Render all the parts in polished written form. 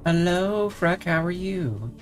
Hello, Freck, how are you?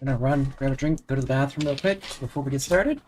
I'm gonna run, grab a drink, go to the bathroom real quick before we get started.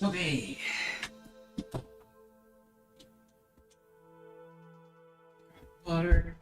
Okay. Water.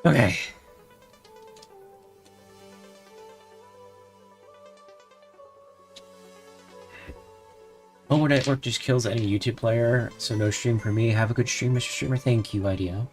Okay. Mobile network just kills any YouTube player, so no stream for me. Have a good stream, Mr. Streamer. Thank you, IDO.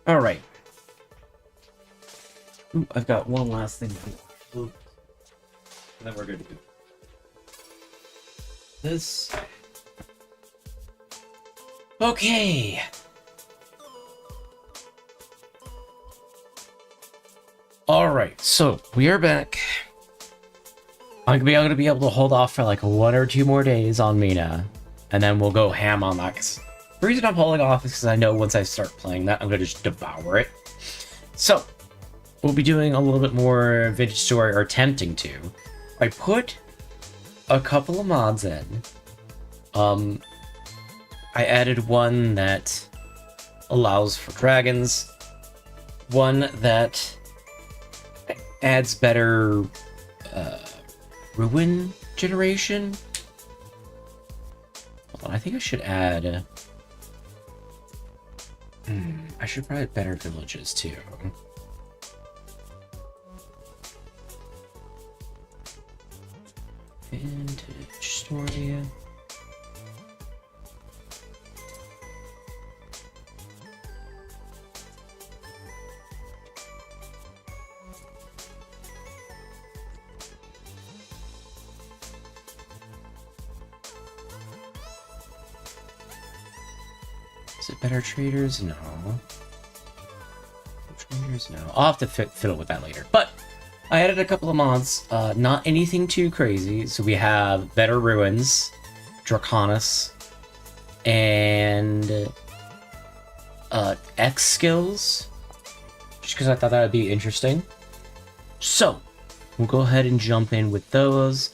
All right. Ooh, I've got one last thing to do. Ooh. And then we're good to go. This. Okay. Alright, so we are back. I'm gonna be able to hold off for like 1 or 2 more days on Mina, and then we'll go ham on that. The reason I'm holding off is because I know once I start playing that, I'm gonna just devour it. So, we'll be doing a little bit more vintage story, or attempting to. I put a couple of mods in. I added one that allows for dragons, one that adds better ruin generation. Hold on, I think I should add... I should probably add better villages too. Vintage story. Is it better traders? No. Traders? No. I'll have to fiddle with that later. But I added a couple of mods. Not anything too crazy. So we have better ruins, Draconis, and X skills. Just because I thought that would be interesting. So we'll go ahead and jump in with those.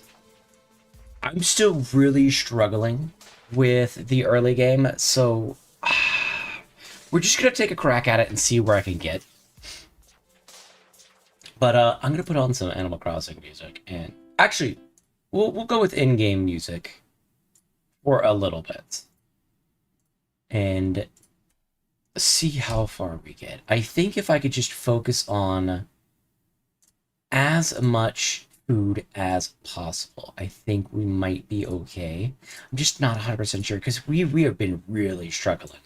I'm still really struggling with the early game, so we're just gonna take a crack at it and see where I can get. But I'm gonna put on some Animal Crossing music, and actually, we'll go with in-game music for a little bit, and see how far we get. I think if I could just focus on as much food as possible, I think we might be okay. I'm just not 100% sure, because we have been really struggling.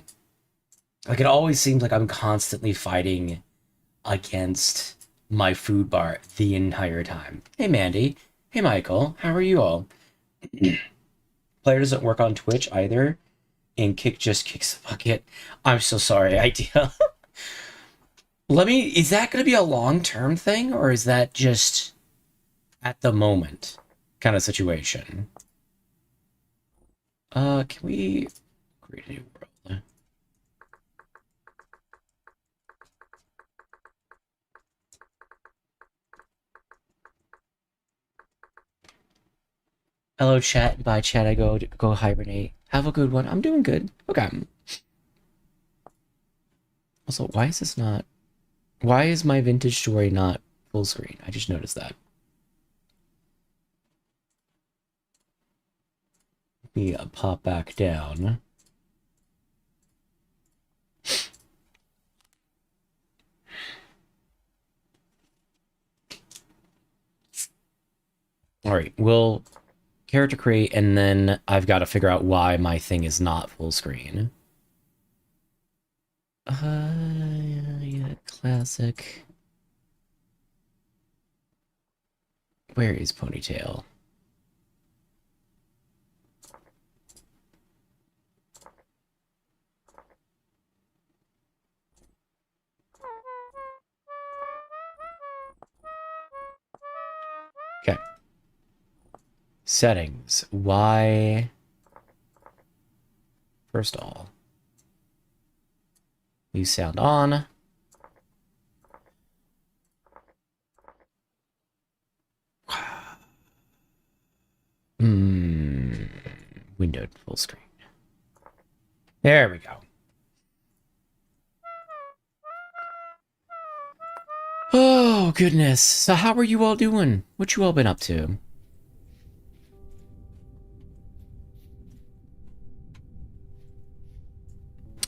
Like, it always seems like I'm constantly fighting against my food bar the entire time. Hey, Mandy. Hey, Michael. How are you all? Player doesn't work on Twitch either, and Kick just kicks the bucket. I'm so sorry, Idea. Is that going to be a long-term thing, or is that just at the moment kind of situation? Can we create a new world? Hello, chat. Bye, chat. I go hibernate. Have a good one. I'm doing good. Okay. Also, why is this not... Why is my vintage story not full screen? I just noticed that. Let me pop back down. Alright, we'll character create, and then I've got to figure out why my thing is not full screen. Yeah, classic. Where is Ponytail? Okay. Settings. Why? First of all, leave sound on. Windowed full screen. There we go. Oh, goodness. So how are you all doing? What you all been up to?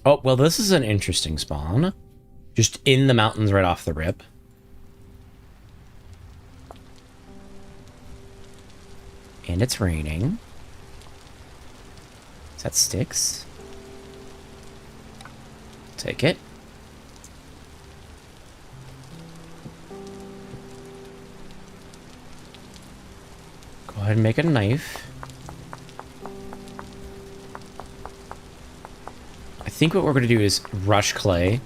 Oh, well, this is an interesting spawn. Just in the mountains right off the rip. And it's raining. Is that sticks? Take it. Go ahead and make a knife. I think what we're going to do is rush clay.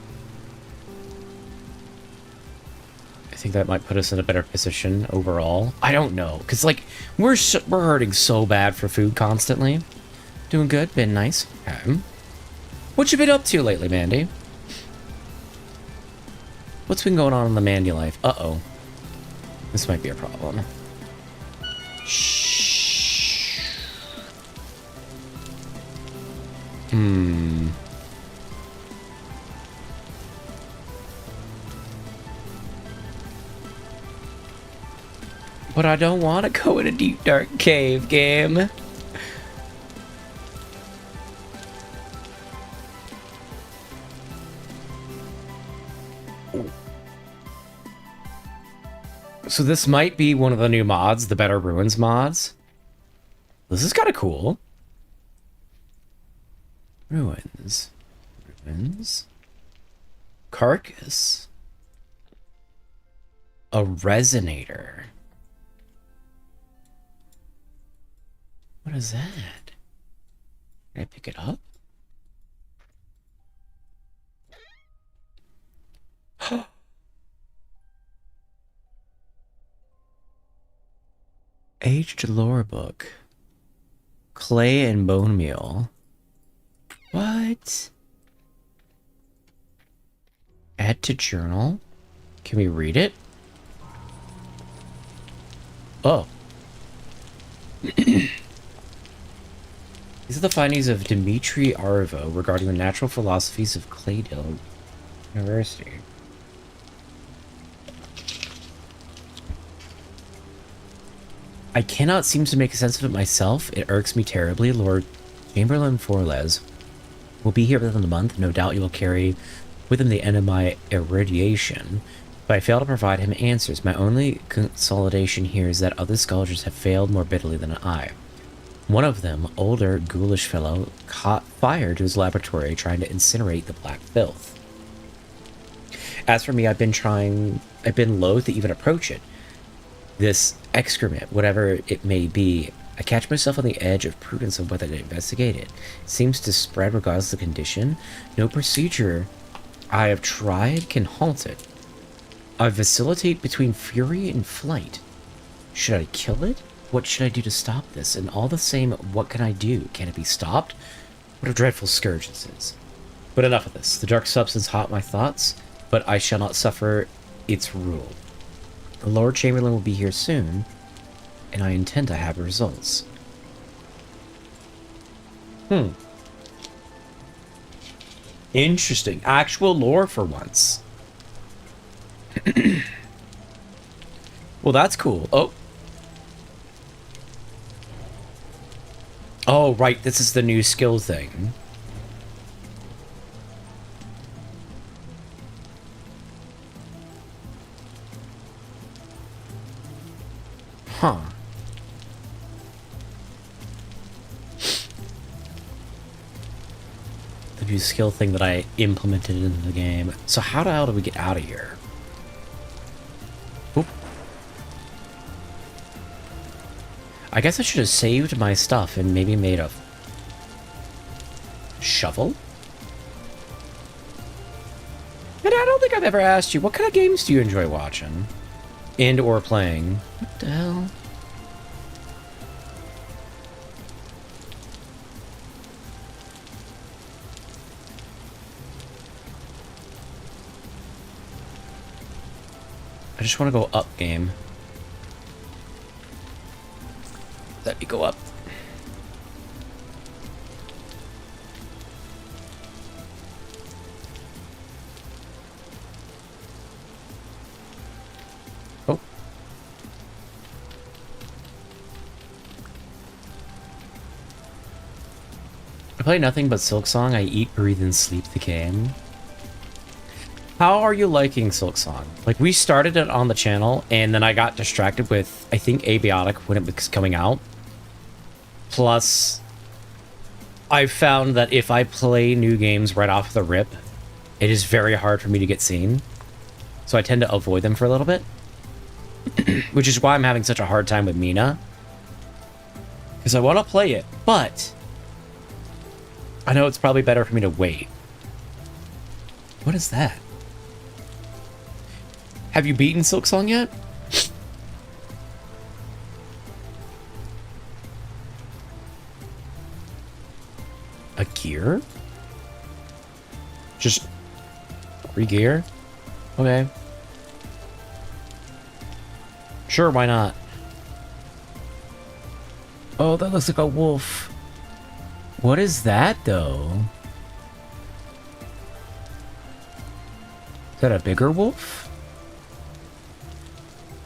I think that might put us in a better position overall. I don't know, because, like, we're hurting so bad for food constantly. Doing good, been nice. Okay. What you been up to lately, Mandy? What's been going on in the Mandy life? Uh-oh. This might be a problem. Shh. But I don't want to go in a deep, dark cave, game. So this might be one of the new mods, the Better Ruins mods. This is kind of cool. Ruins. Carcass. A resonator. What is that? Can I pick it up? Aged lore book. Clay and bone meal. What? Add to journal. Can we read it? Oh. These are the findings of Dmitry Arvo regarding the natural philosophies of Claydale University. I cannot seem to make sense of it myself. It irks me terribly. Lord Chamberlain Forles will be here within the month. No doubt you will carry with him the end of my irradiation. But I fail to provide him answers. My only consolidation here is that other scholars have failed more bitterly than I. One of them, older, ghoulish fellow, caught fire to his laboratory trying to incinerate the black filth. As for me, I've been loath to even approach it. This excrement, whatever it may be, I catch myself on the edge of prudence of whether to investigate it. It seems to spread regardless of the condition. No procedure I have tried can halt it. I vacillate between fury and flight. Should I kill it? What should I do to stop this? And all the same, what can I do? Can it be stopped? What a dreadful scourge this is. But enough of this. The dark substance haunt my thoughts, but I shall not suffer its rule. The Lord Chamberlain will be here soon, and I intend to have results. Interesting. Actual lore for once. Well, that's cool. Oh. Oh, right. This is the new skill thing. Huh. The new skill thing that I implemented into the game. So how the hell do we get out of here? Oop. I guess I should have saved my stuff and maybe made a shovel? And I don't think I've ever asked you, what kind of games do you enjoy watching? And or playing? What the hell? I just want to go up, game. Let me go up. Oh. I play nothing but Silksong. I eat, breathe, and sleep the game. How are you liking Silksong? Like, we started it on the channel, and then I got distracted with, I think, Abiotic when it was coming out. Plus, I've found that if I play new games right off the rip, it is very hard for me to get seen. So I tend to avoid them for a little bit. Which is why I'm having such a hard time with Mina. Because I want to play it, but I know it's probably better for me to wait. What is that? Have you beaten Silksong yet? A gear? Just free gear? Okay. Sure, why not? Oh, that looks like a wolf. What is that, though? Is that a bigger wolf?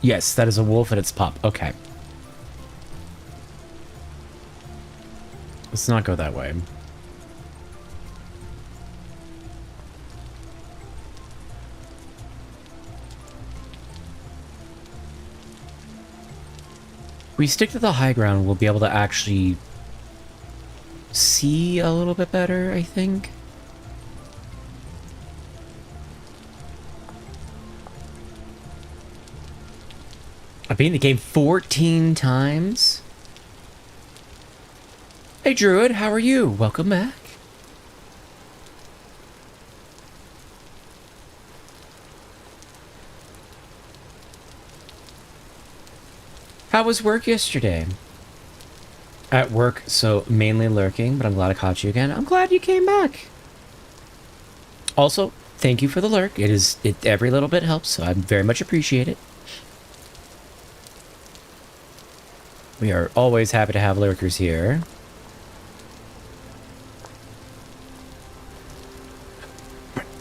Yes, that is a wolf and it's pop. Okay. Let's not go that way. If we stick to the high ground, we'll be able to actually see a little bit better, I think. I've beaten the game 14 times. Hey, Druid, how are you? Welcome back. How was work yesterday? At work, so mainly lurking, but I'm glad I caught you again. I'm glad you came back. Also, thank you for the lurk. Every little bit helps, so I very much appreciate it. We are always happy to have lurkers here.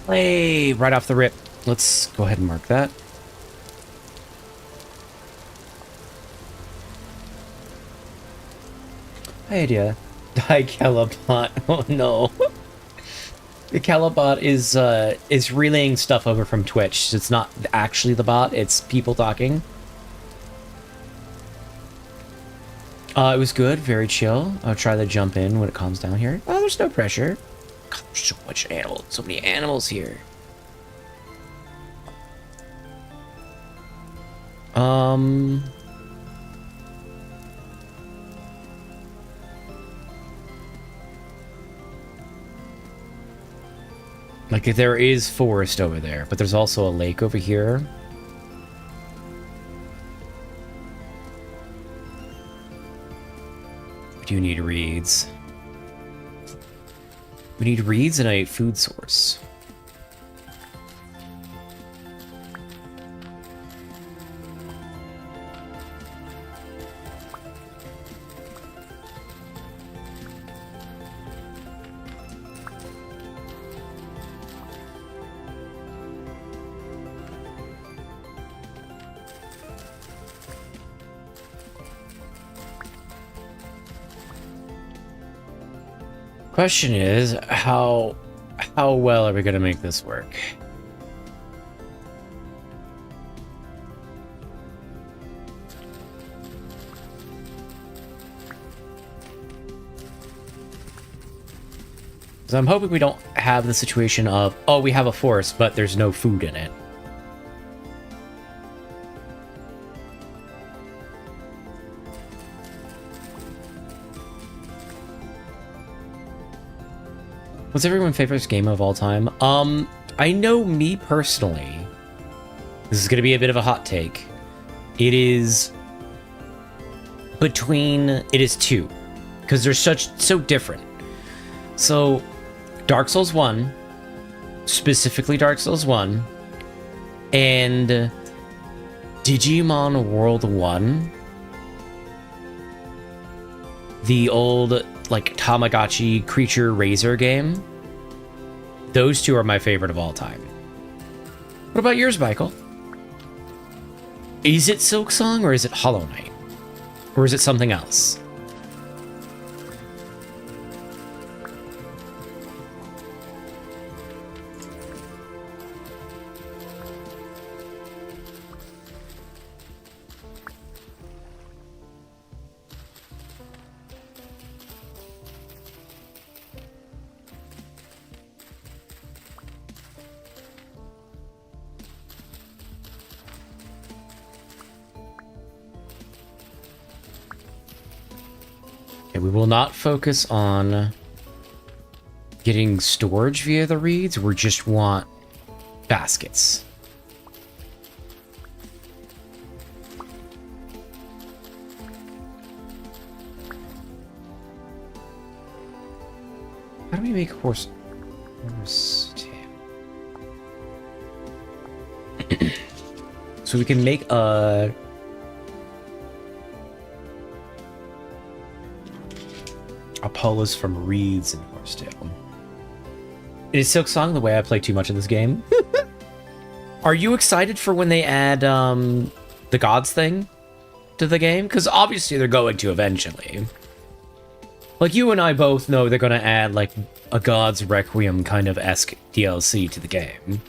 Play right off the rip. Let's go ahead and mark that. Hi, idea. Die Calabot. Oh no. The Calabot is relaying stuff over from Twitch. It's not actually the bot, it's people talking. It was good, very chill. I'll try to jump in when it calms down here. Oh, there's no pressure. God, there's so many animals here. Like, there is forest over there, but there's also a lake over here. We do need reeds. We need reeds and a food source. Question is, how well are we going to make this work? Because I'm hoping we don't have the situation of, oh, we have a forest, but there's no food in it. What's everyone's favorite game of all time? I know me personally. This is going to be a bit of a hot take. It is two. Because they're so different. So, Dark Souls 1, specifically Dark Souls 1, and Digimon World 1, the old, like, Tamagotchi creature raiser game. Those two are my favorite of all time. What about yours, Michael? Is it Silksong or is it Hollow Knight? Or is it something else? Okay, we will not focus on getting storage via the reeds. We just want baskets. How do we make horse tail? So we can make a polis from reeds and horsetail. Is Silk Song the way I play too much in this game? Are you excited for when they add the gods thing to the game? Because obviously they're going to eventually. Like, you and I both know they're going to add, like, a God's Requiem kind of esque DLC to the game.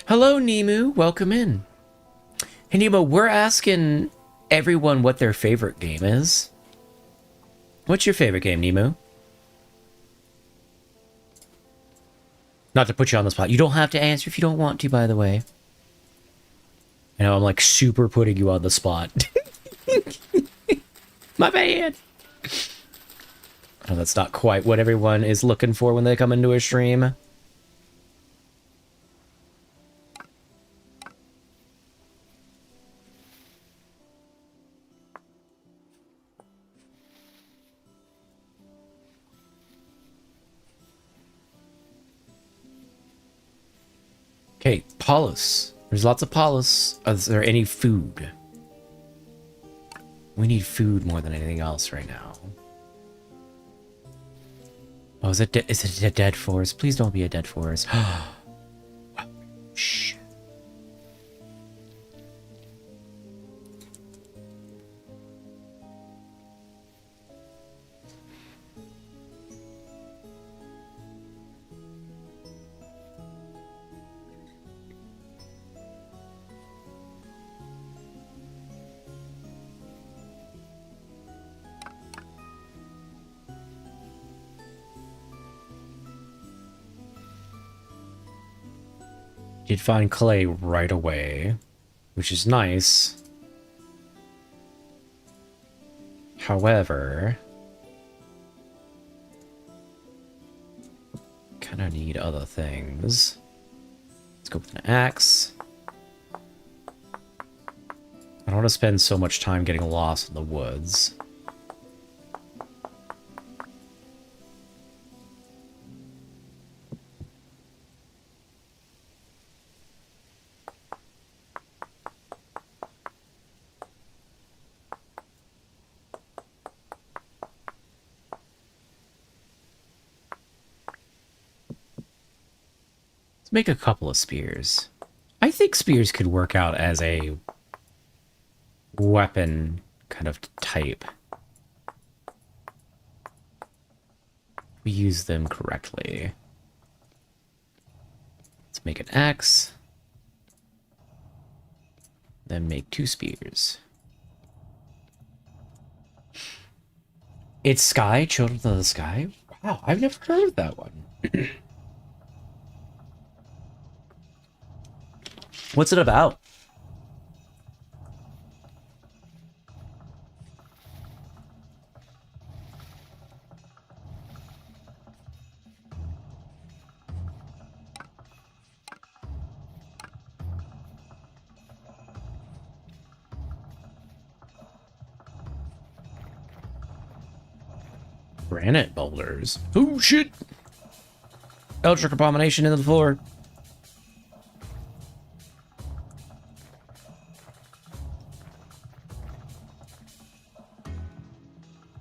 Hello, Nemu. Welcome in. Hey, Nemo, we're asking everyone what their favorite game is. What's your favorite game, Nemu? Not to put you on the spot. You don't have to answer if you don't want to, by the way. I know I'm like super putting you on the spot. My bad. Oh, that's not quite what everyone is looking for when they come into a stream. Okay, polis. There's lots of polis. Is there any food? We need food more than anything else right now. Oh, is it a dead forest? Please don't be a dead forest. Shh. Did find clay right away, which is nice. However, kind of need other things. Let's go with an axe. I don't want to spend so much time getting lost in the woods. Make a couple of spears. I think spears could work out as a weapon kind of type. We use them correctly. Let's make an axe. Then make 2 spears. It's Sky, Children of the Sky? Wow, I've never heard of that one. What's it about? Granite boulders. Oh, shit! Eldritch abomination into the floor.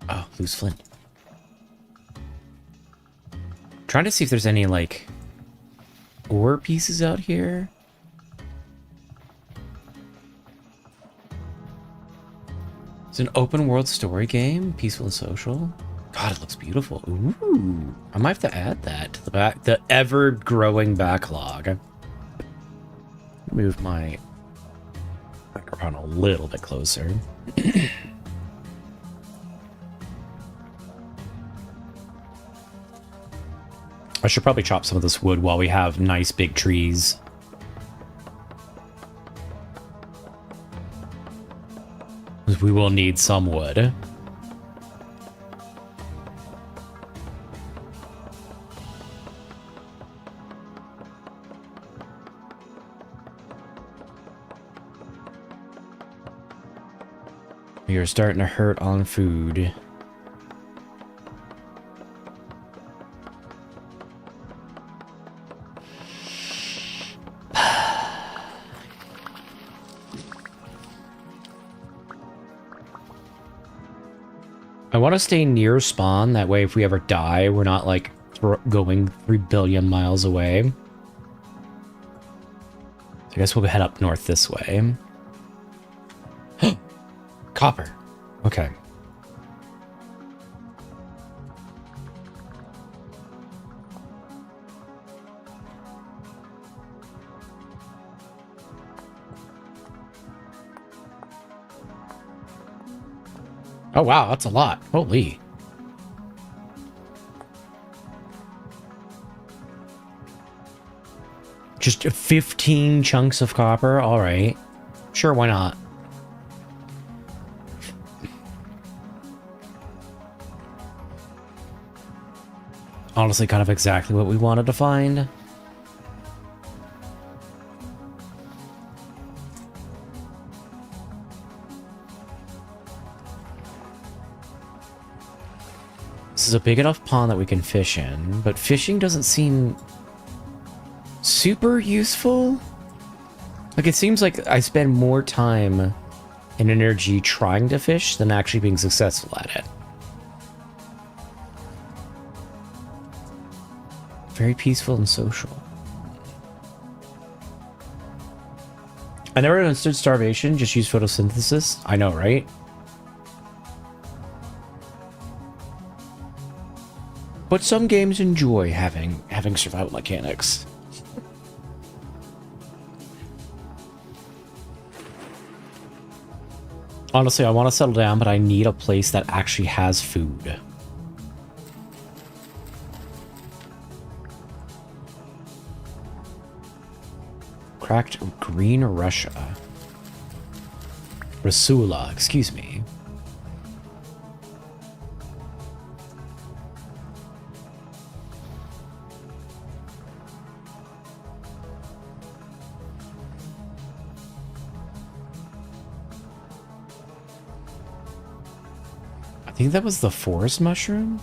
Oh, loose flint. Trying to see if there's any, like, ore pieces out here. It's an open world story game, peaceful and social. God, it looks beautiful. Ooh, I might have to add that to the ever-growing backlog. Move my microphone a little bit closer. I should probably chop some of this wood while we have nice big trees Because we will need some wood. You're starting to hurt on food. I want to stay near spawn, that way if we ever die, we're not, like, going 3 billion miles away. So I guess we'll head up north this way. Copper. Okay. Oh wow, that's a lot. Holy. Just 15 chunks of copper? Alright. Sure, why not? Honestly, kind of exactly what we wanted to find. This is a big enough pond that we can fish in, but fishing doesn't seem super useful. Like, it seems like I spend more time and energy trying to fish than actually being successful at it. Very peaceful and social. I never understood starvation, just use photosynthesis. I know, right? But some games enjoy having survival mechanics. Honestly, I want to settle down, but I need a place that actually has food. Cracked green Russia. Rasula, excuse me. I think that was the forest mushroom.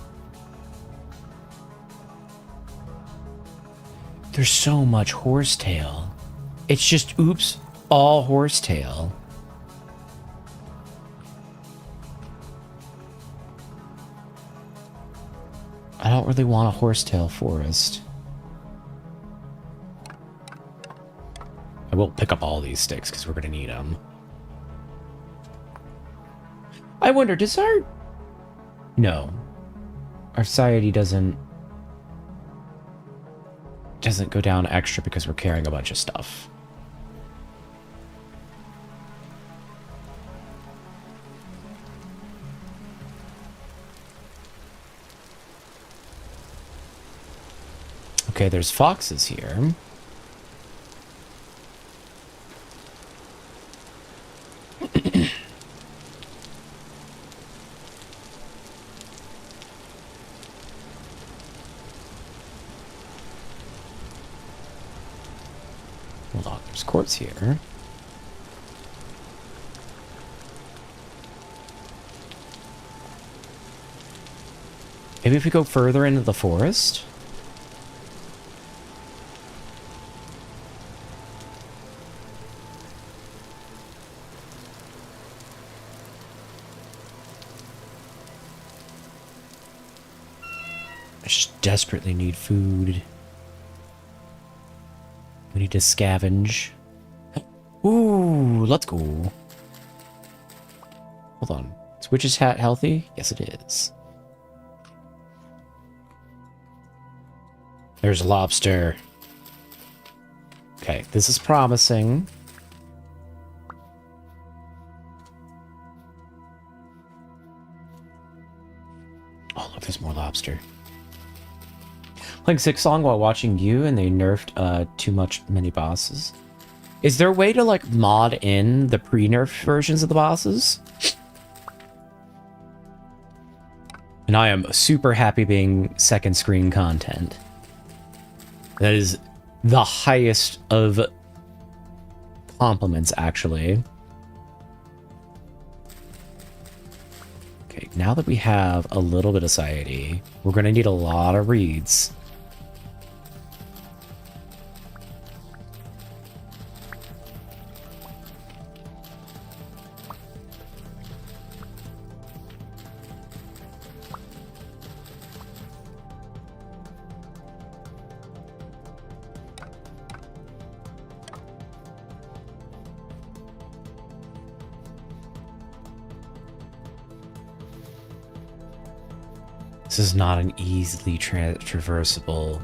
There's so much horsetail. It's just, oops, all horsetail. I don't really want a horsetail forest. I will pick up all these sticks because we're going to need them. I wonder, does our... No. Our society doesn't go down extra because we're carrying a bunch of stuff. Okay, there's foxes here. Hold on, there's quartz here. Maybe if we go further into the forest? I just desperately need food. We need to scavenge. Ooh, let's go. Hold on. Is Witch's Hat healthy? Yes, it is. There's a lobster. Okay, this is promising. Oh, look, there's more lobster. Playing Song while watching you, and they nerfed too much many bosses. Is there a way to, like, mod in the pre-nerf versions of the bosses? And I am super happy being second screen content. That is the highest of compliments, actually. Okay, now that we have a little bit of satiety, we're going to need a lot of reeds. This is not an easily traversable.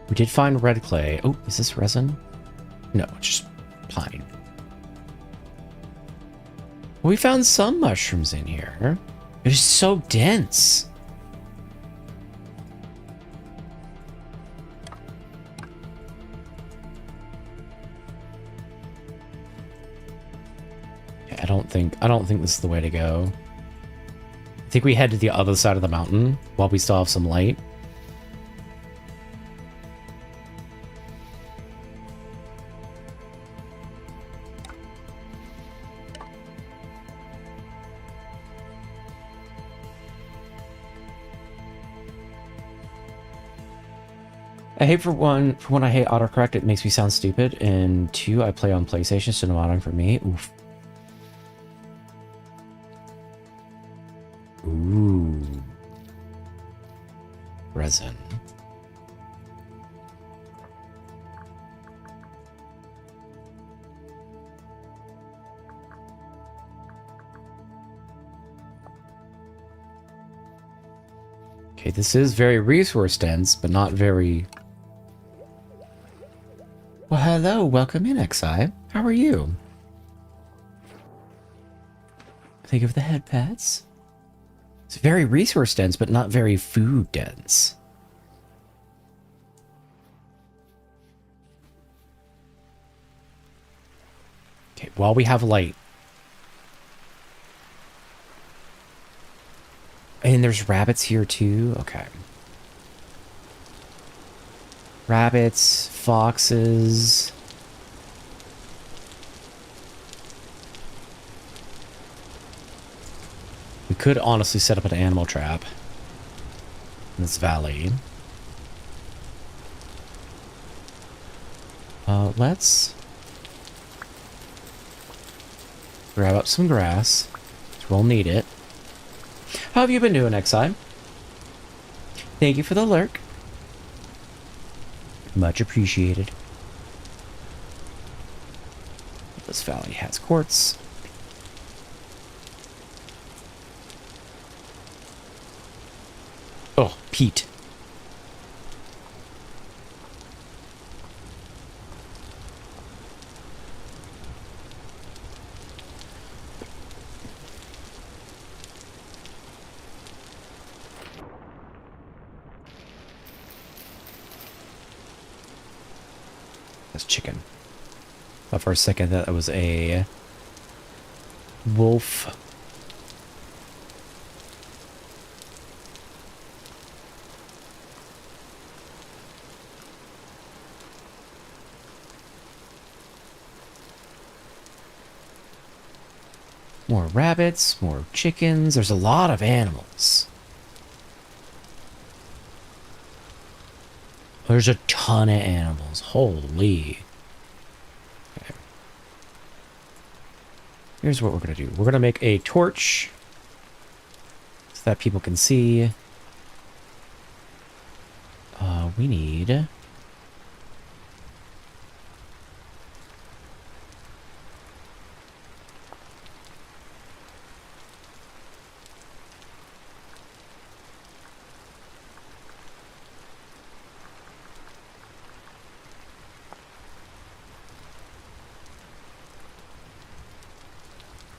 We did find red clay. Oh, is this resin? No, it's just pine. We found some mushrooms in here. It is so dense. I don't think this is the way to go. I think we head to the other side of the mountain while we still have some light. I hate for one, I hate autocorrect, it makes me sound stupid, and two, I play on PlayStation, so no modding for me. Oof. Ooh. Resin. Okay, this is very resource dense, but not very... Well, hello, welcome in, XI. How are you? Think of the head pets. It's very resource dense, but not very food dense. Okay, while we have light. And there's rabbits here too? Okay. Rabbits, foxes. We could honestly set up an animal trap in this valley. Let's grab up some grass. We'll need it. How have you been doing, XI? Thank you for the lurk. Much appreciated. This valley has quartz. Oh, peat. That's chicken. Thought for a second that was a wolf. More rabbits, more chickens. There's a lot of animals. There's a ton of animals. Holy. Okay. Here's what we're going to do. We're going to make a torch so that people can see. We need...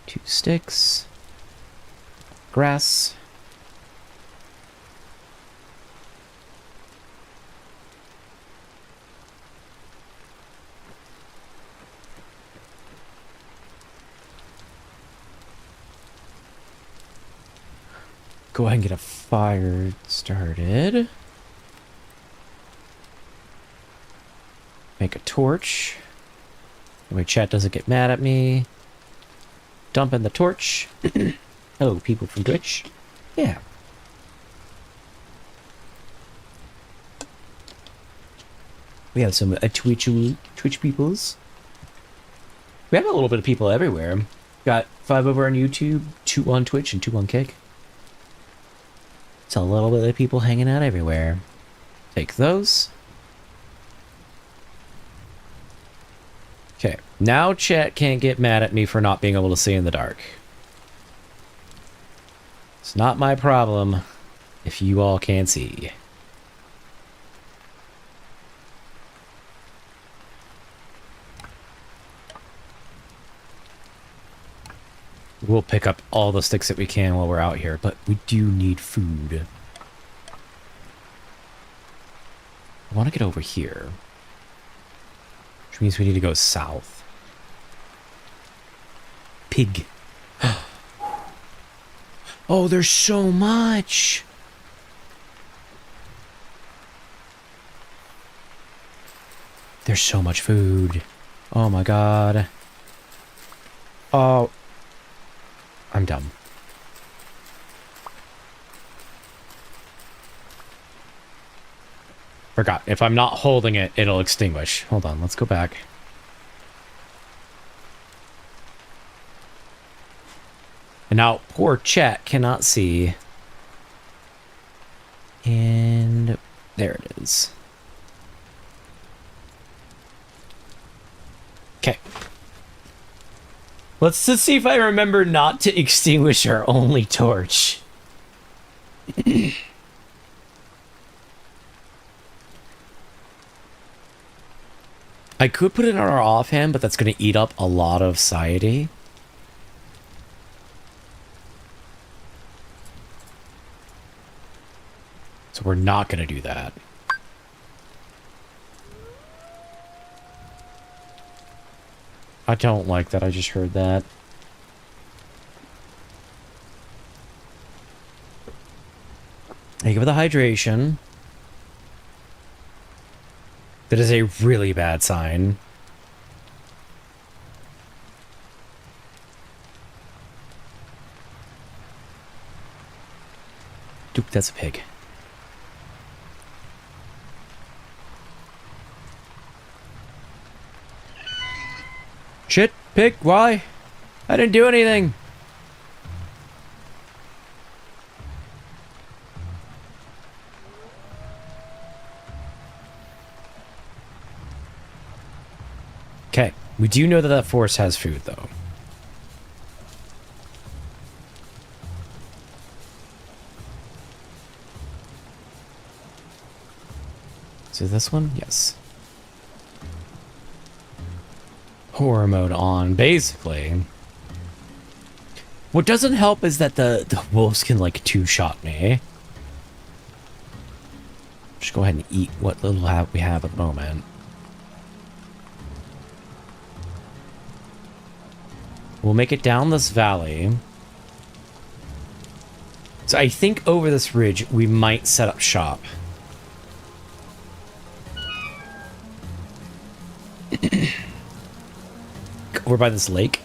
two sticks. grass. Go ahead and get a fire started. Make a torch. That way chat doesn't get mad at me. Dump in the torch. Hello, people from Twitch. Yeah. We have some Twitch peoples. We have a little bit of people everywhere. Got 5 over on YouTube, 2 on Twitch, and 2 on Kick. It's a little bit of people hanging out everywhere. Take those. Okay, now chat can't get mad at me for not being able to see in the dark. It's not my problem if you all can't see. We'll pick up all the sticks that we can while we're out here, but we do need food. I want to get over here. Which means we need to go south. Pig. Oh, there's so much! There's so much food. Oh my god. Oh. I'm dumb. Forgot. If I'm not holding it, it'll extinguish. Hold on, let's go back. And now, poor chat cannot see. And there it is. Okay. Let's just see if I remember not to extinguish our only torch. I could put it on our offhand, but that's going to eat up a lot of society. So we're not going to do that. I don't like that. I just heard that. Thank you for the hydration. That is a really bad sign. Dude, that's a pig. Shit, pig, why? I didn't do anything. Okay, we do know that that forest has food, though. So this one? Yes. Horror mode on, basically. What doesn't help is that the wolves can, like, two-shot me. Just go ahead and eat what little we have at the moment. We'll make it down this valley. So I think over this ridge, we might set up shop. Over by this lake.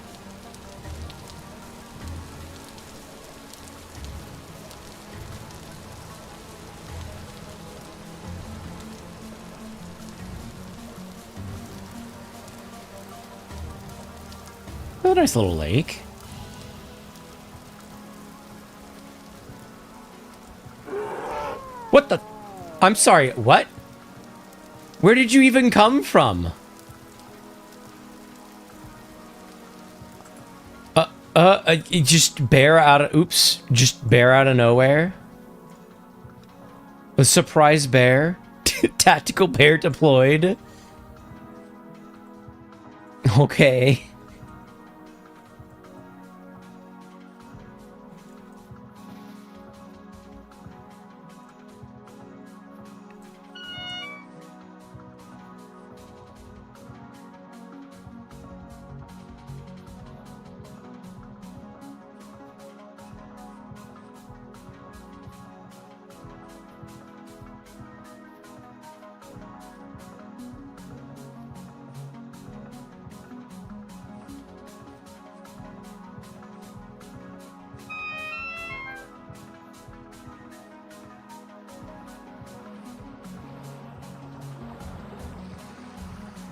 Oh, nice little lake. What the? I'm sorry, what? Where did you even come from? Just bear out of, oops, just bear out of nowhere. A surprise bear. Tactical bear deployed. Okay.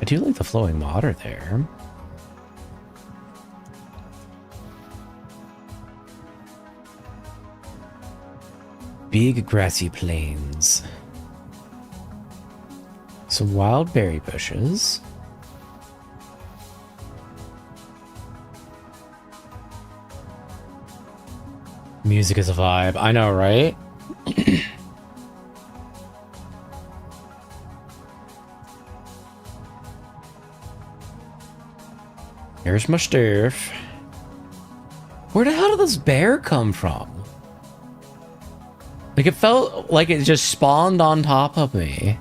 I do like the flowing water there. Big grassy plains. Some wild berry bushes. Music is a vibe. I know, right? Here's my stuff. Where the hell did this bear come from? Like, it felt like it just spawned on top of me.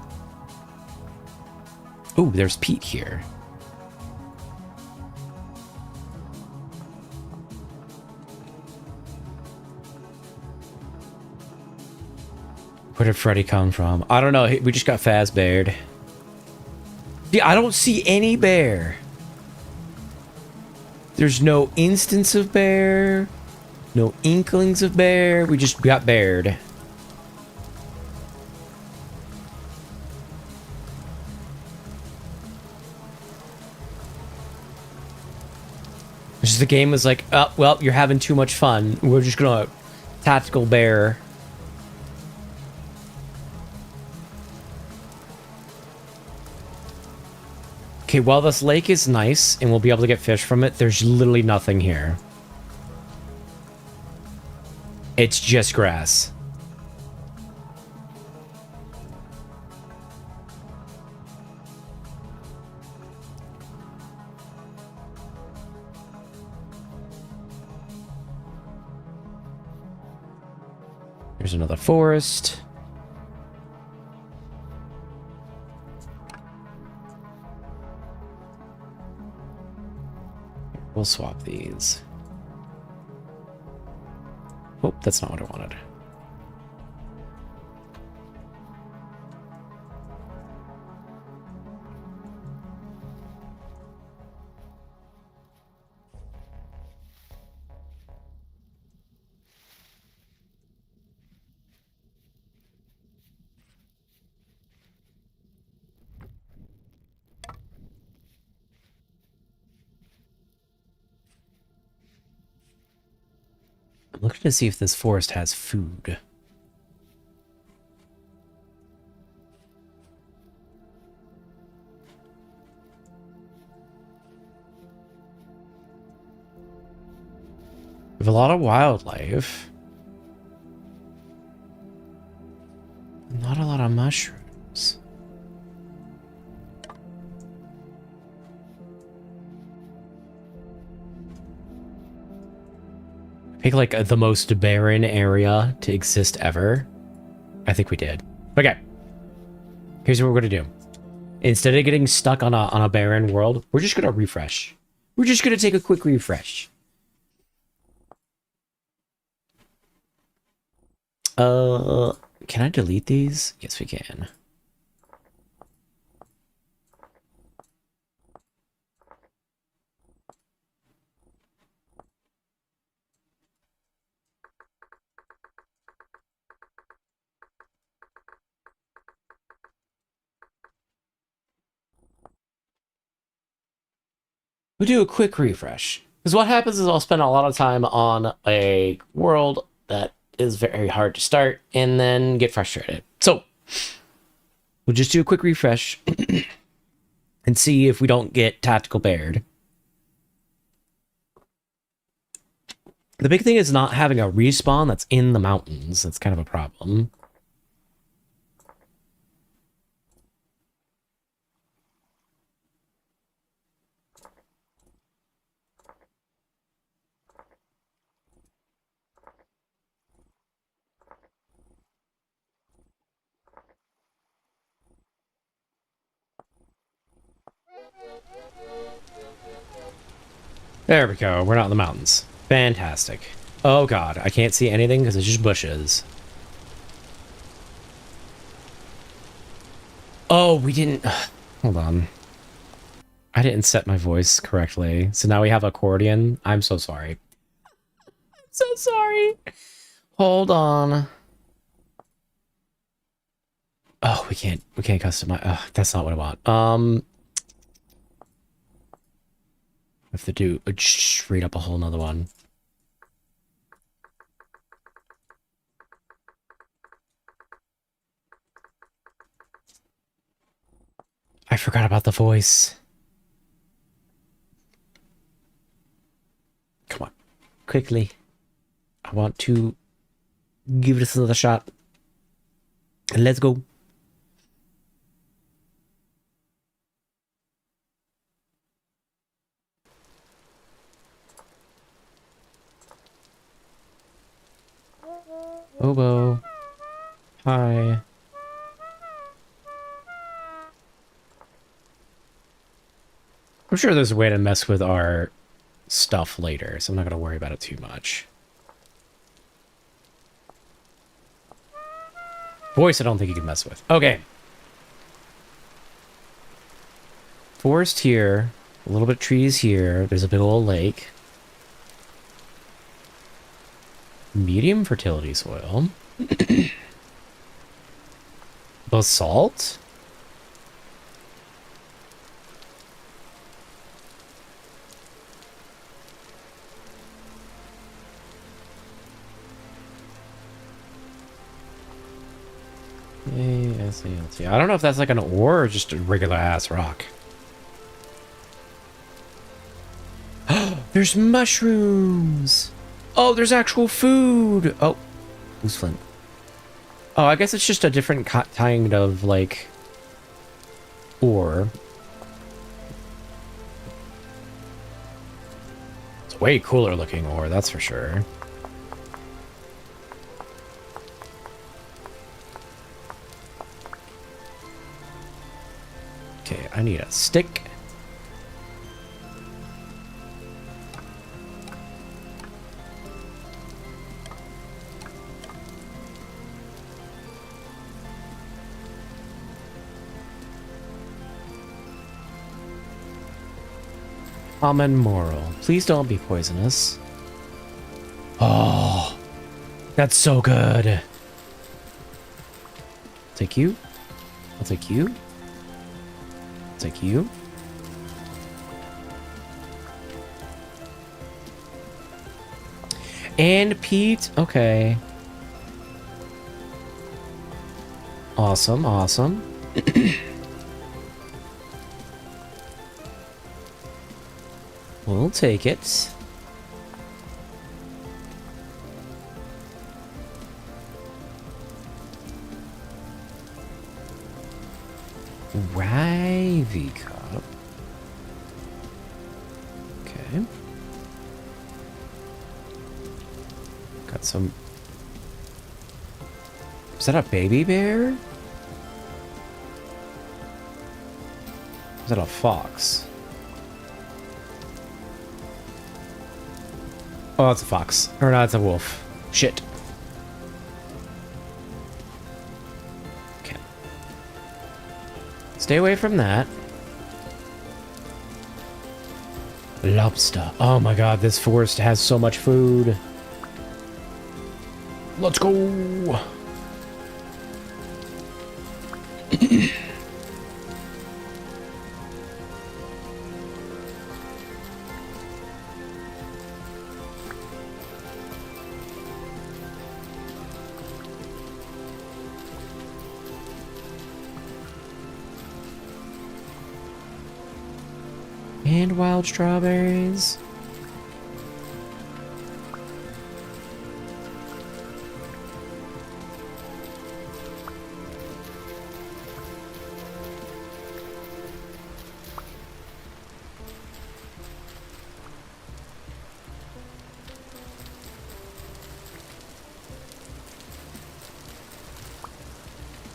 Ooh, there's Pete here. Where did Freddy come from? I don't know. We just got Fazbeared. Yeah, I don't see any bear. There's no instance of bear. No inklings of bear. We just got bared. Just the game was like, oh, well, you're having too much fun. We're just gonna tactical bear. Okay, while this lake is nice and we'll be able to get fish from it, there's literally nothing here. It's just grass. There's another forest. We'll swap these. Oh, that's not what I wanted. I'm looking to see if this forest has food. We have a lot of wildlife. Not a lot of mushrooms. Pick like the most barren area to exist ever. I think we did. Okay. Here's what we're gonna do. Instead of getting stuck on a barren world, we're just gonna refresh. We're just gonna take a quick refresh. Can I delete these? Yes, we can. We'll do a quick refresh. Because what happens is I'll spend a lot of time on a world that is very hard to start and then get frustrated. So, we'll just do a quick refresh and see if we don't get tactical bared. The big thing is not having a respawn that's in the mountains. That's kind of a problem. There we go. We're not in the mountains. Fantastic. Oh god, I can't see anything because it's just bushes. Oh, we didn't... Hold on. I didn't set my voice correctly. So now we have accordion. I'm so sorry. I'm so sorry. Hold on. Oh, we can't customize. That's not what I want. have to do straight up a whole nother one. I forgot about the voice. Come on. Quickly. I want to give this another shot. Let's go. Obo. Hi. I'm sure there's a way to mess with our stuff later, so I'm not going to worry about it too much. Voice, I don't think you can mess with. Okay. Forest here. A little bit of trees here. There's a big old lake. Medium fertility soil. Basalt? A-S-A-L-T. I don't know if that's like an ore or just a regular ass rock. There's mushrooms! Oh, there's actual food! Oh, who's Flint? Oh, I guess it's just a different kind of, like, ore. It's way cooler looking ore, that's for sure. Okay, I need a stick. Common moral. Please don't be poisonous. Oh, that's so good. I'll take you. I'll take you. I'll take you. And Pete. Okay. Awesome, awesome. We'll take it. Ivy cup. Okay. Got some... Is that a baby bear? Is that a fox? Oh, it's a fox. Or no, it's a wolf. Shit. Okay. Stay away from that. Lobster. Oh my god, this forest has so much food. Let's go. And wild strawberries.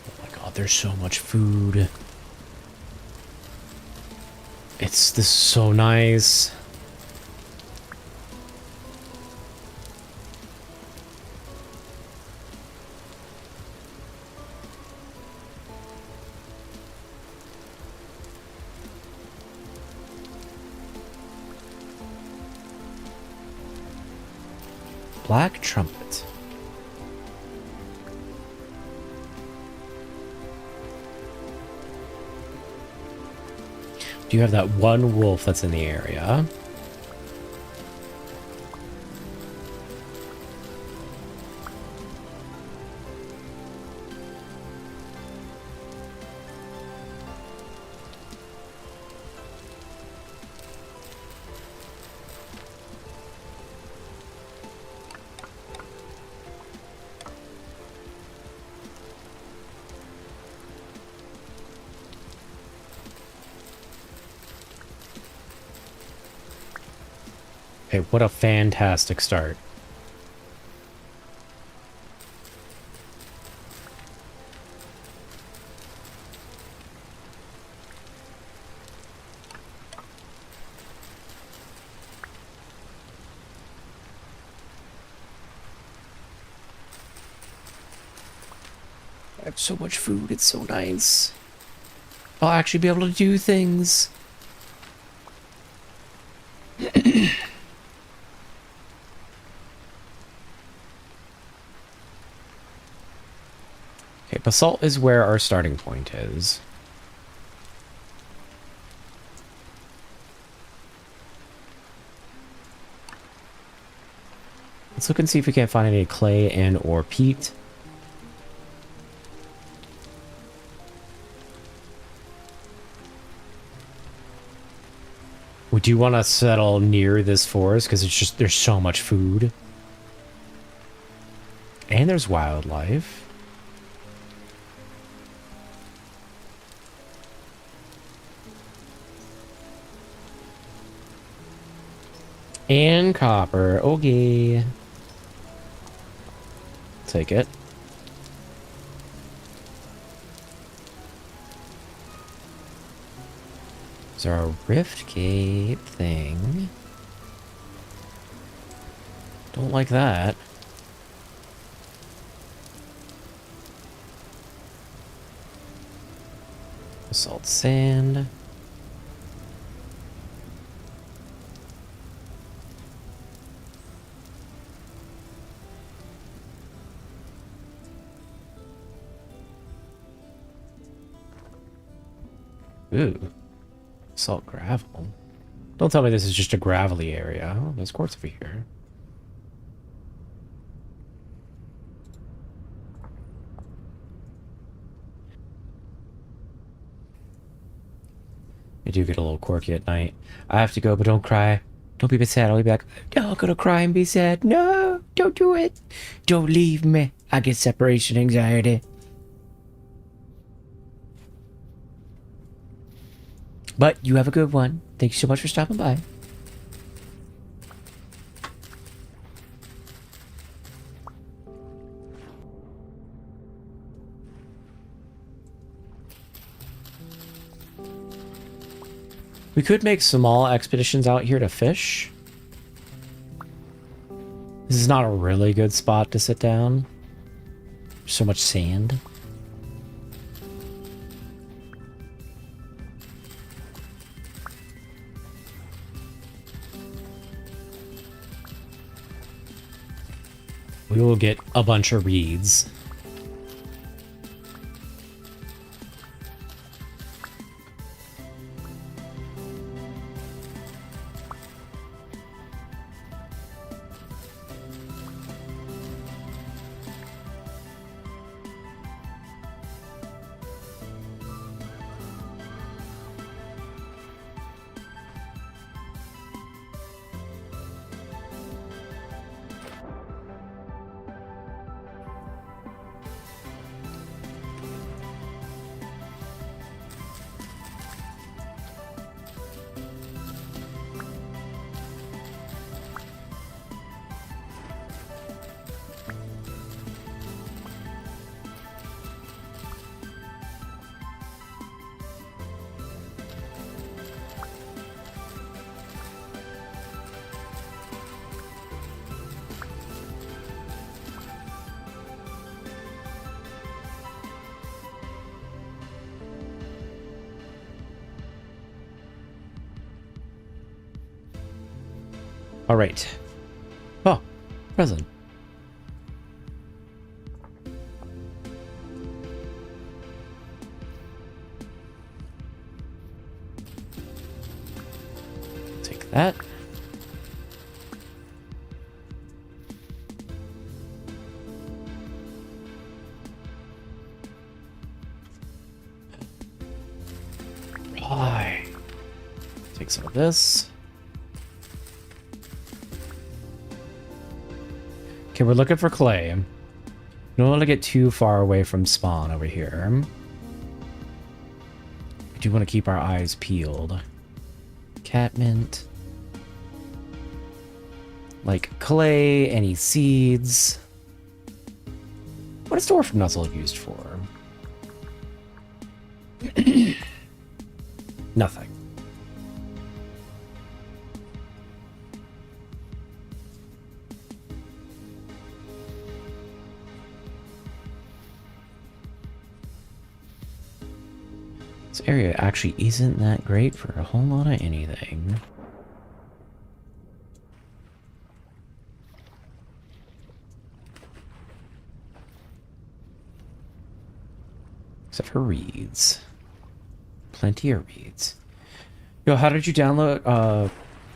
Oh my god, there's so much food. This is so nice. Black trumpet. Do you have that one wolf that's in the area? Okay, what a fantastic start. I have so much food, it's so nice. I'll actually be able to do things. Okay, basalt is where our starting point is. Let's look and see if we can't find any clay and or peat. We do want to settle near this forest because it's just, there's so much food. And there's wildlife. And copper. Okay. Take it. Is there a rift cape thing? Don't like that. Basalt sand. Ooh. Salt gravel. Don't tell me this is just a gravelly area. Oh, there's quartz over here. I do get a little quirky at night. I have to go, but don't cry. Don't be sad. I'll be back. Don't gonna cry and be sad. No, don't do it. Don't leave me. I get separation anxiety. But you have a good one. Thank you so much for stopping by. We could make small expeditions out here to fish. This is not a really good spot to sit down. There's so much sand. We will get a bunch of reeds. All right. Oh, present. Take that. Why? Take some of this. Okay, we're looking for clay. Don't want to get too far away from spawn over here. We do want to keep our eyes peeled. Catmint. like clay, any seeds. What is dwarf nuzzle used for? Nothing. This area actually isn't that great for a whole lot of anything. Except for reeds. Plenty of reeds. Yo, how did you download,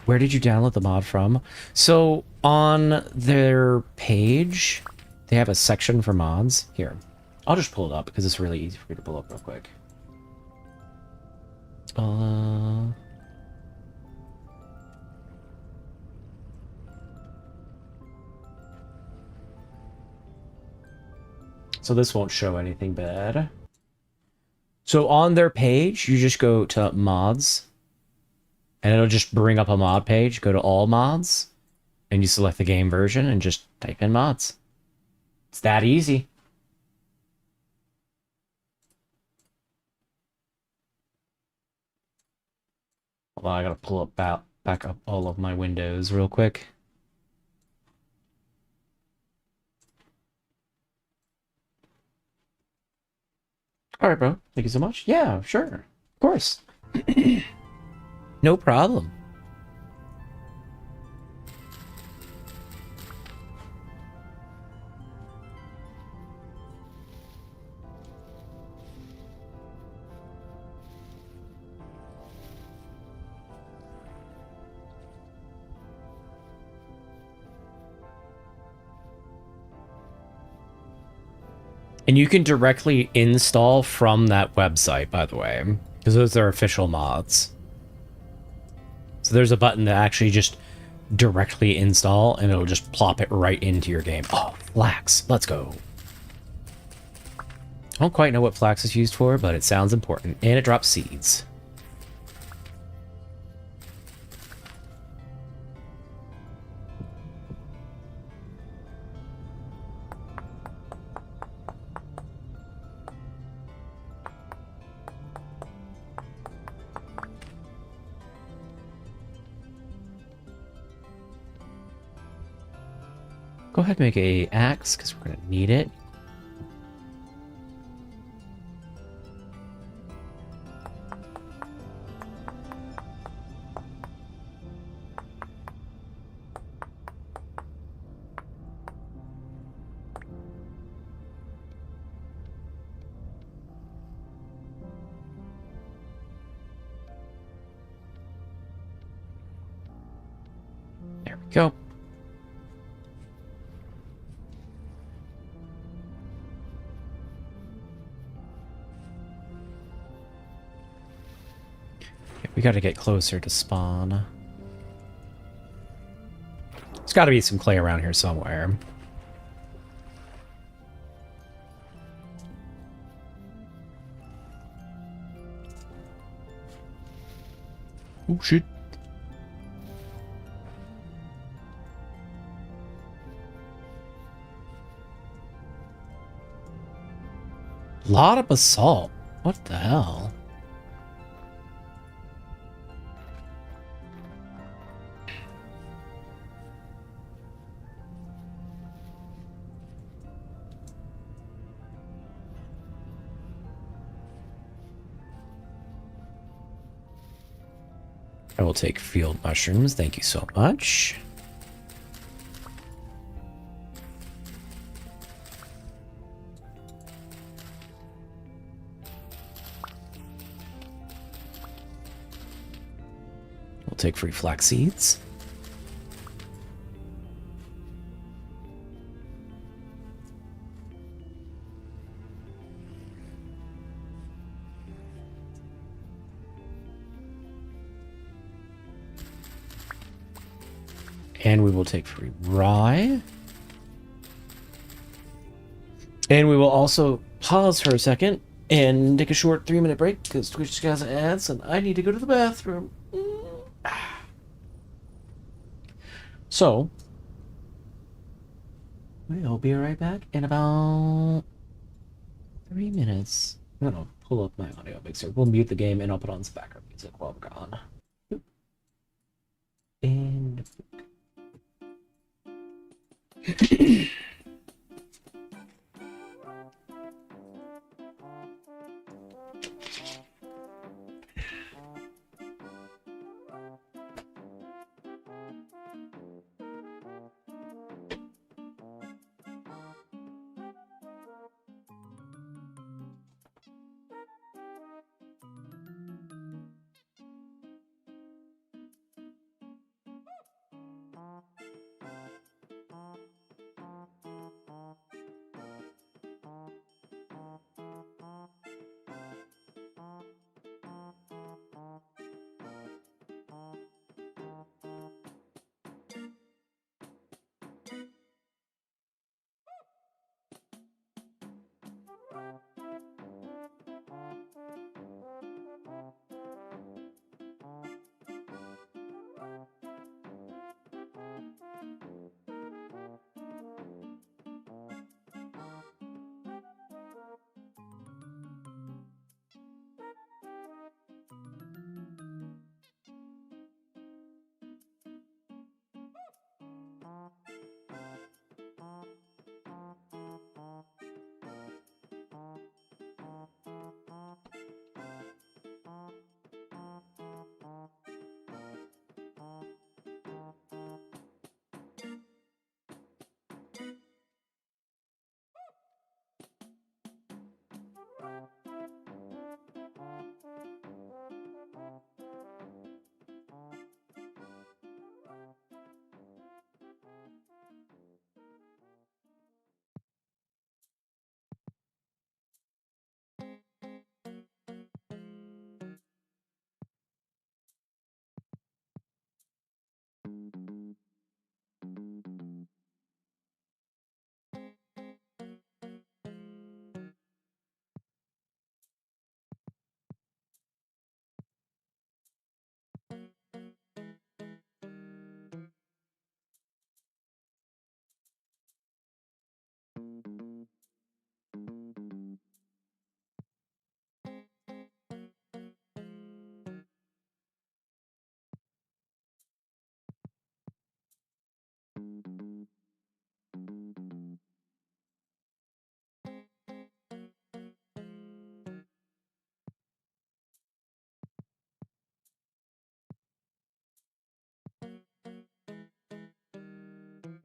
where did you download the mod from? So, on their page, they have a section for mods. Here, I'll just pull it up because it's really easy for me to pull up real quick. So this won't show anything bad. So on their page, you just go to mods, and it'll just bring up a mod page. Go to all mods, and you select the game version, and just type in mods. It's that easy. Hold on, I gotta pull up back up all of my windows real quick. All right, bro. Thank you so much. Yeah, sure. Of course. No problem. And you can directly install from that website, by the way, because those are official mods. So there's a button to actually just directly install, and it'll just plop it right into your game. Oh, flax. Let's go. I don't quite know what flax is used for, but it sounds important. And it drops seeds. Go ahead and make a axe, because we're going to need it. There we go. We gotta get closer to spawn. There's gotta be some clay around here somewhere. Oh shit. Lot of basalt. What the hell? I will take field mushrooms. Thank you so much. We'll take free flax seeds. And we will take free rye. And we will also pause for a second and take a short 3-minute break because Twitch just got ads and I need to go to the bathroom. So, I'll be right back in about 3 minutes. I'm gonna pull up my audio mixer. We'll mute the game and I'll put on some background music while we're gone. And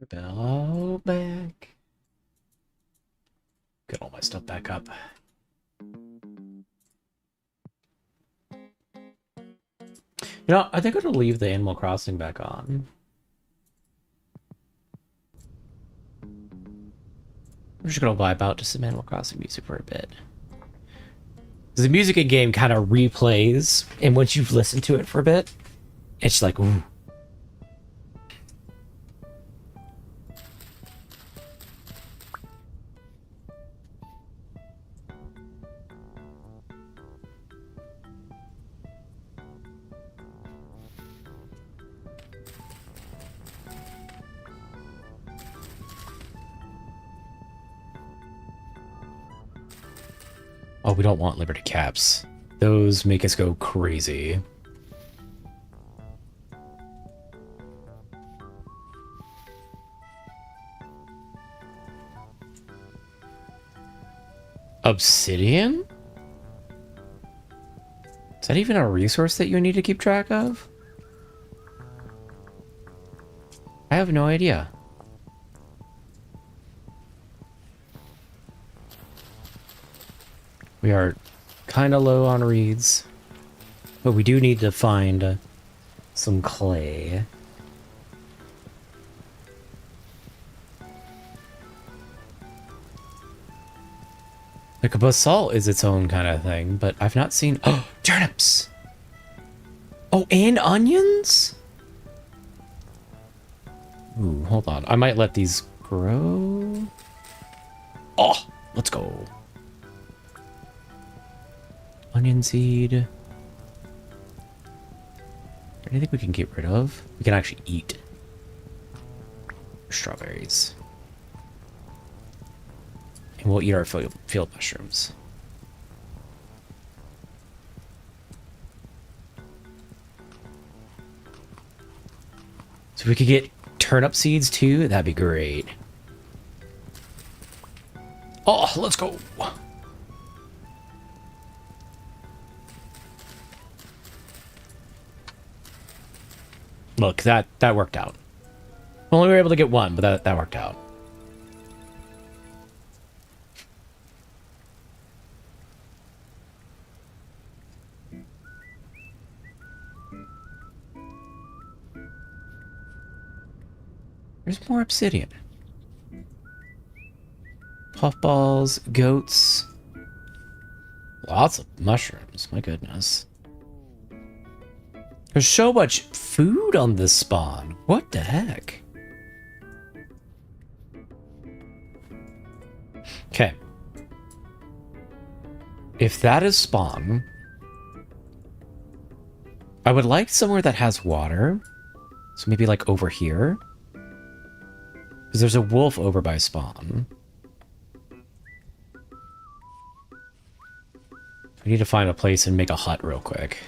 bell back. Get all my stuff back up. You know, I think I'm gonna leave the Animal Crossing back on. I'm just gonna vibe out to some Animal Crossing music for a bit. The music in game kind of replays, and once you've listened to it for a bit, it's like, ooh. Oh, we don't want Liberty Caps. Those make us go crazy. Obsidian? Is that even a resource that you need to keep track of? I have no idea. We are kind of low on reeds, but we do need to find some clay. Like a basalt is its own kind of thing, but I've not seen... Oh, turnips! Oh, and onions? Ooh, hold on. I might let these grow. Oh, let's go. Onion seed. Anything we can get rid of? We can actually eat. Strawberries. We'll eat our field mushrooms. So we could get turnip seeds too. That'd be great. Oh, let's go. Look, that worked out. Only we were able to get one, but that worked out. There's more obsidian. Puffballs, goats. Lots of mushrooms, my goodness. There's so much food on this spawn. What the heck? Okay. If that is spawn, I would like somewhere that has water. So maybe like over here. Because there's a wolf over by spawn. We need to find a place and make a hut real quick.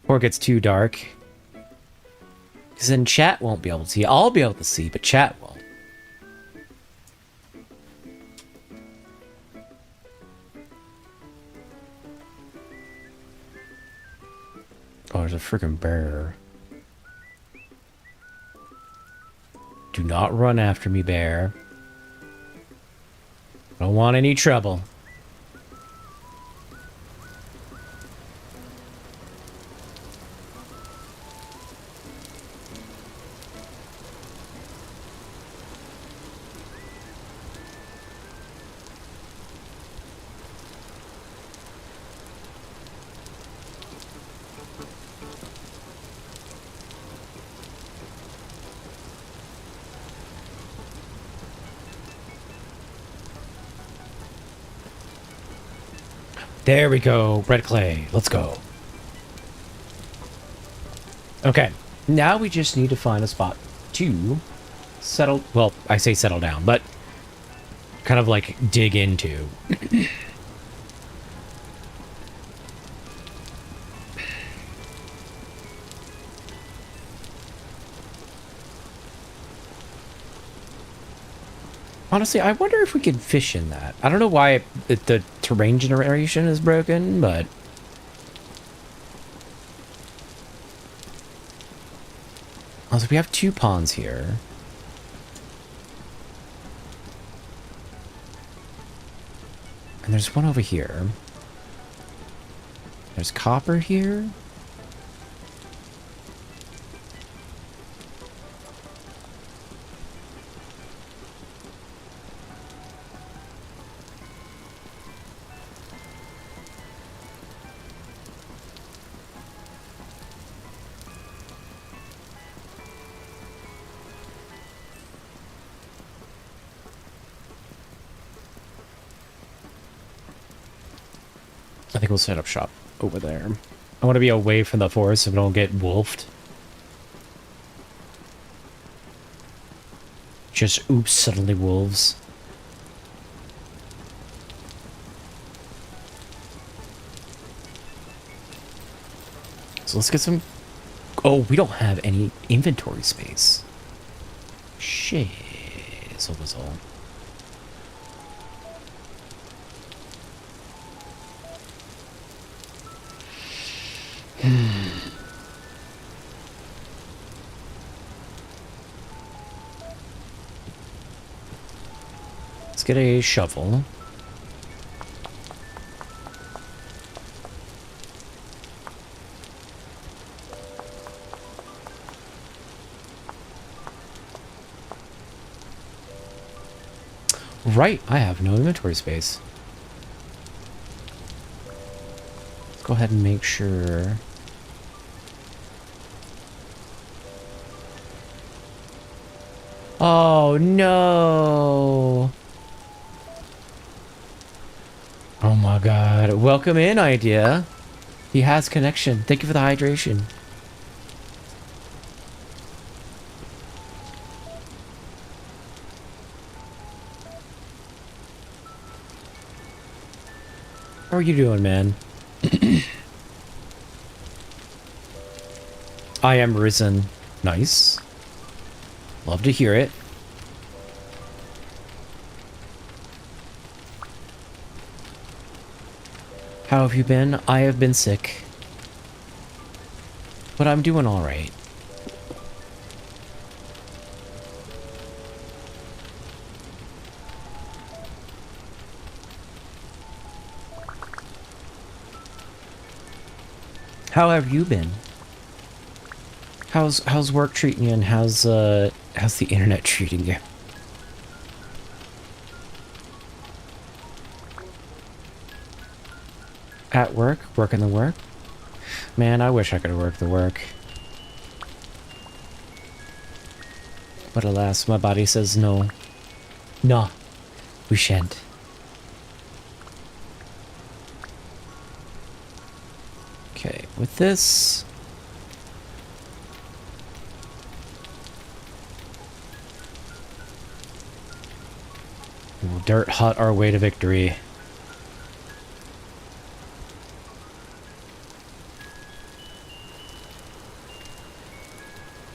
Before it gets too dark. Because then chat won't be able to see. I'll be able to see, but chat won't. Oh, there's a freaking bear. Do not run after me, bear. I don't want any trouble. There we go. Red clay. Let's go. Okay. Now we just need to find a spot to settle. Well, I say settle down, but kind of like dig into. Honestly, I wonder if we can fish in that. I don't know why the terrain generation is broken, but... Also, we have 2 ponds here. And there's one over here. There's copper here. I think we'll set up shop over there. I want to be away from the forest so we don't get wolfed. Just oops, suddenly wolves. So let's get some... Oh, we don't have any inventory space. Shit. So was all. Let's get a shovel. Right, I have no inventory space. Let's go ahead and make sure. Oh, no. Oh my god. Welcome in, idea. He has connection. Thank you for the hydration. are you doing, man? I am risen. Nice. Love to hear it. How have you been? I have been sick. But I'm doing alright. How have you been? How's work treating you, and how's the internet treating you? At work? Working the work? Man, I wish I could work the work. But alas, my body says no. No, we shan't. Okay, with this... we'll dirt hut our way to victory.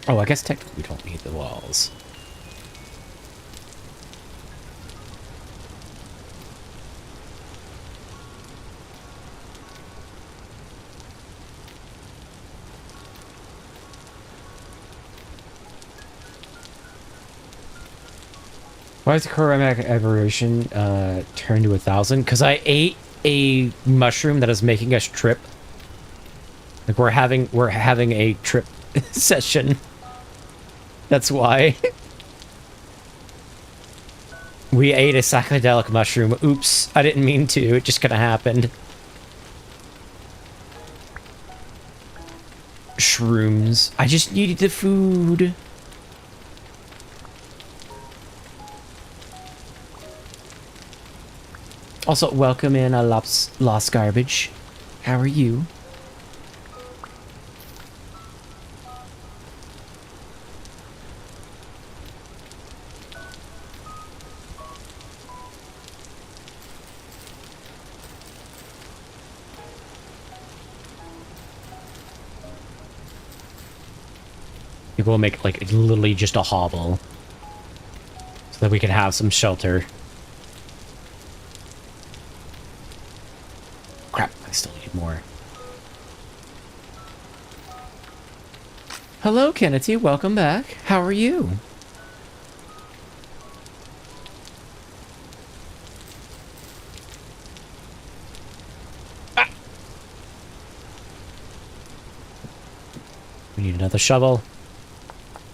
Oh, I guess technically we don't need the walls. Why is the Koramac aberration turned to 1,000? Because I ate a mushroom that is making us trip. Like we're having a trip session. That's why. We ate a psychedelic mushroom. Oops, I didn't mean to. It just kind of happened. Shrooms. I just needed the food. Also, welcome in Lost Garbage. How are you? People will make, like, literally just a hovel. So that we can have some shelter. Crap, I still need more. Hello, Kennedy. Welcome back. How are you? Ah! We need another shovel.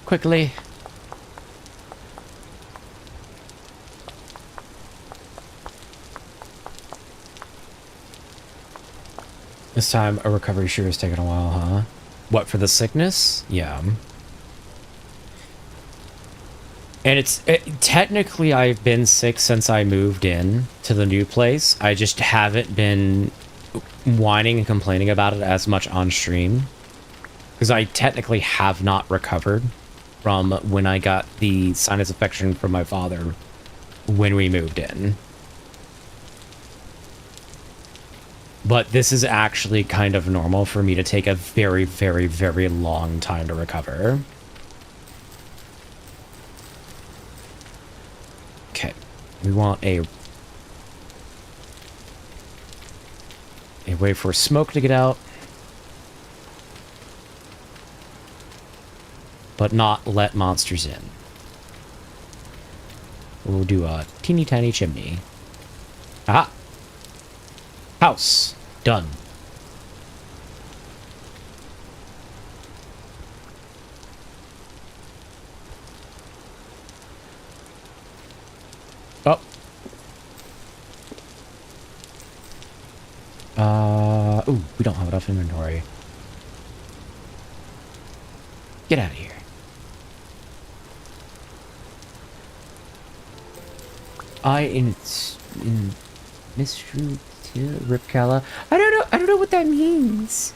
Quickly. This time, a recovery sure is taking a while, huh? What, for the sickness? Yeah. And technically, I've been sick since I moved in to the new place. I just haven't been whining and complaining about it as much on stream. Because I technically have not recovered from when I got the sinus infection from my father when we moved in. But this is actually kind of normal for me to take a very, very, very long time to recover. Okay. We want a way for smoke to get out. But not let monsters in. We'll do a teeny tiny chimney. Aha! House. Done. Oh. Ooh, we don't have enough inventory. Get out of here. in Mystery Ripcala. I don't know what that means.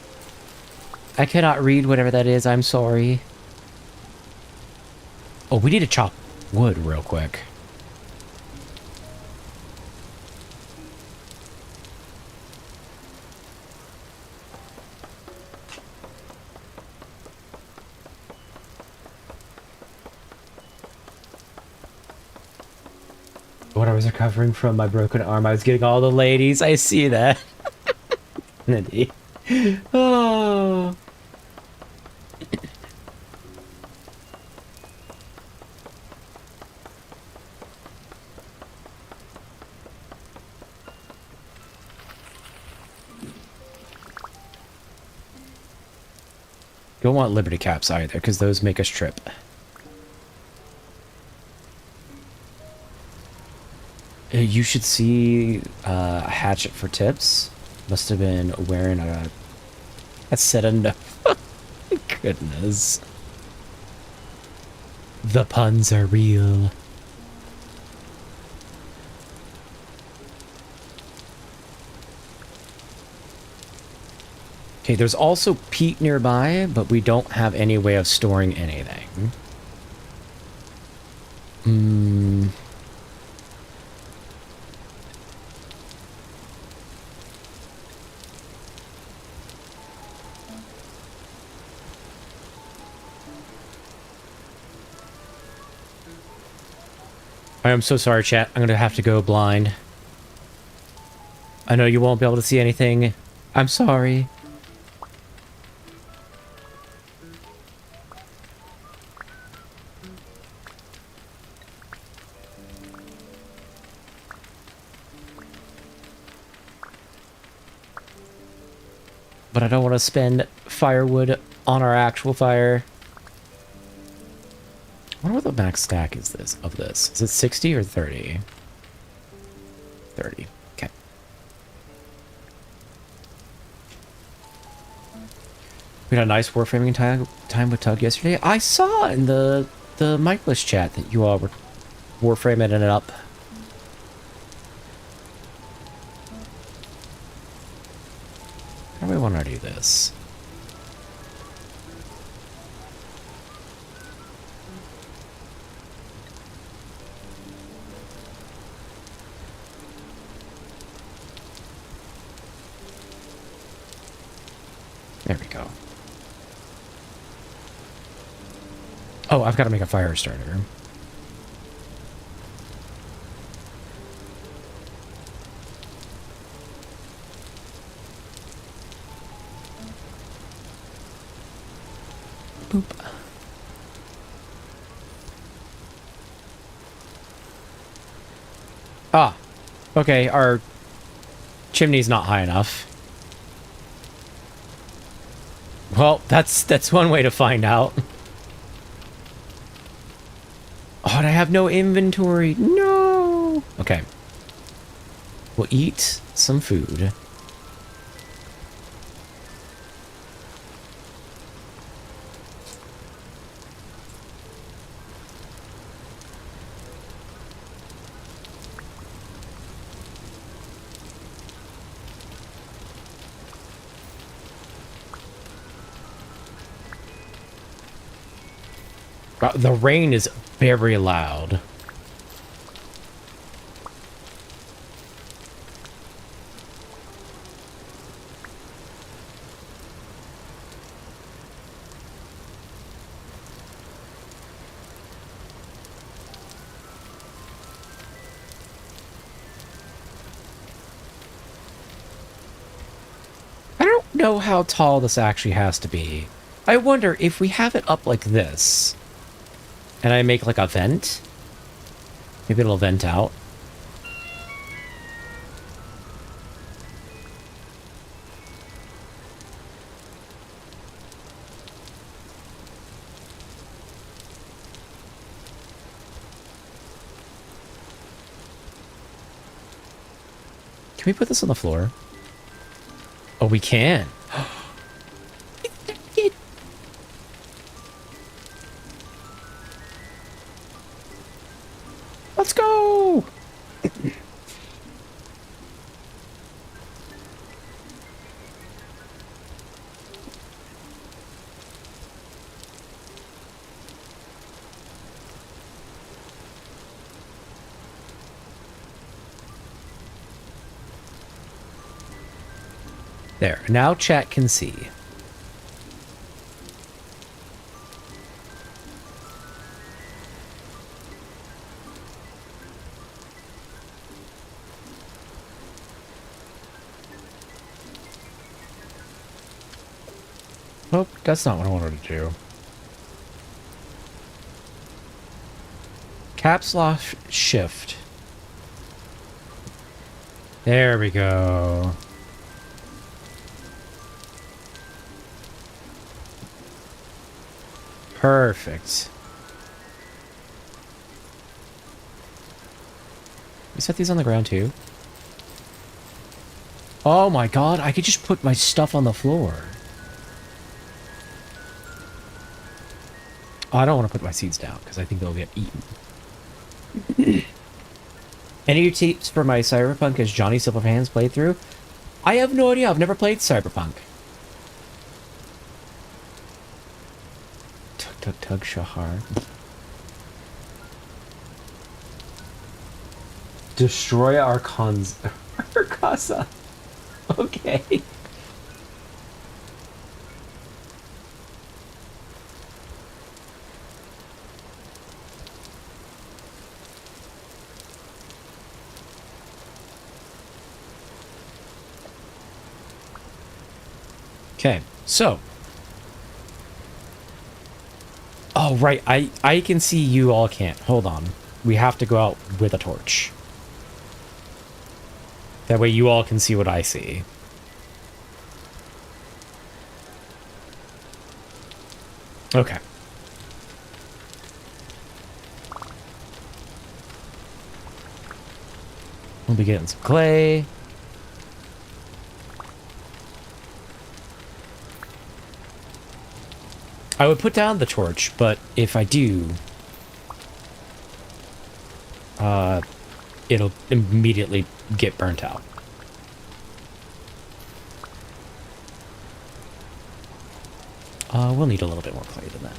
I cannot read whatever that is. I'm sorry. Oh, we need to chop wood real quick. I was recovering from my broken arm. I was getting all the ladies. I see that. Oh. Don't want Liberty Caps either, because those make us trip. You should see a hatchet for tips. Must have been wearing a set of no. Goodness. The puns are real. Okay, there's also peat nearby, but we don't have any way of storing anything. I am so sorry, chat. I'm gonna have to go blind. I know you won't be able to see anything. I'm sorry. But I don't want to spend firewood on our actual fire. I wonder what the max stack is of this. Is it 60 or 30? 30. Okay. We had a nice warframing time with Tug yesterday. I saw in the Micheless chat that you all were warframing it up. How do we want to do this? There we go. Oh, I've got to make a fire starter. Boop. Ah, okay, our chimney's not high enough. Well, that's one way to find out. Oh, and I have no inventory. No. Okay. We'll eat some food. The rain is very loud. I don't know how tall this actually has to be. I wonder if we have it up like this. And I make like a vent? Maybe it'll vent out. Can we put this on the floor? Oh, we can. Let's go! There, now chat can see. Oh, that's not what I wanted to do. Caps lock shift. There we go. Perfect. We set these on the ground too. Oh my god, I could just put my stuff on the floor. Oh, I don't want to put my seeds down because I think they'll get eaten. Any tips for my Cyberpunk as Johnny Silverhands playthrough? I have no idea. I've never played Cyberpunk. Tug tug tug Shahar. Destroy our casa. Okay. Okay, so. Oh, right. I can see you all can't. Hold on. We have to go out with a torch. That way you all can see what I see. Okay. We'll be getting some clay. I would put down the torch, but if I do, it'll immediately get burnt out. We'll need a little bit more clay than that.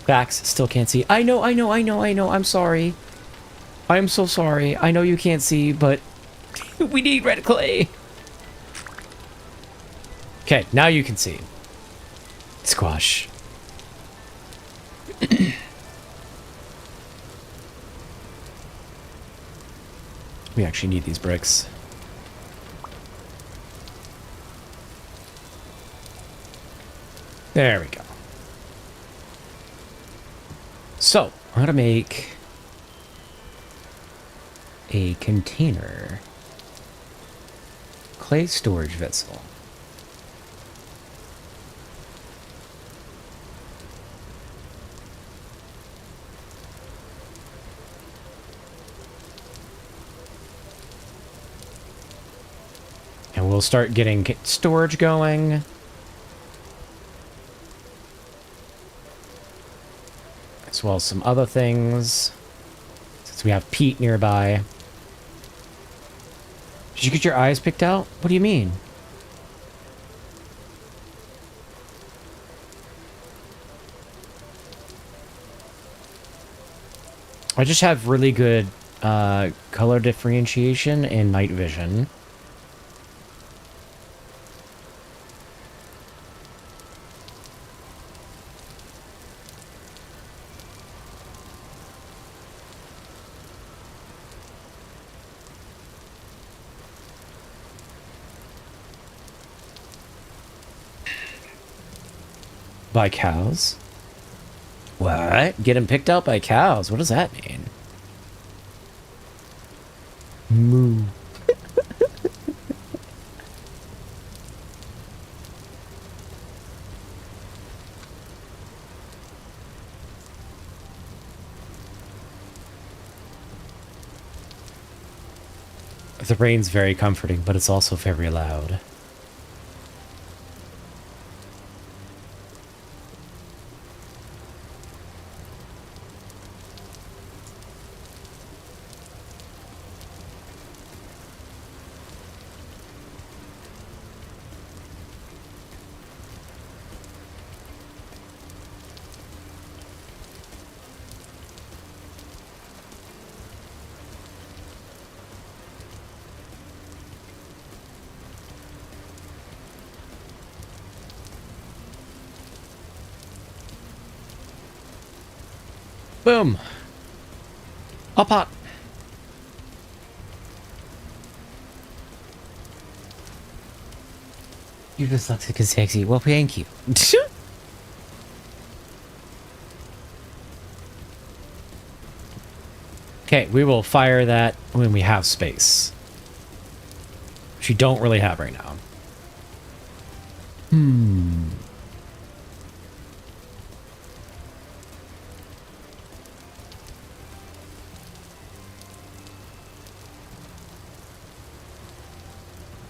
Bax still can't see. I know. I'm sorry. I'm so sorry. I know you can't see, but we need red clay. Okay, now you can see. Squash. We actually need these bricks. There we go. So, I'm gonna make a container. Clay storage vessel. And we'll start getting storage going. As well as some other things. Since we have peat nearby. Did you get your eyes picked out? What do you mean? I just have really good color differentiation and night vision. By cows? What? Getting picked out by cows? What does that mean? Moo. The rain's very comforting, but it's also very loud. Boom. A pot. You're dyslexic and sexy. Well, thank you. Okay, we will fire that when we have space. Which we don't really have right now.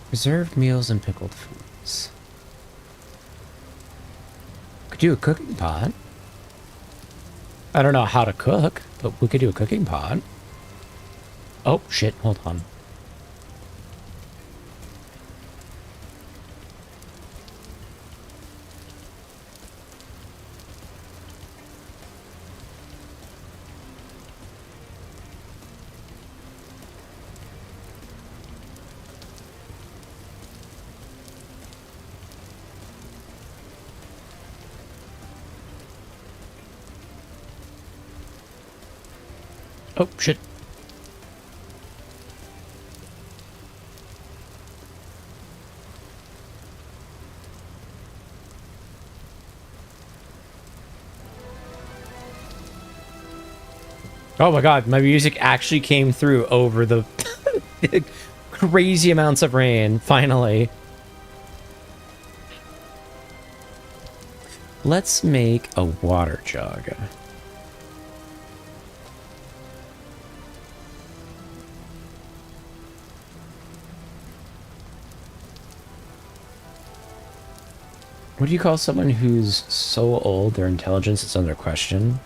Reserved meals and pickled foods. Could do a cooking pot. I don't know how to cook, but we could do a cooking pot. Oh, shit. Hold on. Oh, shit. Oh my god, my music actually came through over the crazy amounts of rain, finally. Let's make a water jug. What do you call someone who's so old their intelligence is under question?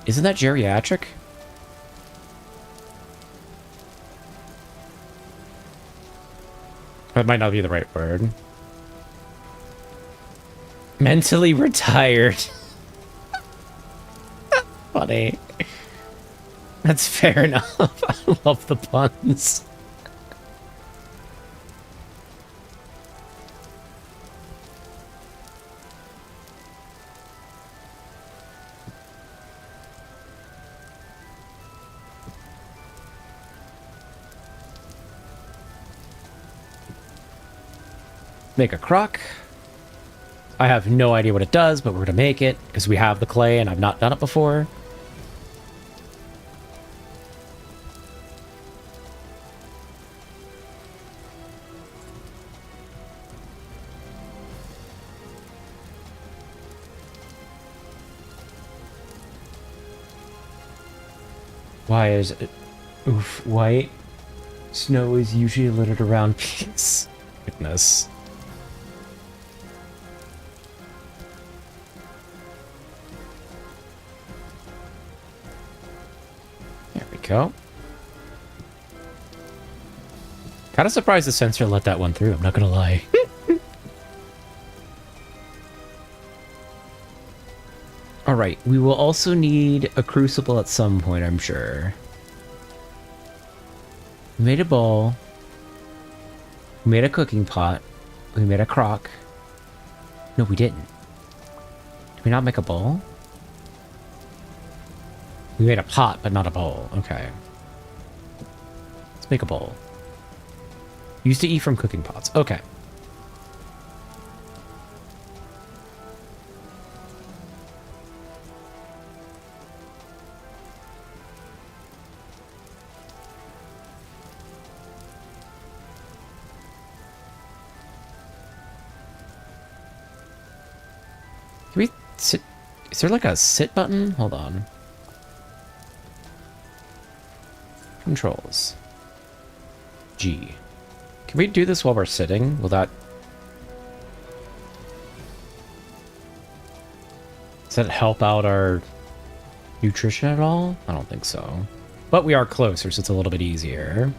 Isn't that geriatric? That might not be the right word. Mentally retired. Funny. That's fair enough. I love the puns. Make a crock. I have no idea what it does, but we're going to make it because we have the clay and I've not done it before. Why is it? Oof, white. Snow is usually littered around peace. Goodness. There we go. Kind of surprised the sensor let that one through, I'm not gonna lie. Alright, we will also need a crucible at some point, I'm sure. We made a bowl. We made a cooking pot. We made a crock. No, we didn't. Did we not make a bowl? We made a pot, but not a bowl. Okay. Let's make a bowl. Used to eat from cooking pots. Okay. Can we sit? Is there like a sit button? Hold on. Controls. G. Can we do this while we're sitting? Will that... Does that help out our nutrition at all? I don't think so. But we are closer, so it's a little bit easier.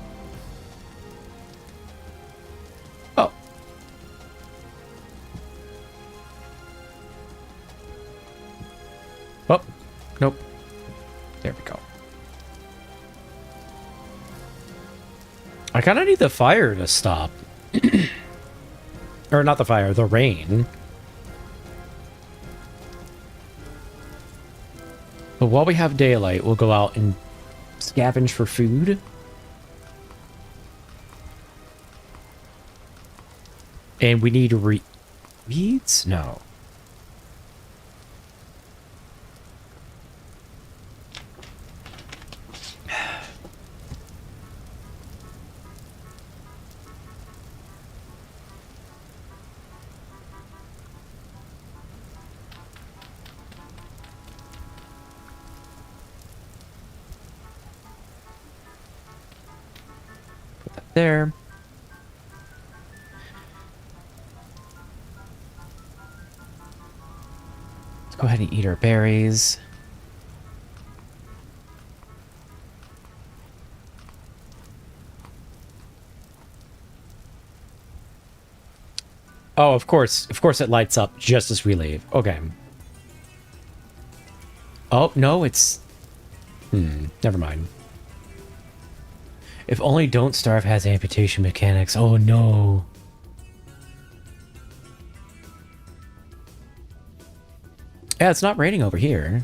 Oh. Oh. Nope. There we go. I kind of need the fire to stop. Or not the fire, the rain. But while we have daylight, we'll go out and scavenge for food. And we need weeds? No. Put that there. Let's go ahead and eat our berries. Oh, of course. Of course it lights up just as we leave. Okay. Oh, no, it's... never mind. If only Don't Starve has amputation mechanics. Oh, no. Yeah, it's not raining over here.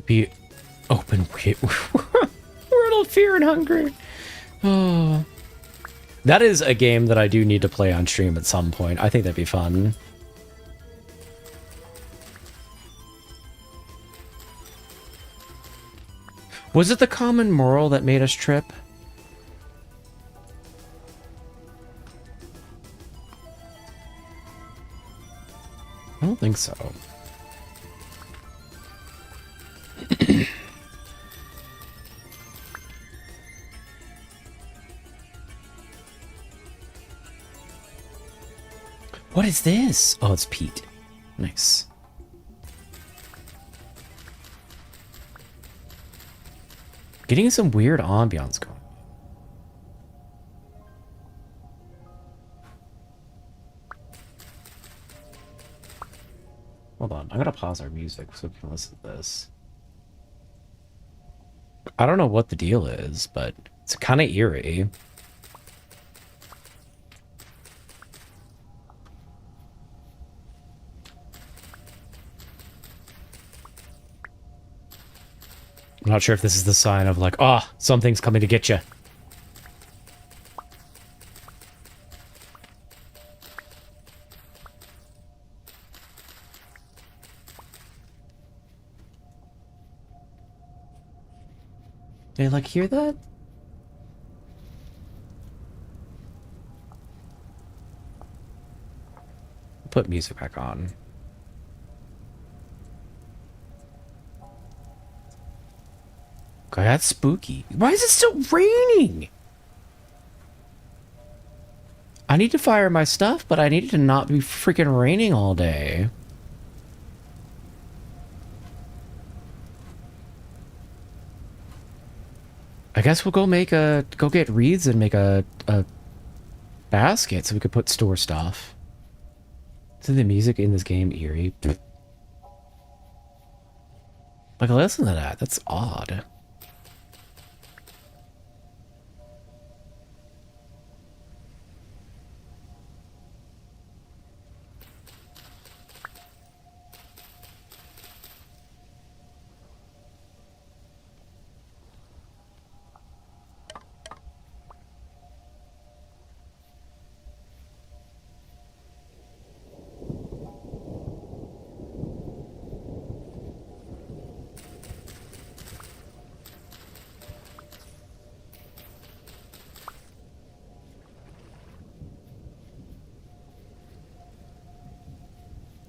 Be open. Riddle, fear, and hunger. Oh. That is a game that I do need to play on stream at some point. I think that'd be fun. Was it the common moral that made us trip? I don't think so. What is this? Oh, it's peat. Nice. Getting some weird ambiance going. Hold on, I'm gonna pause our music so we can listen to this. I don't know what the deal is, but it's kind of eerie. I'm not sure if this is the sign of like, oh, something's coming to get you. Did you like hear that? Put music back on. Okay, that's spooky. Why is it still raining? I need to fire my stuff, but I need it to not be freaking raining all day. I guess we'll go get reeds and make a basket so we could store stuff. Isn't the music in this game eerie? Like, listen to that. That's odd.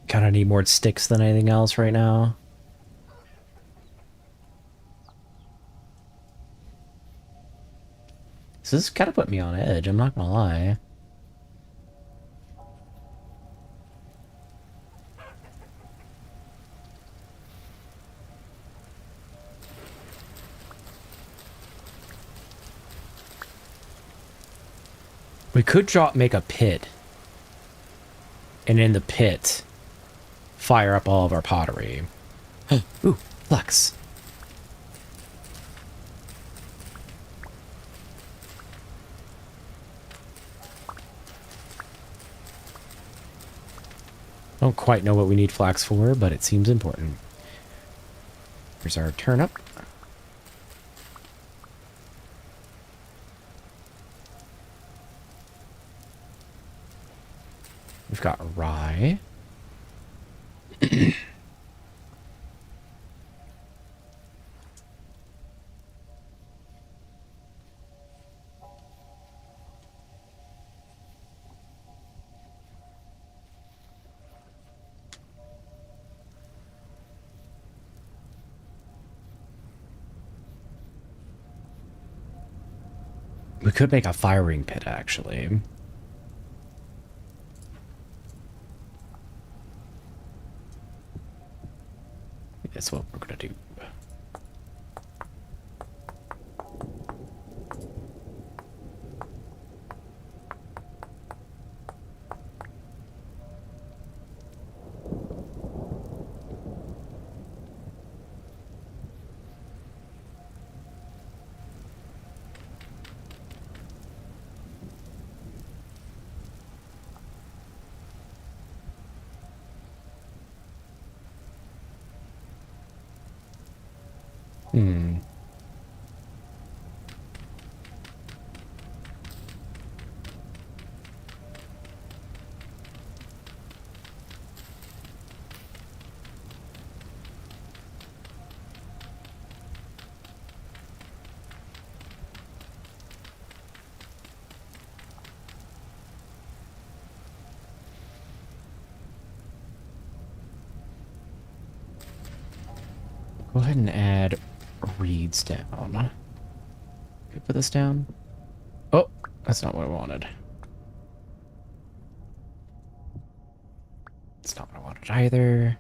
Kind of need more sticks than anything else right now. So this kind of put me on edge, I'm not gonna lie. We could make a pit. And in the pit, fire up all of our pottery. Ooh, flux. Don't quite know what we need flax for, but it seems important. Here's our turnip. We've got rye. We could make a firing pit, actually. That's what we're gonna do. Hmm. Go ahead and add reeds down. Can we put this down? Oh, that's not what I wanted. That's not what I wanted either.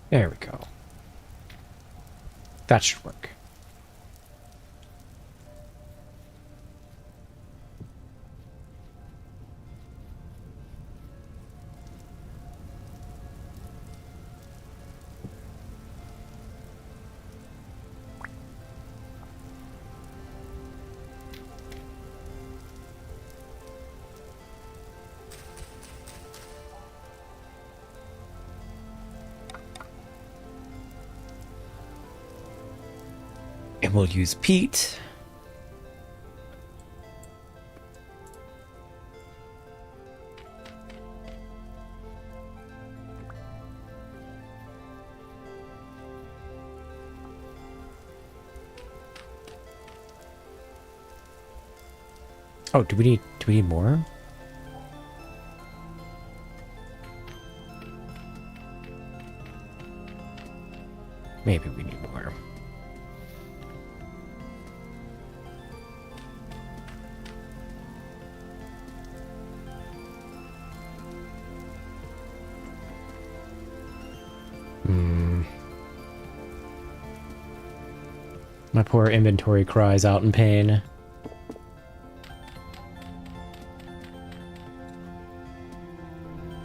There we go. That should work. And we'll use peat. Oh, do we need more? Maybe we need more. My poor inventory cries out in pain.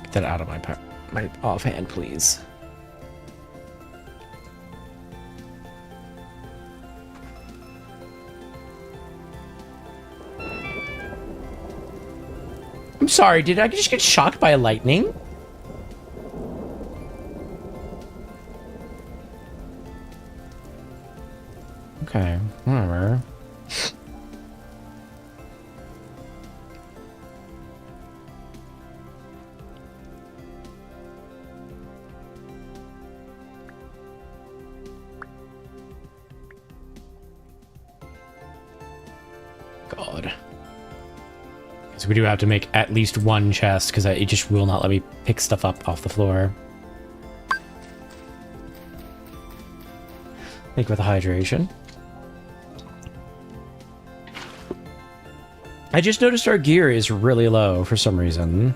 Get that out of my offhand, please. I'm sorry, did I just get shocked by lightning? Okay, whatever. God. So we do have to make at least one chest because it just will not let me pick stuff up off the floor. Think with the hydration. I just noticed our gear is really low for some reason.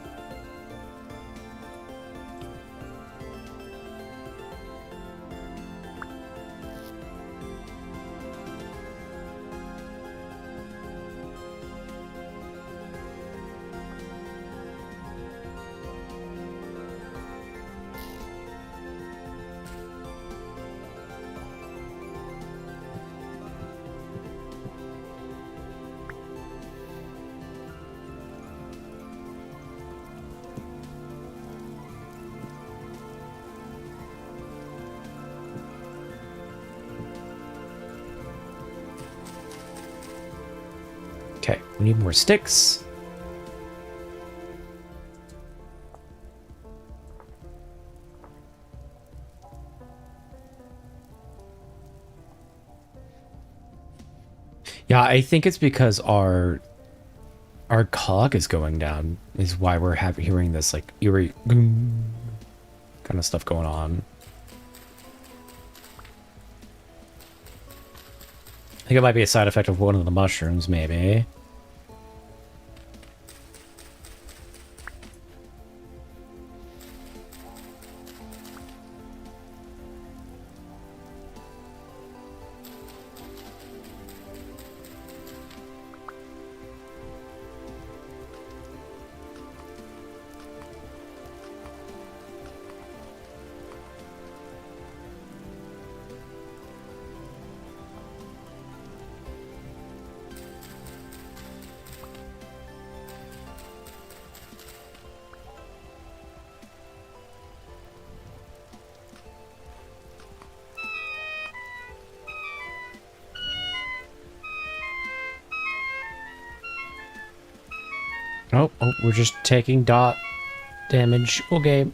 Okay, we need more sticks. Yeah, I think it's because our cog is going down is why we're hearing this like eerie kind of stuff going on. I think it might be a side effect of one of the mushrooms, maybe. Oh, we're just taking dot damage. Okay.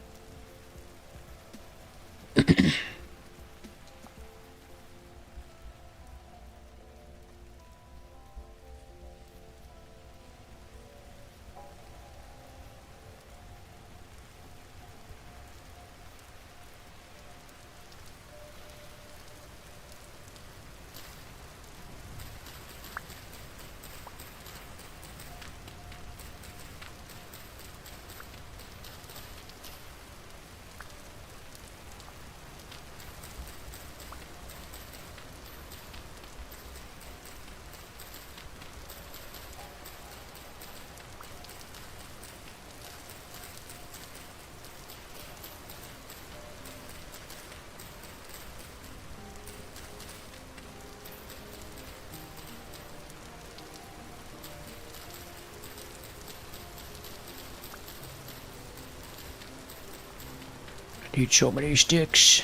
Need so many sticks.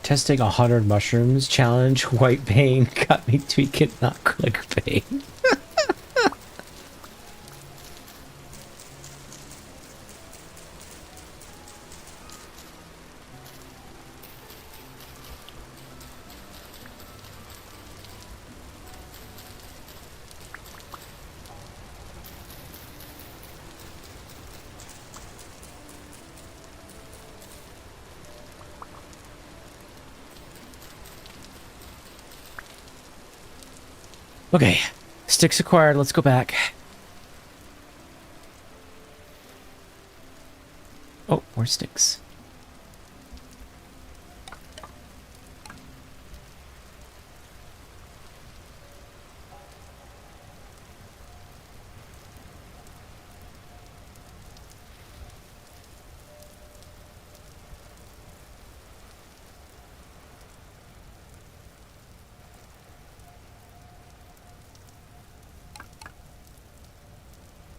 Testing 100 mushrooms challenge. White pain got me tweaking, not click pain. Okay, sticks acquired. Let's go back. Oh, more sticks.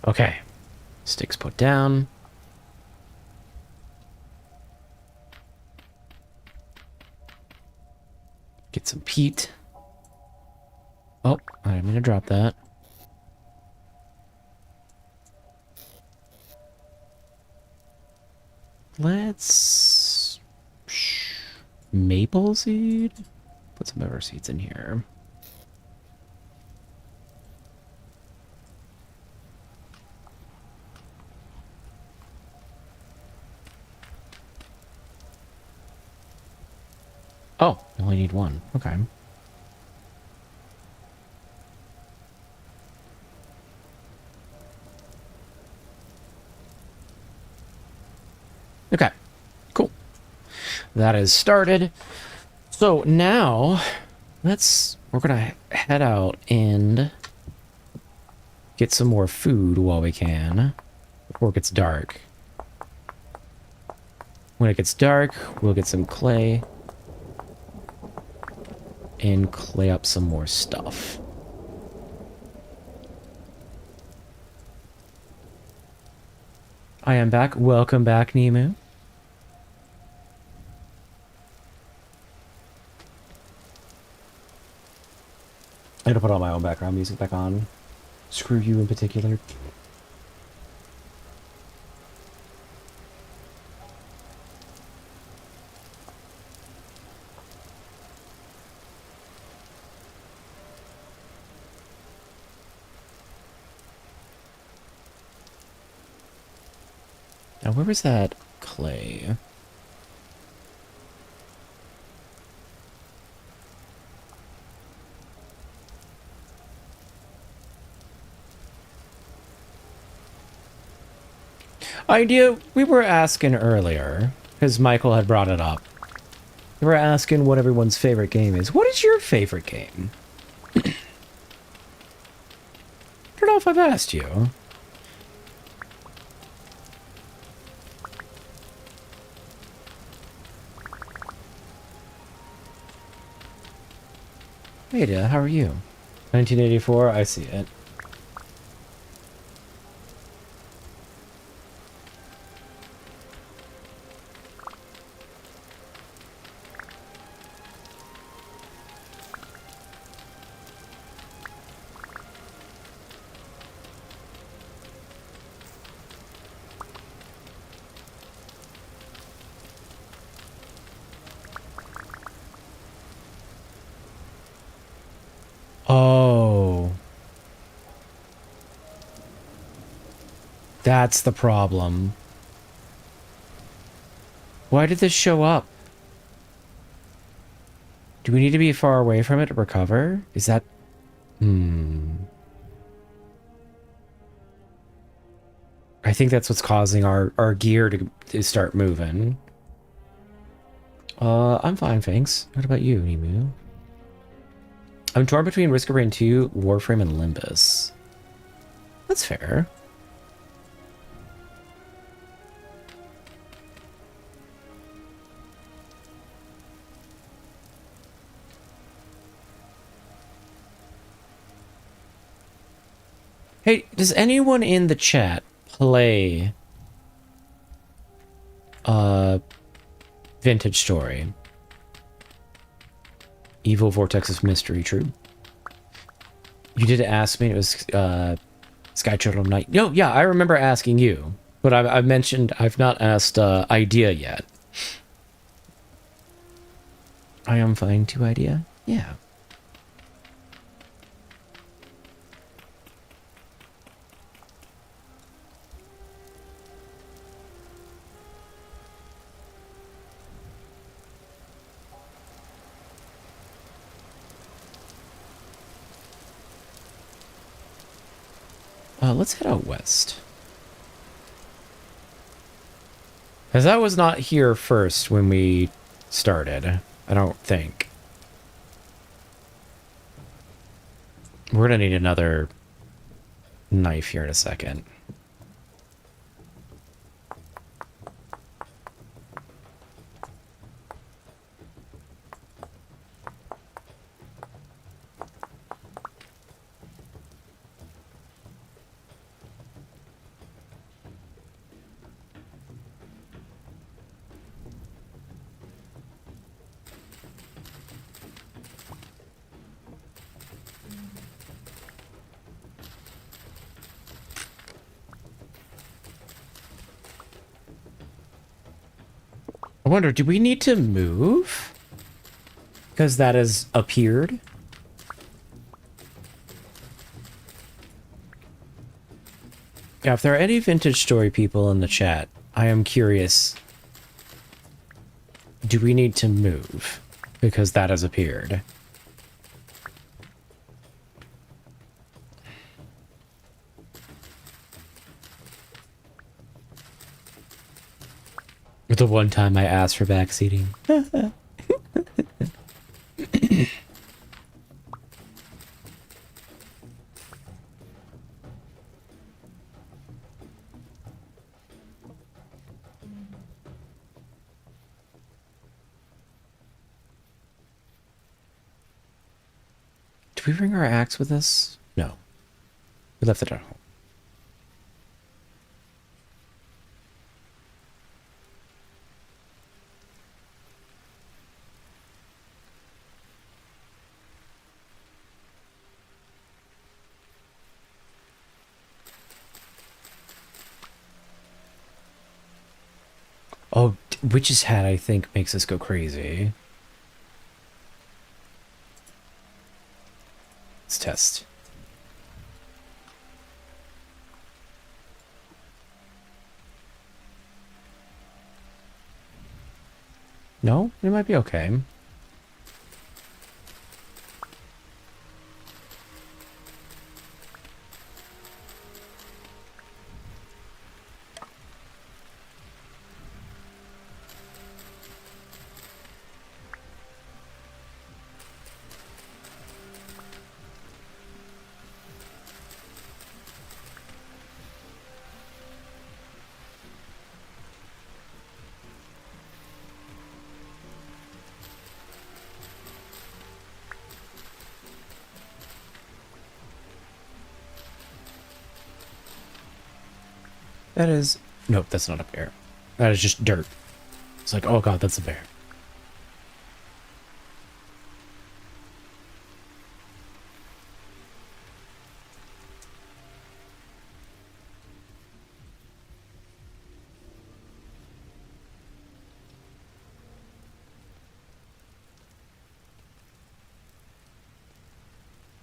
Okay, sticks put down. Get some peat. Oh, I didn't mean to drop that. Let's... maple seed? Put some pepper seeds in here. Oh, you only need one. Okay. Okay, cool. That is started. So now, we're gonna head out and get some more food while we can, before it gets dark. When it gets dark, we'll get some clay and clay up some more stuff. I am back. Welcome back, Nemu. I gotta put all my own background music back on. Screw you in particular. Now, where was that clay? Idea we were asking earlier, because Michael had brought it up. We were asking what everyone's favorite game is. What is your favorite game? I don't know if I've asked you. Hey, Dad, how are you? 1984, I see it. Oh. That's the problem. Why did this show up? Do we need to be far away from it to recover? Is that... I think that's what's causing our gear to start moving. I'm fine, thanks. What about you, Emu? I'm torn between Risk of Rain 2, Warframe, and Limbus. That's fair. Hey, does anyone in the chat play Vintage Story? Evil Vortex's Mystery, true. You did ask me, it was Sky Turtle Night. No, yeah, I remember asking you. But I've mentioned, I've not asked Idea yet. I am fine to Idea? Yeah. Let's head out west. As I was not here first when we started, I don't think. We're gonna need another knife here in a second. I wonder, do we need to move? Because that has appeared? Yeah, if there are any Vintage Story people in the chat, I am curious. Do we need to move? because that has appeared. The one time I asked for backseating. Did we bring our axe with us? No. We left it at home. Oh, Witch's Hat, I think, makes us go crazy. Let's test. No? It might be okay. That is... Nope, that's not a bear. That is just dirt. It's like, oh god, that's a bear.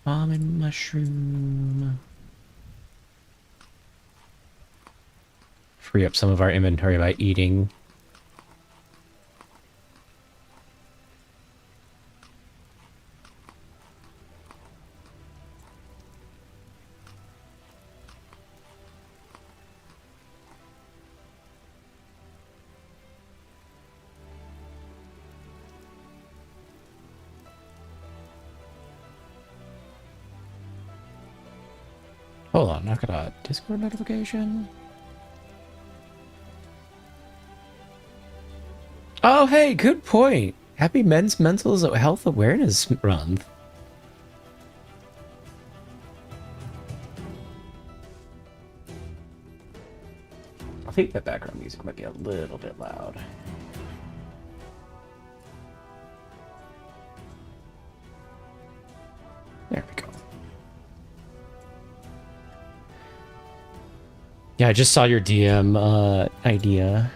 Almond mushroom. Free up some of our inventory by eating. Hold on, I got a Discord notification. Oh, hey, good point. Happy Men's Mental Health Awareness Month. I think that background music might be a little bit loud. There we go. Yeah, I just saw your DM idea.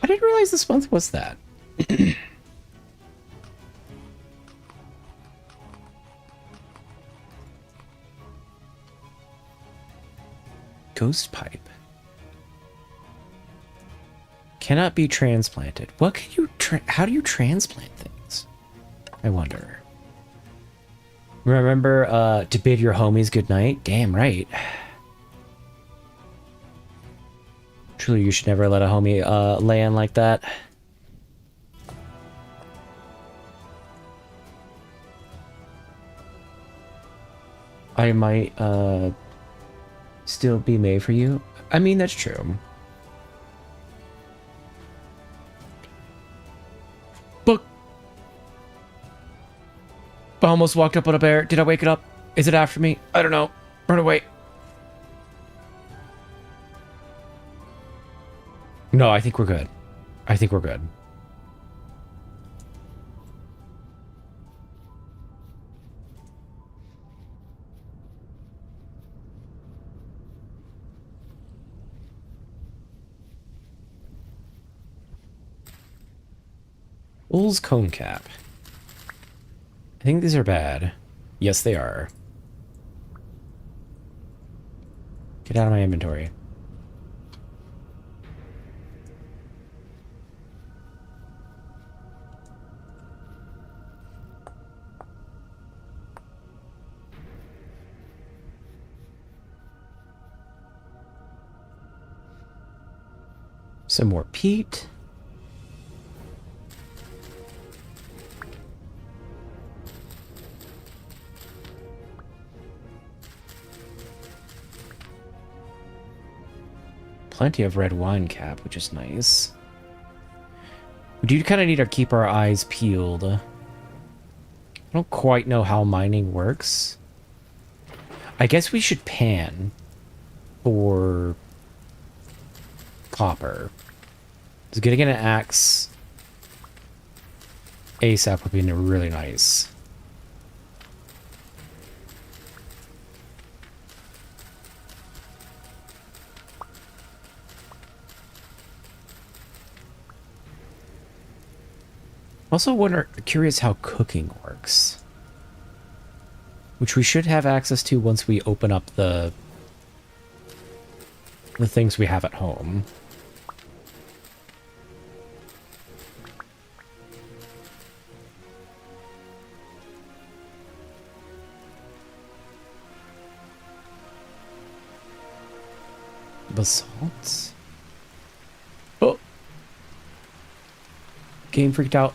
I didn't realize this month was that. Ghost pipe. Cannot be transplanted. What can you how do you transplant things? I wonder. Remember to bid your homies good night? Damn right. Truly, you should never let a homie land like that. I might still be made for you. I mean, that's true. But I almost walked up on a bear. Did I wake it up? Is it after me? I don't know. Run away. No, I think we're good. I think we're good. Wool's cone cap. I think these are bad. Yes, they are. Get out of my inventory. Some more peat. Plenty of red wine cap, which is nice. We do kind of need to keep our eyes peeled. I don't quite know how mining works. I guess we should pan for copper. So getting an axe ASAP would be really nice. Also curious how cooking works. Which we should have access to once we open up the things we have at home. Basalt? Oh! Game freaked out.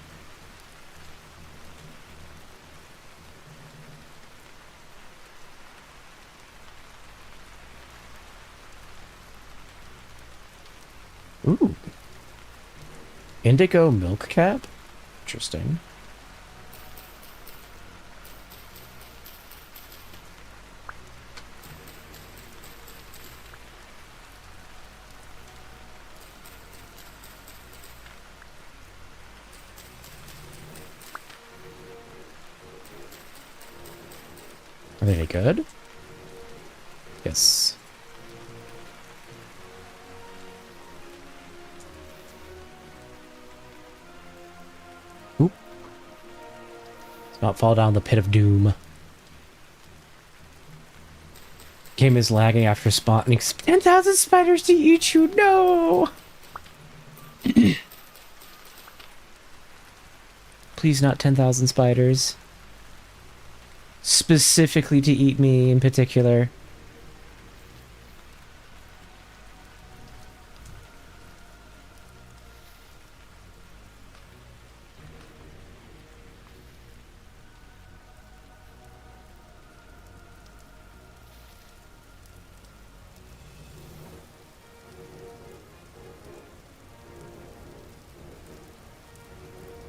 Ooh. Indigo milk cap? Interesting. Are they good? Yes. Oop. Let's not fall down the pit of doom. Game is lagging after spawning 10,000 spiders to eat you. No! Please not 10,000 spiders. Specifically to eat me in particular.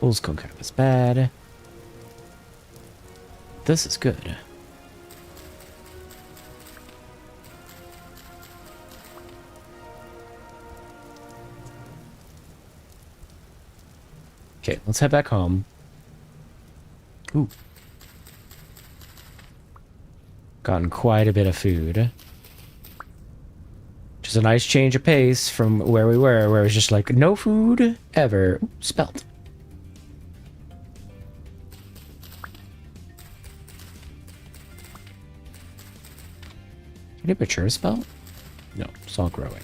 Bull's concave is bad. This is good. Okay, let's head back home. Ooh. Gotten quite a bit of food. Which is a nice change of pace from where we were, where it was just like, no food ever. Ooh, spelt. Did it mature spell? No, it's all growing.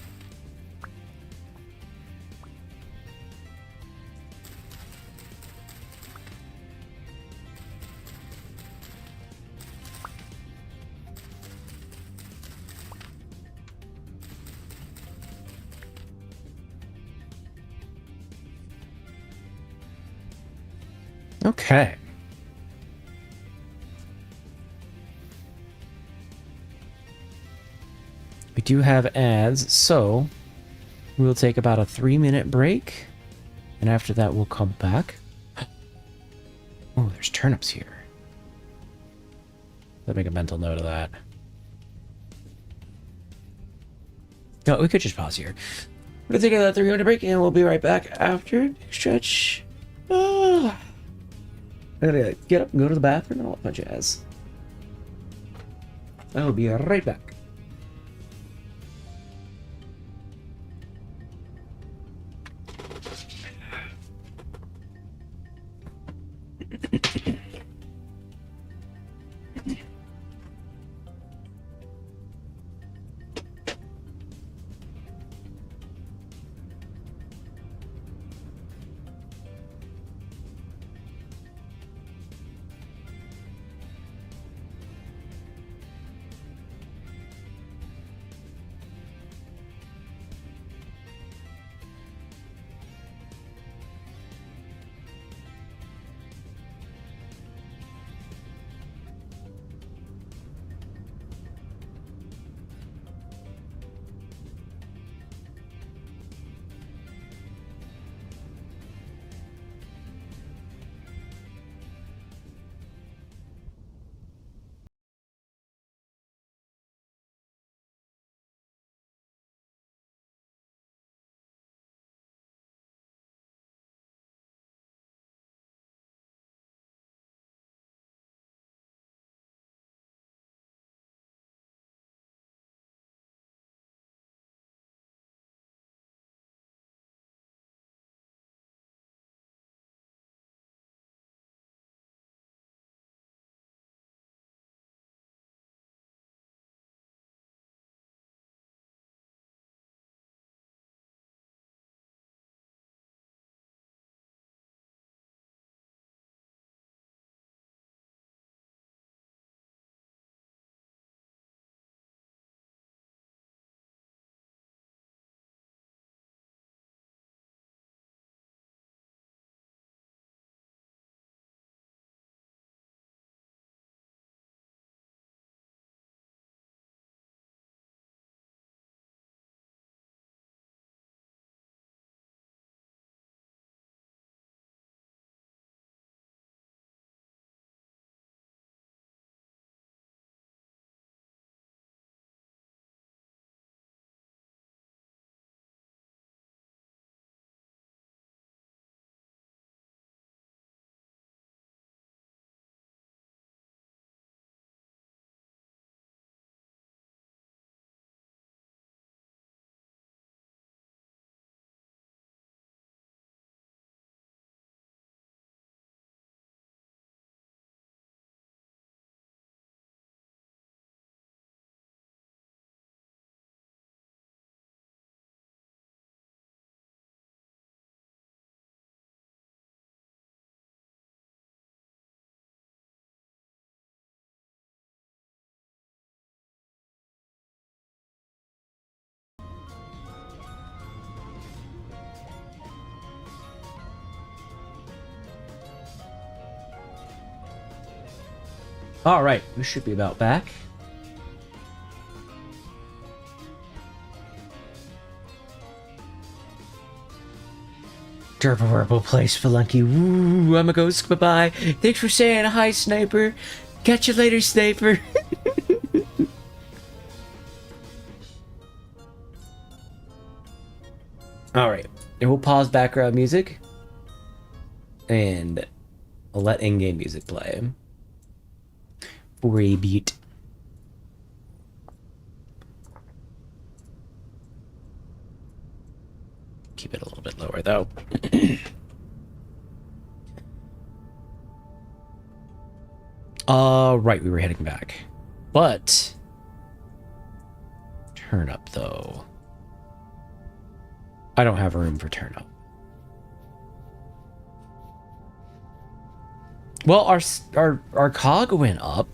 Okay. We do have ads, so we'll take about a 3-minute break, and after that we'll come back. Oh, there's turnips here. Let's make a mental note of that. No, we could just pause here. We're gonna take a 3-minute break, and we'll be right back after stretch. I gotta get up and go to the bathroom and all that fun jazz. I'll be right back. All right, we should be about back. Durable Purple place, Spelunky. Woo, I'm a ghost. Bye-bye. Thanks for saying hi, Sniper. Catch you later, Sniper. All right, and we'll pause background music, and I'll let in-game music play for a beat. Keep it a little bit lower, though. Right, we were heading back. But turnip, though. I don't have room for turnip. Well, our cog went up.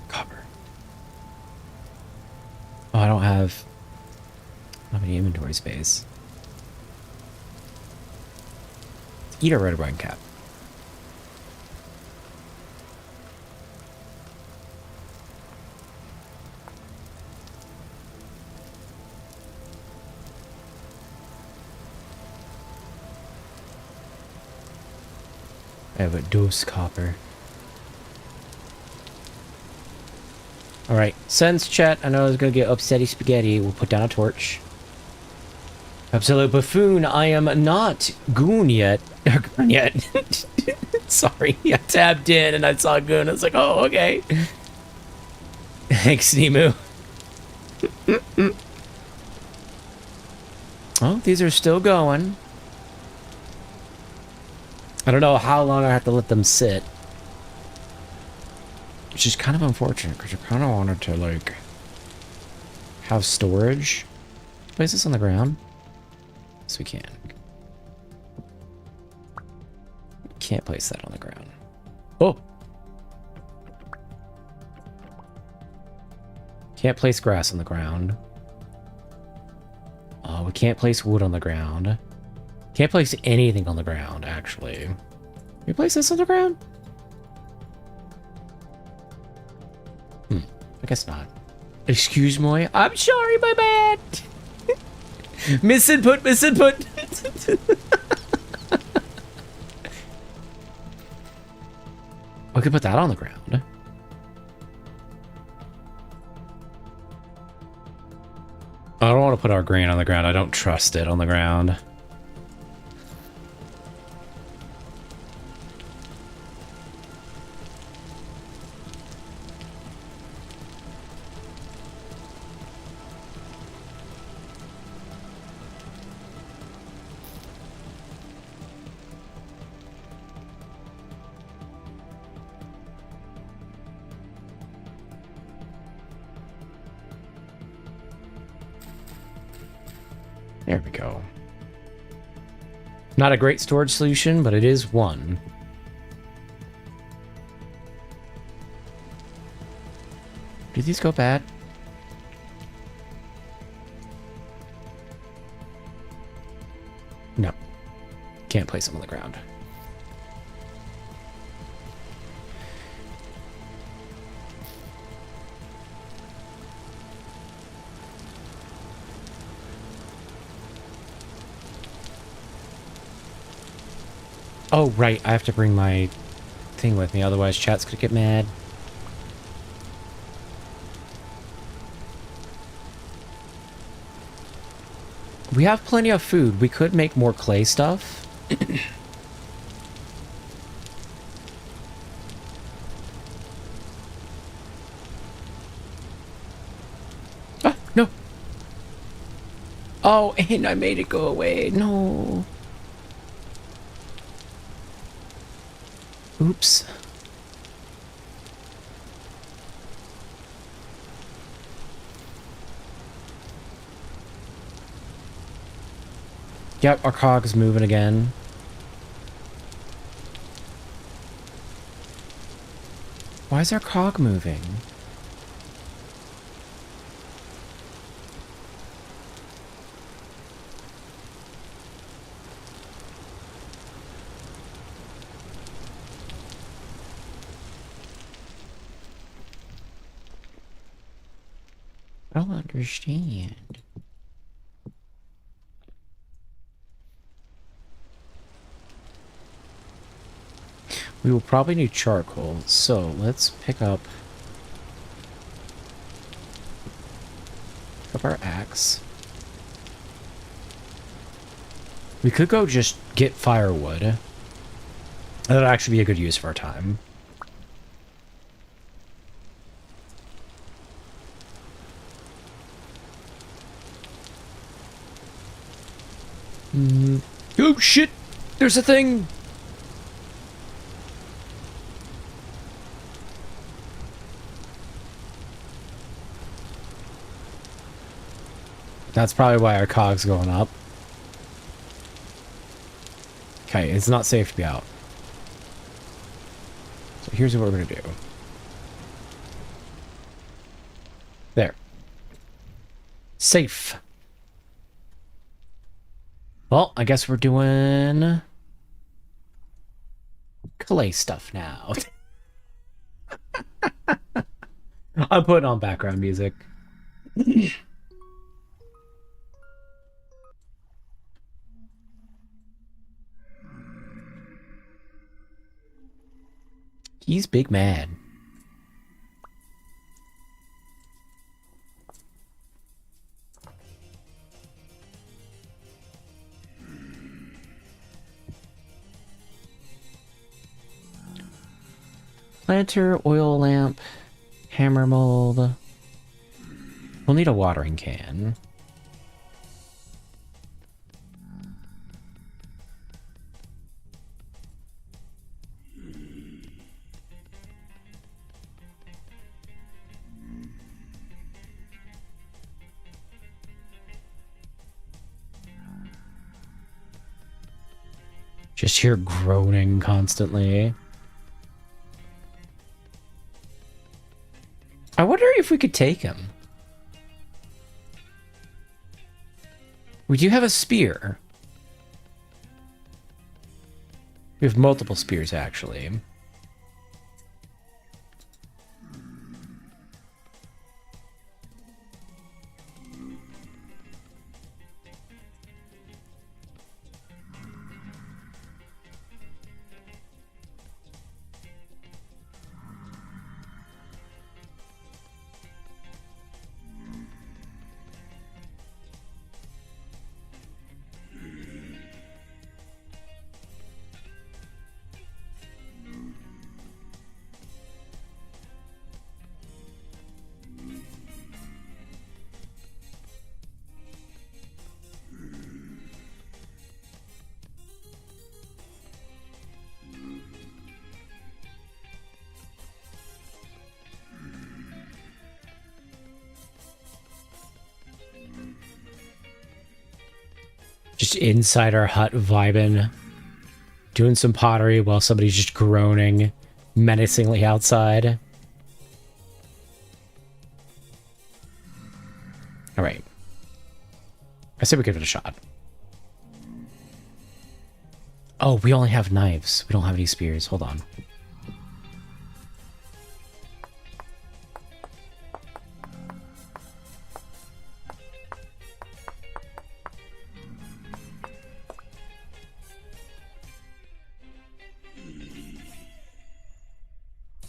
Copper. Oh, I don't have any inventory space. Let's eat a red wine cap. I have a dose copper. Alright, since chat, I know I was gonna get upsetty spaghetti, we'll put down a torch. Absolute buffoon, I am not goon yet. Goon yet. Sorry, I tabbed in and I saw goon. I was like, oh, okay. Thanks, Nemu. Oh, these are still going. I don't know how long I have to let them sit. Which is kind of unfortunate, because I kind of wanted to, like, have storage. Place this on the ground. Yes, we can. Can't place that on the ground. Oh! Can't place grass on the ground. Oh, we can't place wood on the ground. Can't place anything on the ground, actually. Can you place this on the ground? I guess not. Excuse me. I'm sorry, my bad. Misinput, misinput. We could put that on the ground. I don't want to put our grain on the ground. I don't trust it on the ground. There we go. Not a great storage solution, but it is one. Do these go bad? No. Can't place them on the ground. Oh, right. I have to bring my thing with me, otherwise chat's gonna get mad. We have plenty of food. We could make more clay stuff. Ah, no. Oh, and I made it go away. No. Oops. Yep, our cog's moving again. Why is our cog moving? I don't understand. We will probably need charcoal, so let's pick up our axe. We could go just get firewood. That'd actually be a good use of our time. Oh shit! There's a thing! That's probably why our cog's going up. Okay, it's not safe to be out. So here's what we're gonna do. There. Safe. Well, I guess we're doing clay stuff now. I'm putting on background music. He's big mad. Planter, oil lamp, hammer mold. We'll need a watering can. Just hear groaning constantly. I wonder if we could take him. We do have a spear. We have multiple spears, actually. Just inside our hut vibing, doing some pottery while somebody's just groaning menacingly outside. All right. I say we give it a shot. Oh, we only have knives. We don't have any spears. Hold on.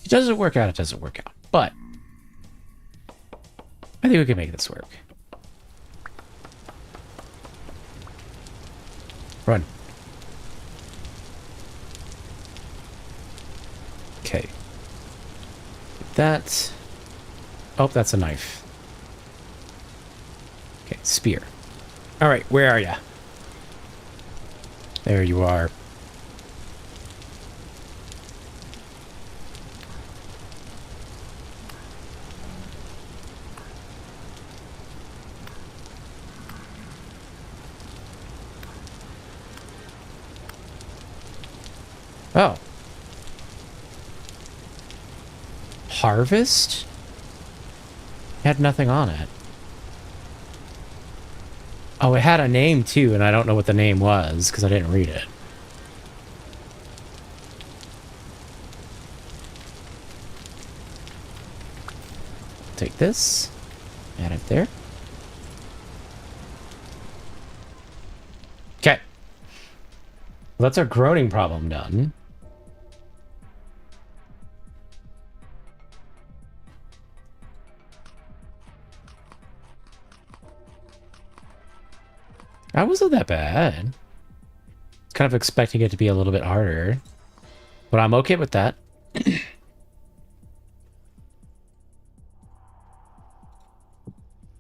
It doesn't work out, it doesn't work out. But I think we can make this work. Run. Okay. That. Oh, that's a knife. Okay, spear. All right, where are ya? There you are. Oh. Harvest? Had nothing on it. Oh, it had a name too, and I don't know what the name was because I didn't read it. Take this Add it there. Okay. Well, that's our groaning problem done. That wasn't that bad. Kind of expecting it to be a little bit harder, but I'm okay with that.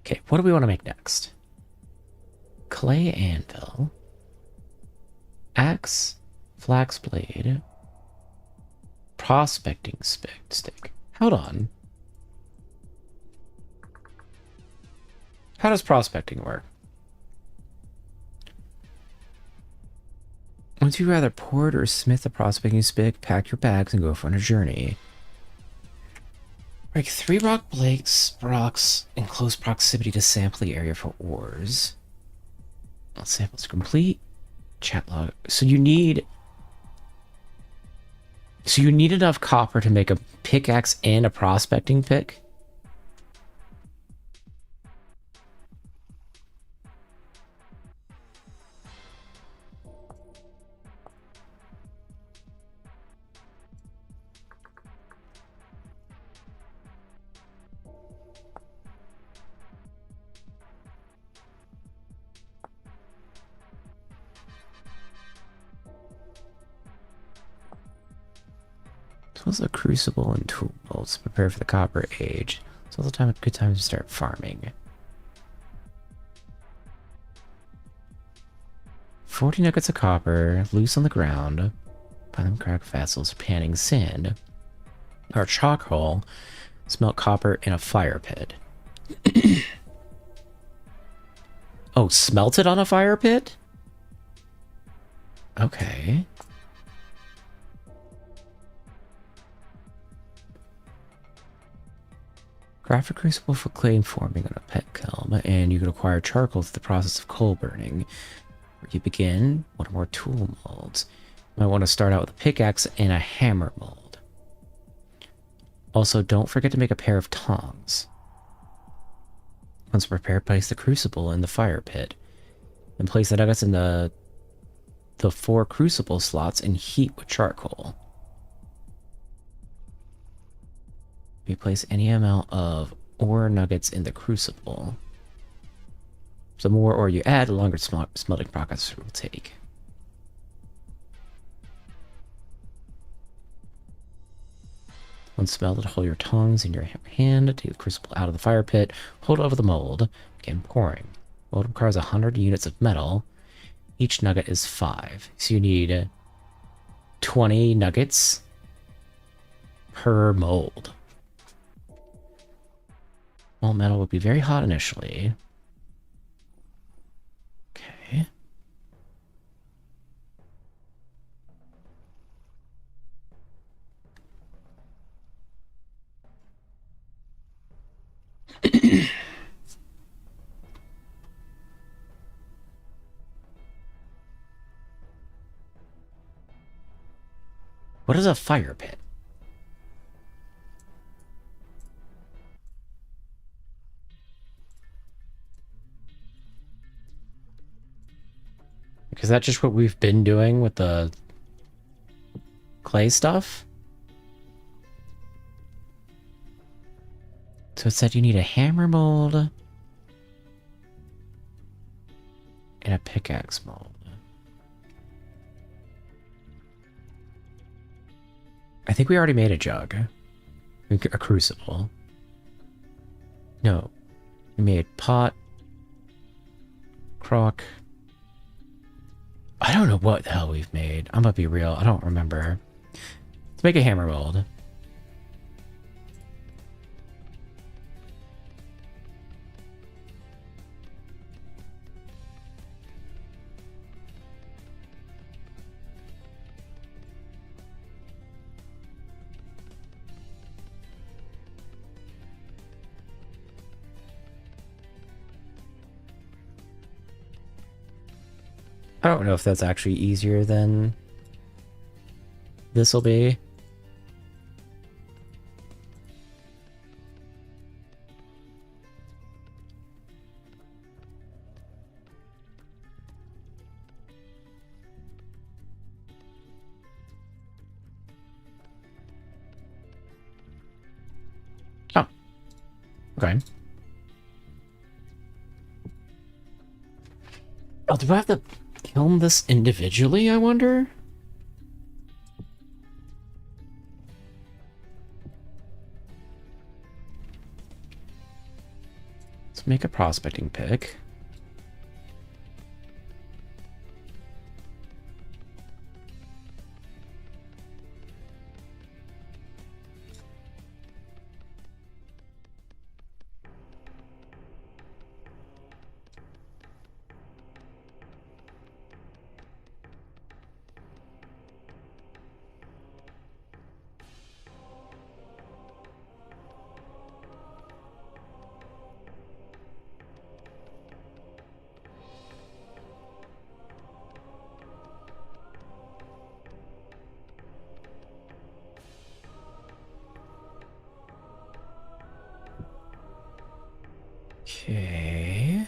Okay, what do we want to make next? Clay anvil, axe, flax blade, prospecting stick. Hold on. How does prospecting work? Would you rather port or smith a prospecting stick, pack your bags, and go on a journey? Break 3 rocks in close proximity to sampling area for ores. All samples complete. Chat log. So you need enough copper to make a pickaxe and a prospecting pick? Tools a crucible and tool bolts. Prepare for the copper age. It's all the time a good time to start farming. 40 nuggets of copper, loose on the ground. Find them cracked vessels, panning sand. Or charcoal. Smelt copper in a fire pit. Oh, smelted on a fire pit? Okay. Craft a crucible for clay forming on a pet kiln, and you can acquire charcoal through the process of coal burning. Where you begin, one or more tool molds. You might want to start out with a pickaxe and a hammer mold. Also, don't forget to make a pair of tongs. Once prepared, place the crucible in the fire pit, and place the nuggets in the 4 crucible slots and heat with charcoal. You place any amount of ore nuggets in the crucible. The more ore you add, the longer smelting process will take. Once smelted, hold your tongs in your hand, take the crucible out of the fire pit, hold it over the mold, begin pouring. Mold requires 100 units of metal. Each nugget is 5, so you need 20 nuggets per mold. Molten metal will be very hot initially. Okay. What is a fire pit? Is that just what we've been doing with the clay stuff? So it said you need a hammer mold and a pickaxe mold. I think we already made a jug. A crucible. No. We made pot. Crock. I don't know what the hell we've made. I'm gonna be real. I don't remember. Let's make a hammer mold. I don't know if that's actually easier than this will be. Okay. Oh, do I have to kiln this individually, I wonder? Let's make a prospecting pick. Okay.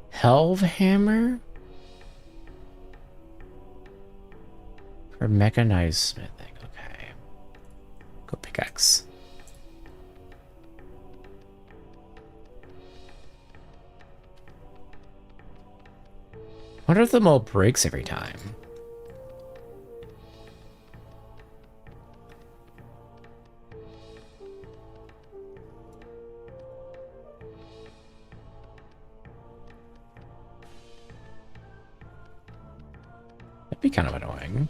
Helve hammer? For mechanized smithing, okay. Go pickaxe. Wonder if the mold breaks every time. That'd be kind of annoying.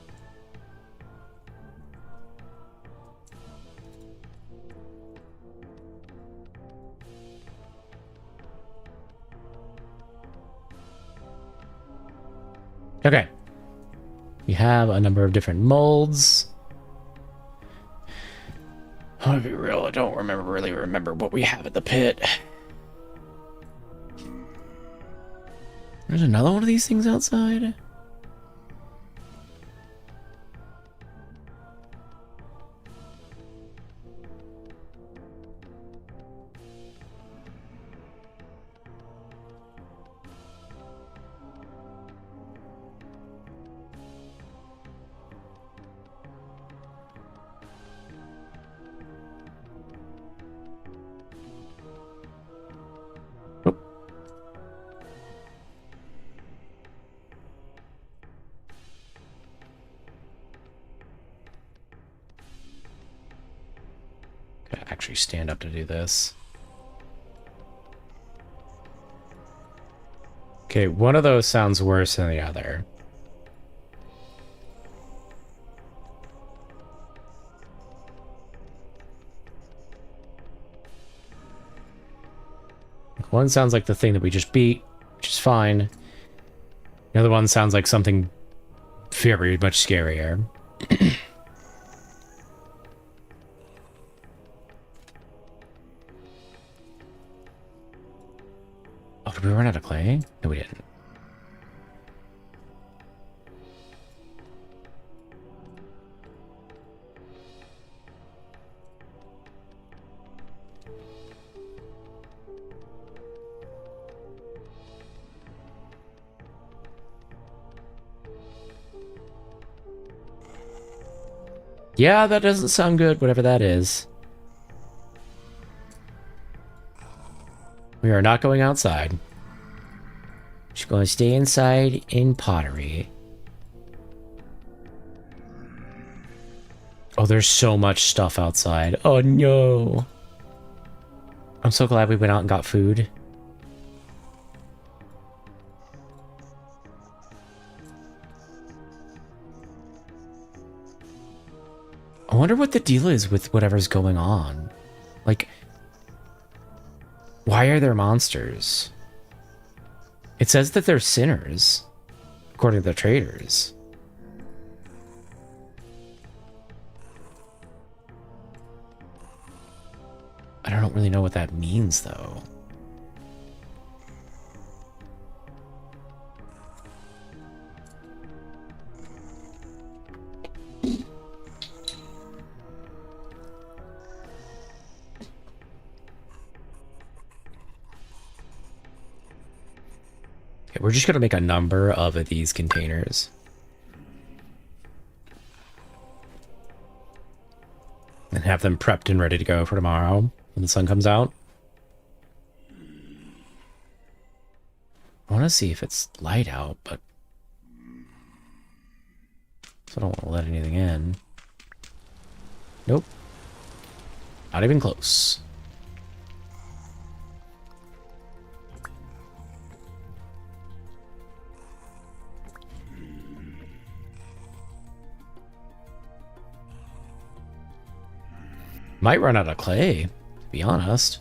Okay. We have a number of different molds. I'll be real, I don't really remember what we have at the pit. There's another one of these things outside. Gotta actually stand up to do this. Okay, one of those sounds worse than the other. One sounds like the thing that we just beat, which is fine. The other one sounds like something very much scarier. Oh, did we run out of clay? No, we didn't. Yeah, that doesn't sound good, whatever that is. We are not going outside. Just going to stay inside in pottery. Oh, there's so much stuff outside. Oh, no. I'm so glad we went out and got food. I wonder what the deal is with whatever's going on. Like, why are there monsters? It says that they're sinners, according to the traders. I don't really know what that means, though. Okay, we're just gonna make a number of these containers. have them prepped and ready to go for tomorrow when the sun comes out. I want to see if it's light out, but so I don't want to let anything in. Nope. Not even close. Might run out of clay, to be honest.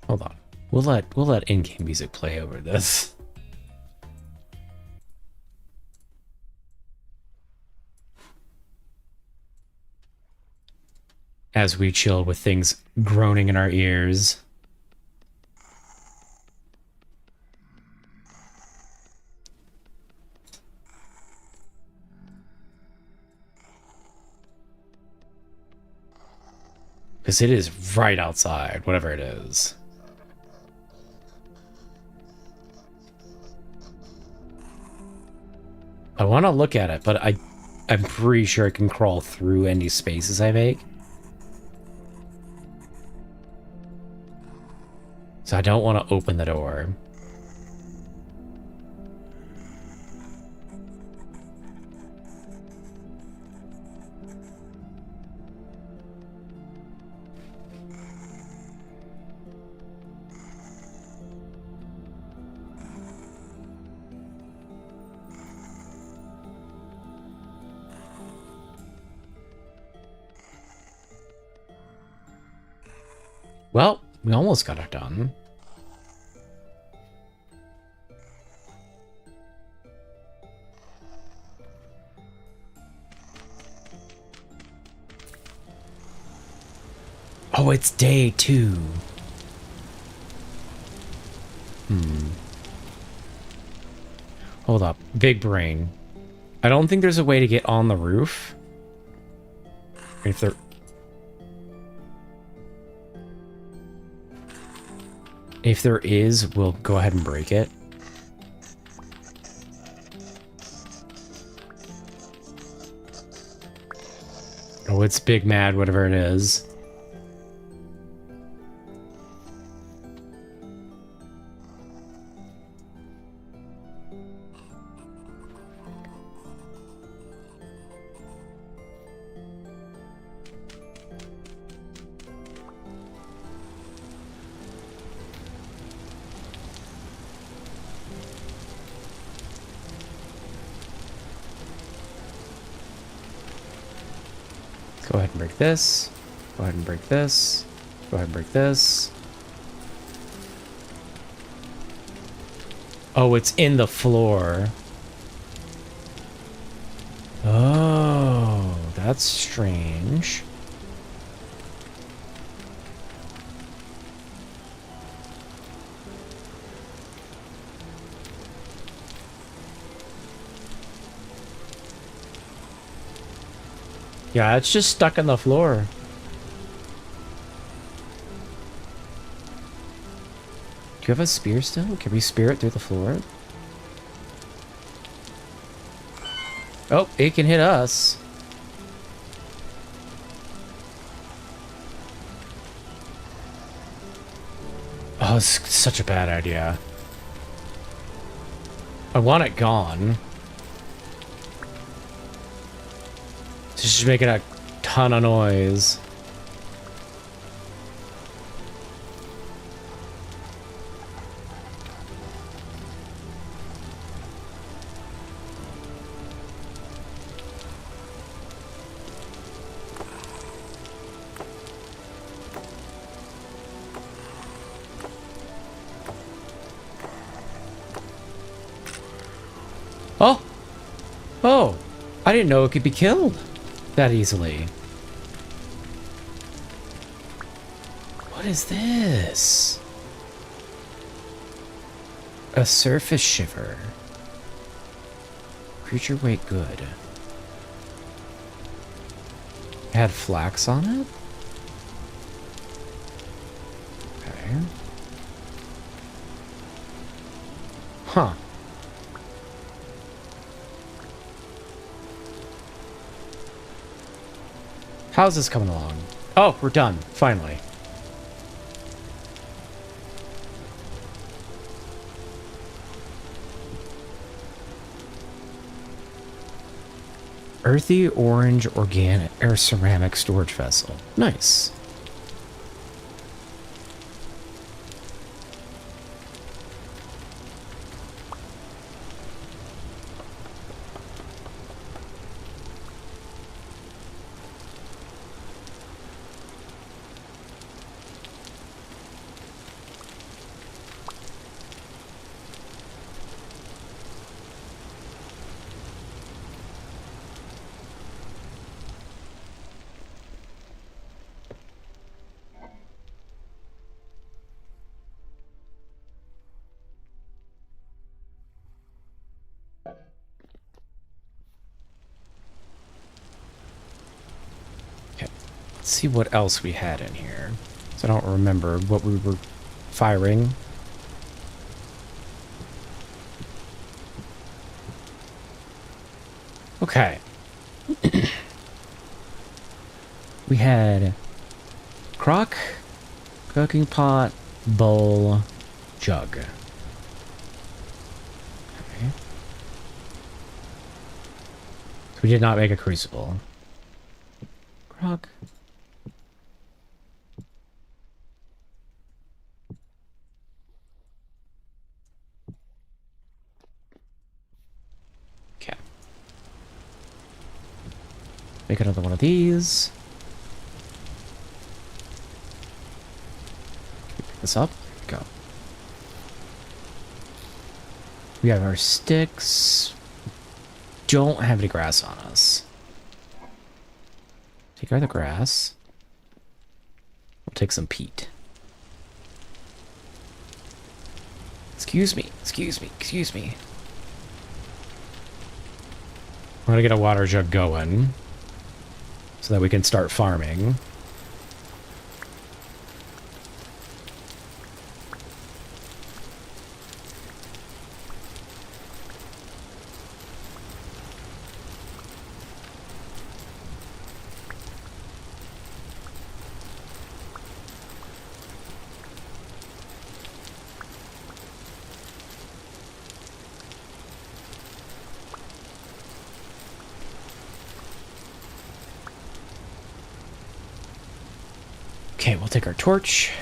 Hold on. We'll let in-game music play over this. As we chill with things groaning in our ears. Because it is right outside, whatever it is. I want to look at it, but I'm pretty sure I can crawl through any spaces I make. So I don't want to open the door. Well, we almost got it done. Oh, it's day 2. Hold up. Big brain. I don't think there's a way to get on the roof. If there... If there is, we'll go ahead and break it. Oh, it's big mad, whatever it is. Go ahead and break this. Go ahead and break this. Go ahead and break this. Oh, it's in the floor. Oh, that's strange. Yeah, it's just stuck on the floor. Do you have a spear still? Can we spear it through the floor? Oh, it can hit us. Oh, it's such a bad idea. I want it gone. It's just making a ton of noise. Oh, I didn't know it could be killed that easily. What is this? A surface shiver. Creature weight good. Had flax on it? Okay. Huh. How's this coming along? Oh, we're done. Finally. Earthy orange organic or ceramic storage vessel. Nice. Let's see what else we had in here. So I don't remember what we were firing. Okay. We had crock, cooking pot, bowl, jug. Okay. So we did not make a crucible. Crock. Okay. Make another one of these. Pick this up. Go. We have our sticks. Don't have any grass on us. Take out the grass. We'll take some peat. Excuse me, excuse me, excuse me. We're gonna get a water jug going so that we can start farming. Okay, we'll take our torch.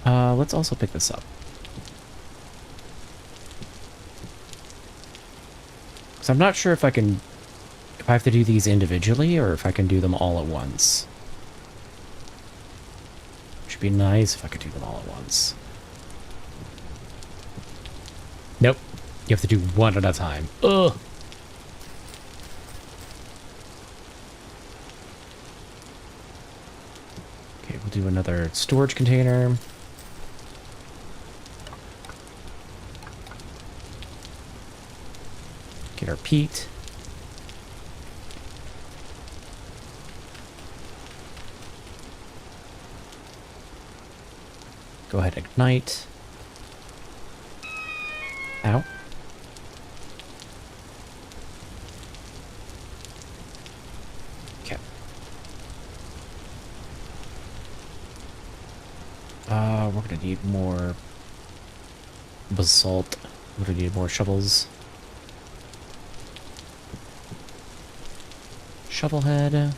Let's also pick this up. So I'm not sure if I have to do these individually or if I can do them all at once. Should be nice if I could do them all at once. Nope. You have to do one at a time. Ugh. Okay, we'll do another storage container. Get our peat. Go ahead and ignite. Ow. Okay. We're gonna need more basalt. We're gonna need more shovels. Shovel head.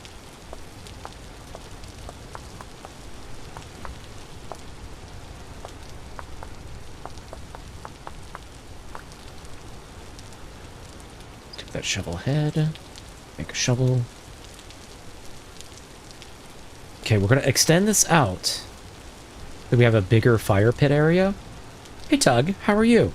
Take that shovel head. Make a shovel. Okay, we're gonna extend this out. So we have a bigger fire pit area. Hey Tug, how are you?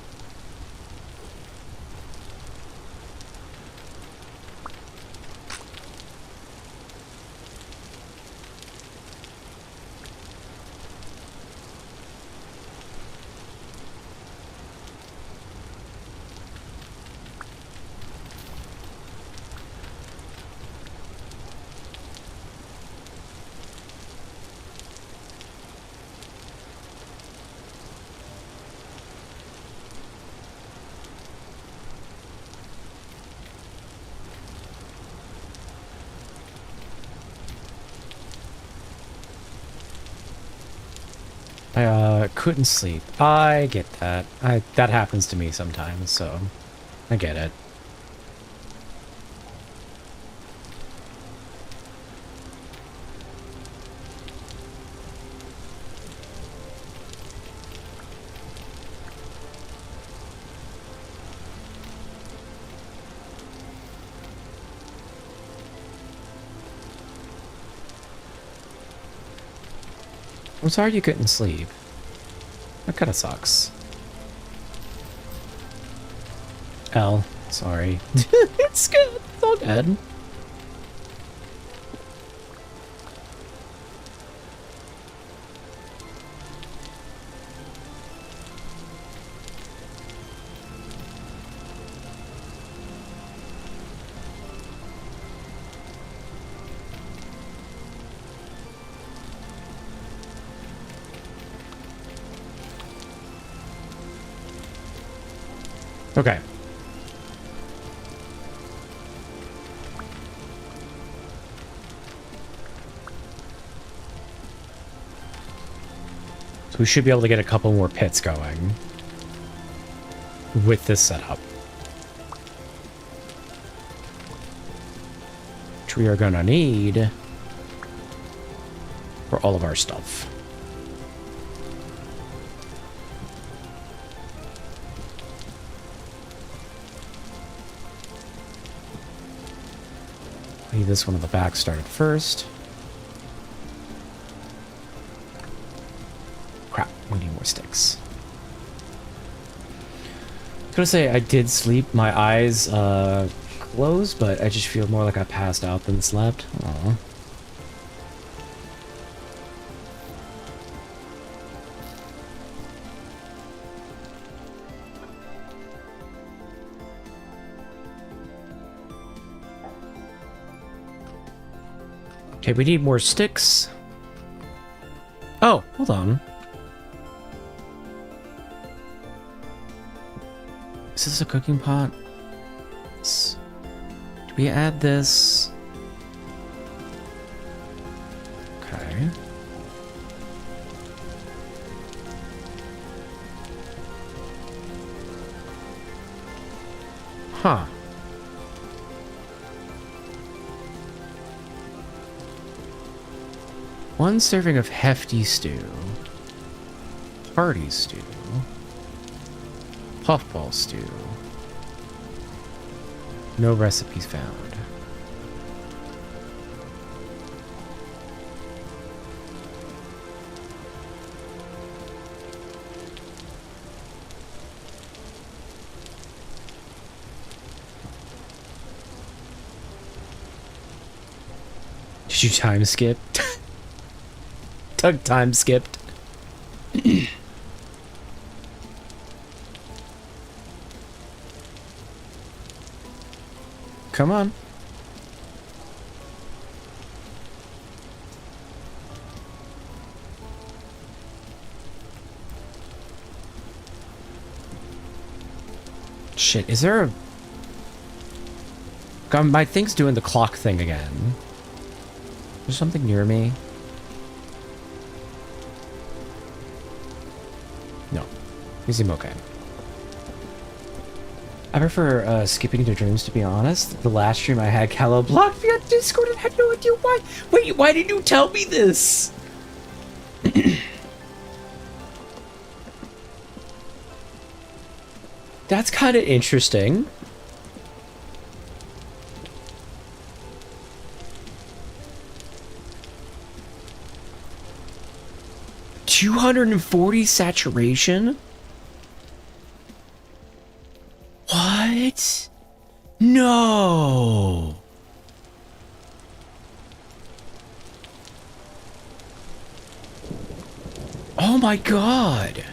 couldn't sleep. I get that. That happens to me sometimes, so I get it. I'm sorry you couldn't sleep. That kind of sucks. L, sorry. It's good. It's all good. Okay. So we should be able to get a couple more pits going with this setup. Which we are gonna need for all of our stuff. Leave this one at the back started first. Crap, we need more sticks. I was gonna say I did sleep, my eyes closed, but I just feel more like I passed out than slept. Aww. Okay, we need more sticks. Oh, hold on. Is this a cooking pot? Do we add this? Okay. Huh. One serving of hefty stew, hearty stew, puffball stew. No recipes found. Did you time skip? Tug time skipped. Come on. Shit, is there a... God, my thing's doing the clock thing again. There's something near me. No. You seem okay. I prefer skipping to dreams, to be honest. The last stream I had, Callow blocked me on Discord and had no idea why. Wait, why did you tell me this? That's kind of interesting. $240 saturation? What? No. Oh my god.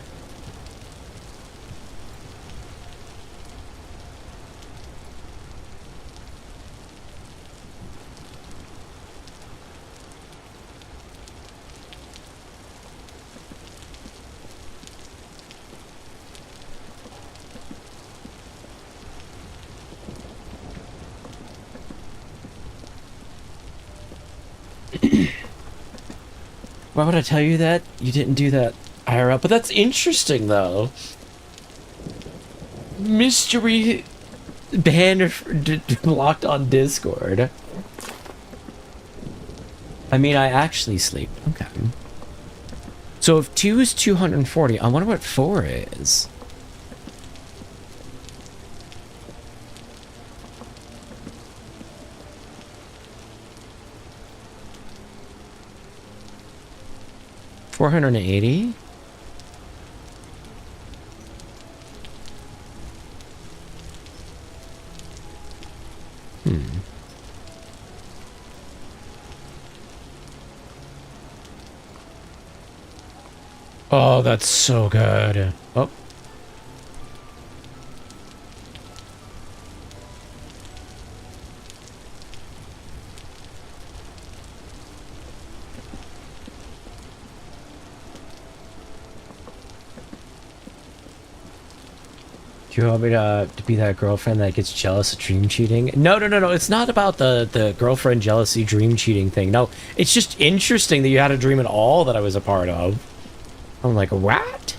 Why would I tell you that? You didn't do that IRL, but that's interesting though. Mystery banned blocked on Discord. I mean, I actually sleep. Okay. So if 2 is 240, I wonder what 4 is. $480? Oh, that's so good. Oh. Do you want me to be that girlfriend that gets jealous of dream cheating? No, no, no, no. It's not about the girlfriend jealousy dream cheating thing. No, it's just interesting that you had a dream at all that I was a part of. I'm like, what?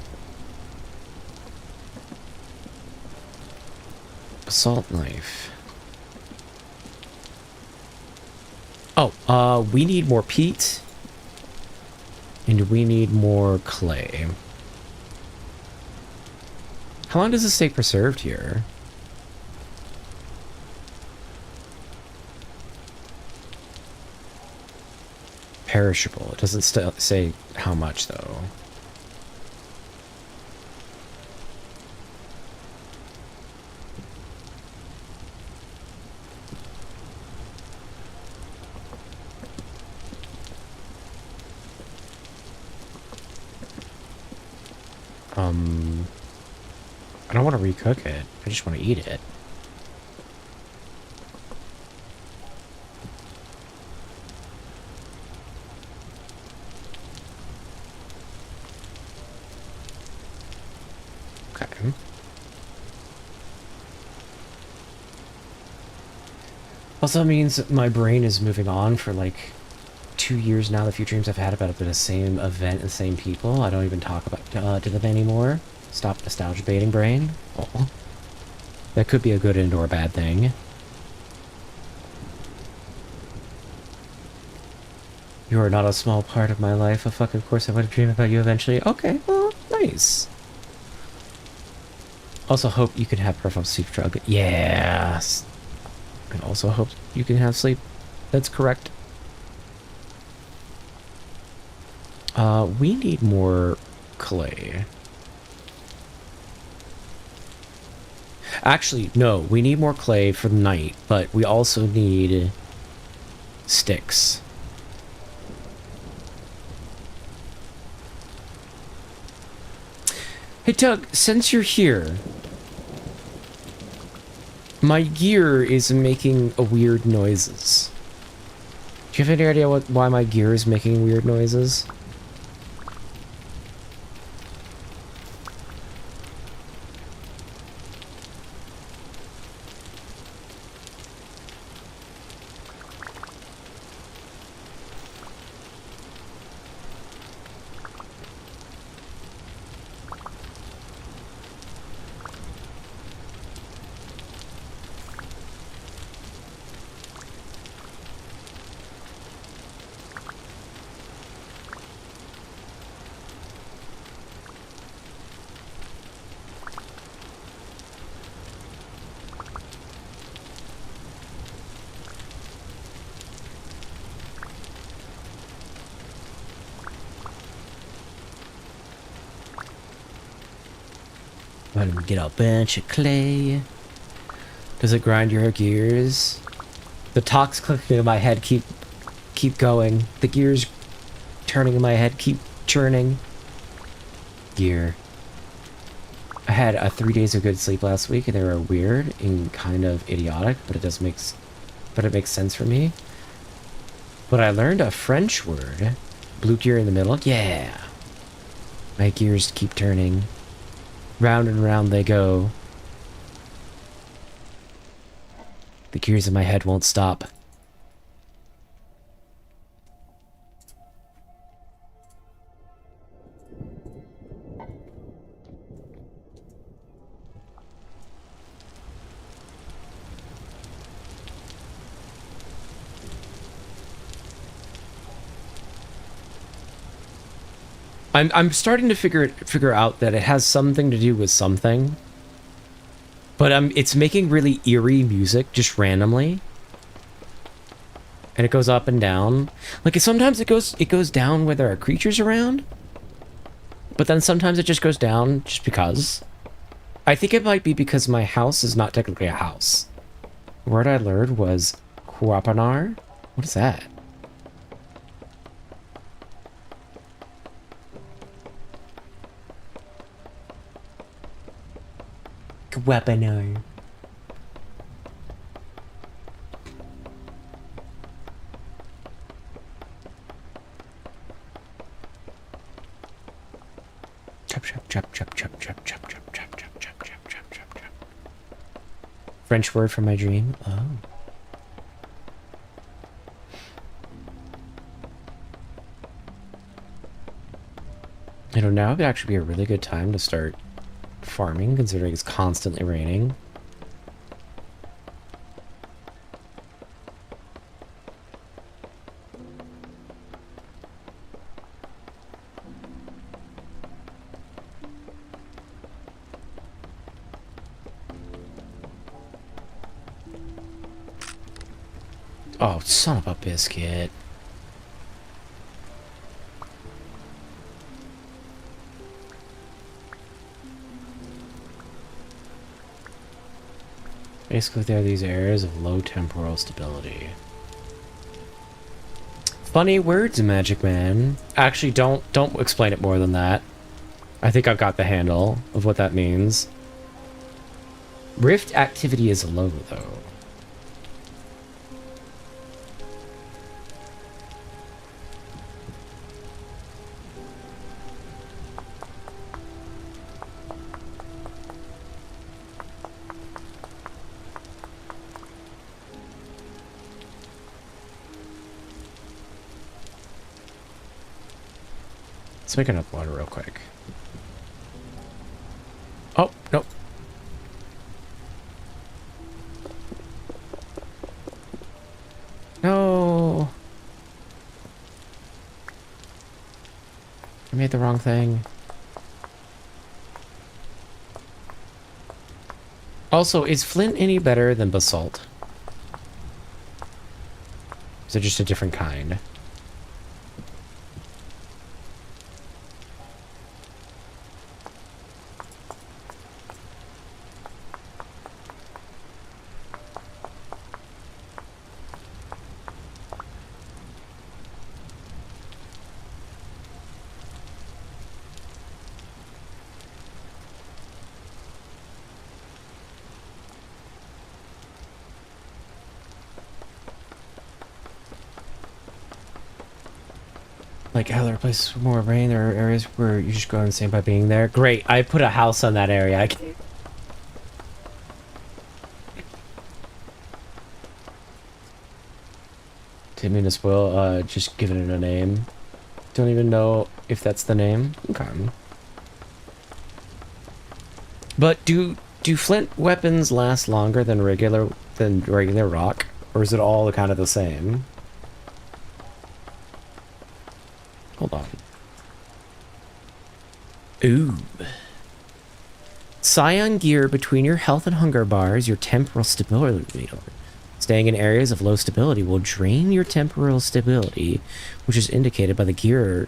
Assault knife. Oh, we need more peat. And we need more clay. How long does this stay preserved here? Perishable. It doesn't say how much, though. I don't want to recook it. I just want to eat it. Okay. Also means my brain is moving on for like 2 years now. The few dreams I've had about the same event and the same people, I don't even talk about to them anymore. Stop nostalgia baiting, brain. Oh. That could be a good and or bad thing. You are not a small part of my life. Oh, fuck, of course I would dream about you eventually. Okay, well, nice. Also hope you can have perfect sleep drug. Yes. And also hope you can have sleep. That's correct. We need more clay. Actually, no, we need more clay for the night, but we also need sticks. Hey, Doug, since you're here, my gear is making weird noises. Do you have any idea why my gear is making weird noises? Let him get a bunch of clay. Does it grind your gears? The talks clicking in my head keep going. The gears turning in my head keep churning. Gear. I had 3 days of good sleep last week, and they were weird and kind of idiotic, but it makes sense for me. But I learned a French word. Blue gear in the middle. Yeah. My gears keep turning. Round and round they go. The gears in my head won't stop. I'm starting to figure out that it has something to do with something. But it's making really eerie music just randomly. And it goes up and down. Like sometimes it goes down where there are creatures around. But then sometimes it just goes down just because. I think it might be because my house is not technically a house. The word I learned was Kuapanar. What is that? Kuapanar. French word for my dream. Oh. You know, now would actually be a really good time to start farming, considering it's constantly raining. Oh, son of a biscuit. Basically, there are these areas of low temporal stability. Funny words, Magic Man. Actually, don't explain it more than that. I think I've got the handle of what that means. Rift activity is low, though. Let's make enough water real quick. Oh, nope. No. I made the wrong thing. Also, is flint any better than basalt? Is it just a different kind? Like how there are places with more rain, there are areas where you just go insane by being there. Great, I put a house on that area. I can't... Didn't mean to spoil, just giving it a name. Don't even know if that's the name. Okay. But do flint weapons last longer than regular rock? Or is it all kind of the same? Hold on. Ooh. Scion gear between your health and hunger bars, your temporal stability meter. Staying in areas of low stability will drain your temporal stability, which is indicated by the gear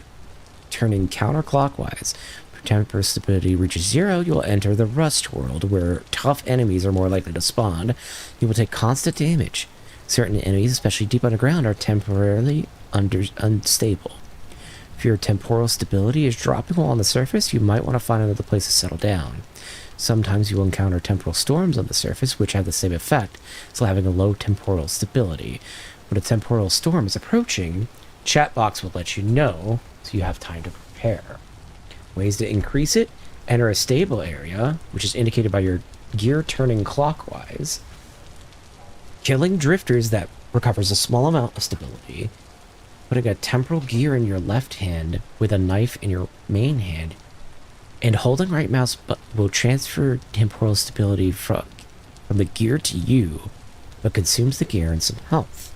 turning counterclockwise. If temporal stability reaches 0, you will enter the rust world, where tough enemies are more likely to spawn. You will take constant damage. Certain enemies, especially deep underground, are temporarily unstable. If your temporal stability is dropping while on the surface, you might want to find another place to settle down. Sometimes you will encounter temporal storms on the surface, which have the same effect, still having a low temporal stability. When a temporal storm is approaching, Chatbox will let you know, so you have time to prepare. Ways to increase it: enter a stable area, which is indicated by your gear turning clockwise. Killing drifters that recovers a small amount of stability. Putting a temporal gear in your left hand with a knife in your main hand, and holding right mouse button will transfer temporal stability from the gear to you, but consumes the gear and some health.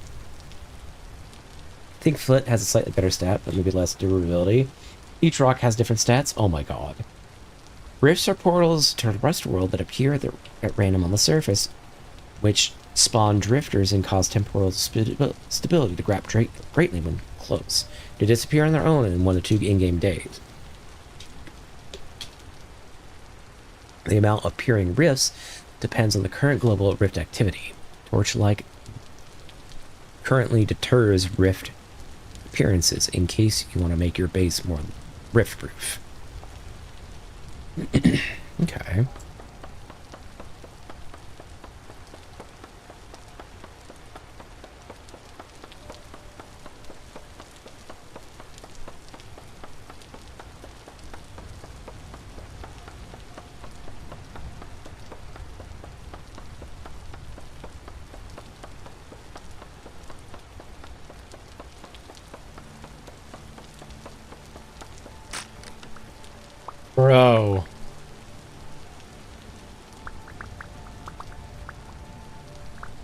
I think flint has a slightly better stat, but maybe less durability. Each rock has different stats. Oh my god. Rifts are portals to the rest of the world that appear at random on the surface, which spawn drifters and cause temporal stability to grab greatly when close. They disappear on their own in 1 to 2 in-game days. The amount of appearing rifts depends on the current global rift activity. Torchlight currently deters rift appearances in case you want to make your base more rift-proof. Okay. Bro.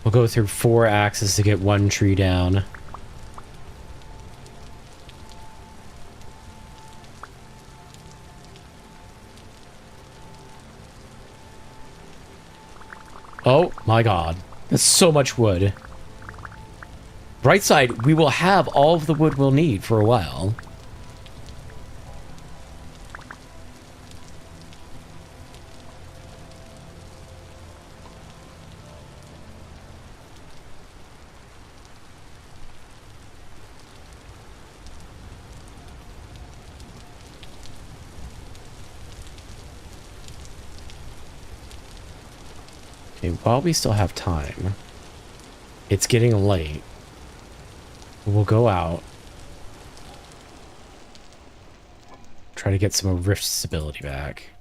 We'll go through 4 axes to get 1 tree down. Oh my god. That's so much wood. Bright side, we will have all of the wood we'll need for a while. Okay, while we still have time, it's getting late. We'll go out. Try to get some rift stability back.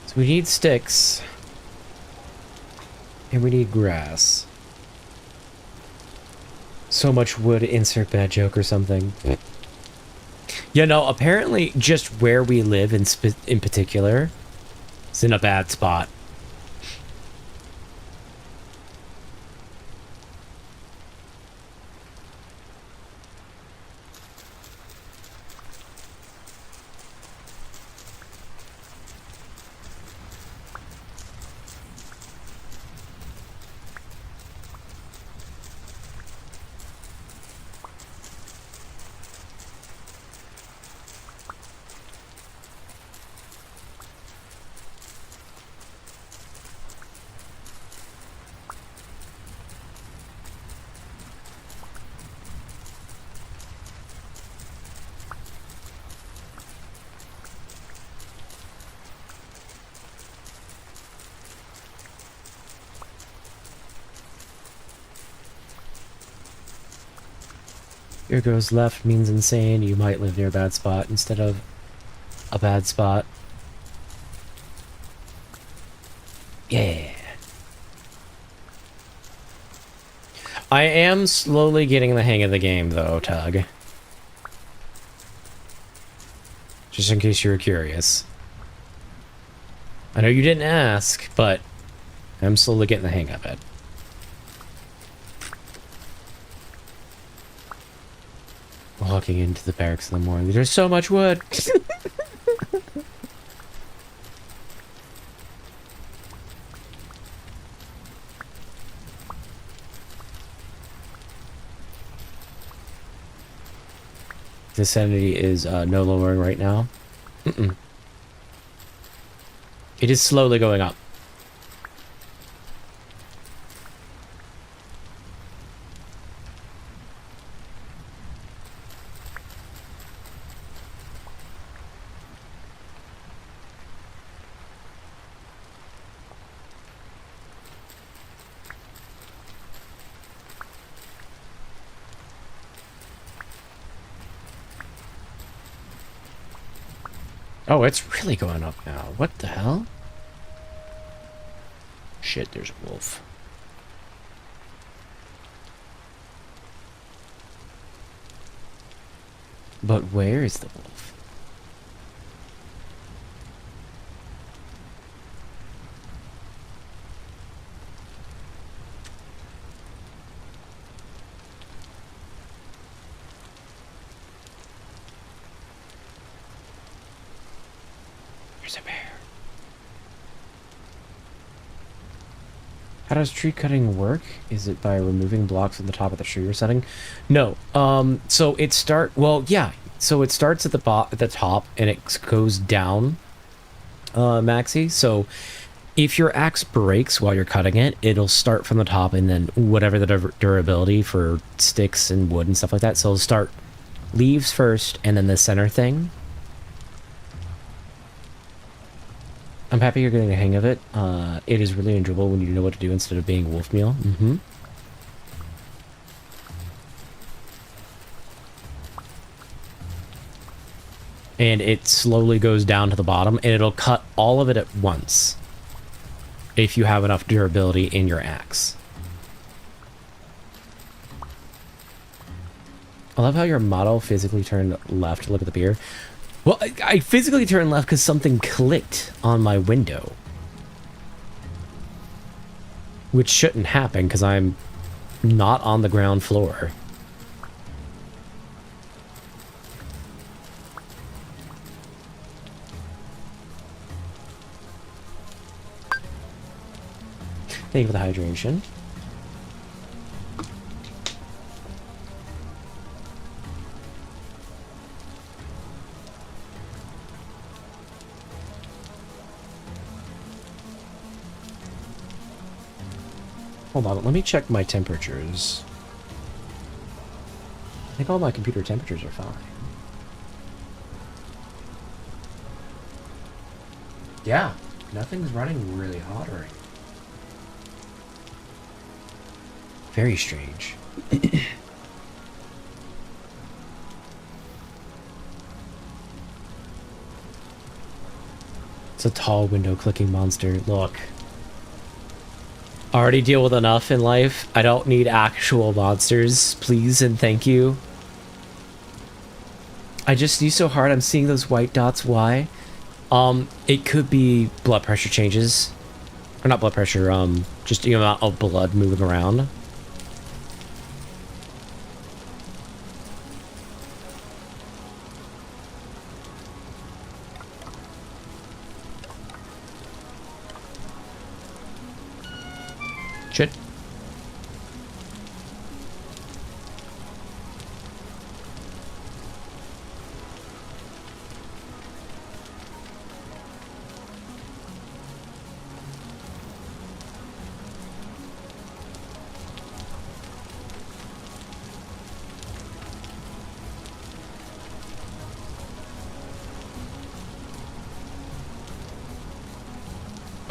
So we need sticks. And we need grass. So much wood, insert bad joke or something. Yeah, no, apparently just where we live in particular is in a bad spot. Here goes left means insane. You might live near a bad spot instead of a bad spot. Yeah. I am slowly getting the hang of the game, though, Tug. Just in case you were curious. I know you didn't ask, but I'm slowly getting the hang of it. Walking into the barracks in the morning. There's so much wood. The sanity is no lowering right now. Mm-mm. It is slowly going up. Oh, it's really going up now. What the hell? Shit, there's a wolf. But where is the wolf? There's a bear. How does tree cutting work? Is it by removing blocks from the top of the tree you're setting? No. So it well, yeah. So it starts at the top and it goes down, Maxi. So if your axe breaks while you're cutting it, it'll start from the top and then whatever the durability for sticks and wood and stuff like that. So it'll start leaves first and then the center thing. I'm happy you're getting the hang of it. It is really enjoyable when you know what to do instead of being wolf meal. Mm-hmm. And it slowly goes down to the bottom, and it'll cut all of it at once if you have enough durability in your axe. I love how your model physically turned left to look at the beer. Well, I physically turned left because something clicked on my window. Which shouldn't happen because I'm not on the ground floor. Thank you for the hydration. Hold on, let me check my temperatures. I think all my computer temperatures are fine. Yeah, nothing's running really hot right now. Very strange. It's a tall window clicking monster. Look. I already deal with enough in life. I don't need actual monsters. Please and thank you. I just sneeze so hard I'm seeing those white dots. Why? It could be blood pressure changes. Or not blood pressure, just the amount of blood moving around. Shit.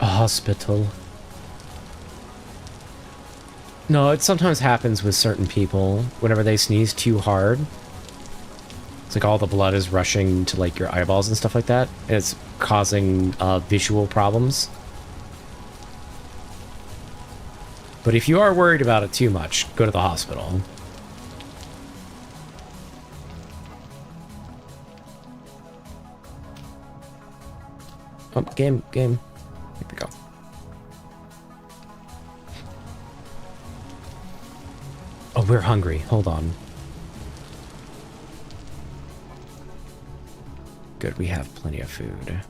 A hospital. No, it sometimes happens with certain people whenever they sneeze too hard. It's like all the blood is rushing to like your eyeballs and stuff like that. And it's causing visual problems. But if you are worried about it too much, go to the hospital. Oh, game. Here we go. Oh, we're hungry. Hold on. Good, we have plenty of food.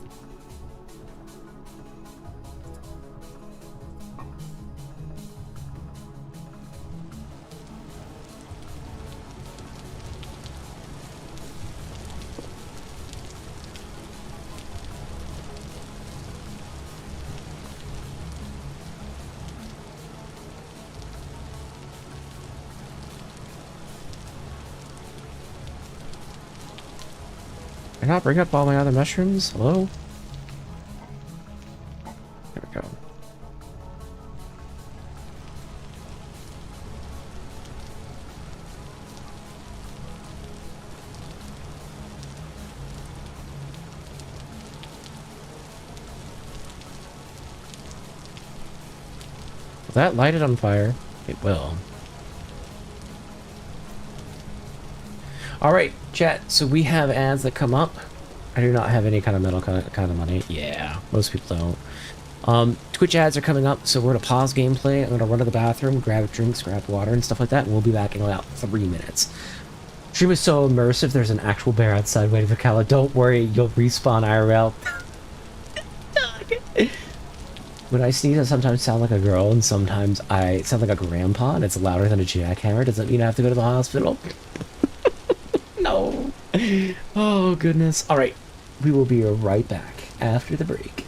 Did I not bring up all my other mushrooms? Hello? There we go. Will that light it on fire? It will. All right, chat. So we have ads that come up. I do not have any kind of metal kind of money. Yeah, most people don't. Twitch ads are coming up, so we're gonna pause gameplay. I'm gonna run to the bathroom, grab drinks, grab water, and stuff like that, and we'll be back in about 3 minutes. Stream is so immersive. There's an actual bear outside waiting for Kala. Don't worry, you'll respawn IRL. When I sneeze, I sometimes sound like a girl, and sometimes I sound like a grandpa, and it's louder than a jackhammer. Does that mean I have to go to the hospital? No. Oh, goodness. All right. We will be right back after the break.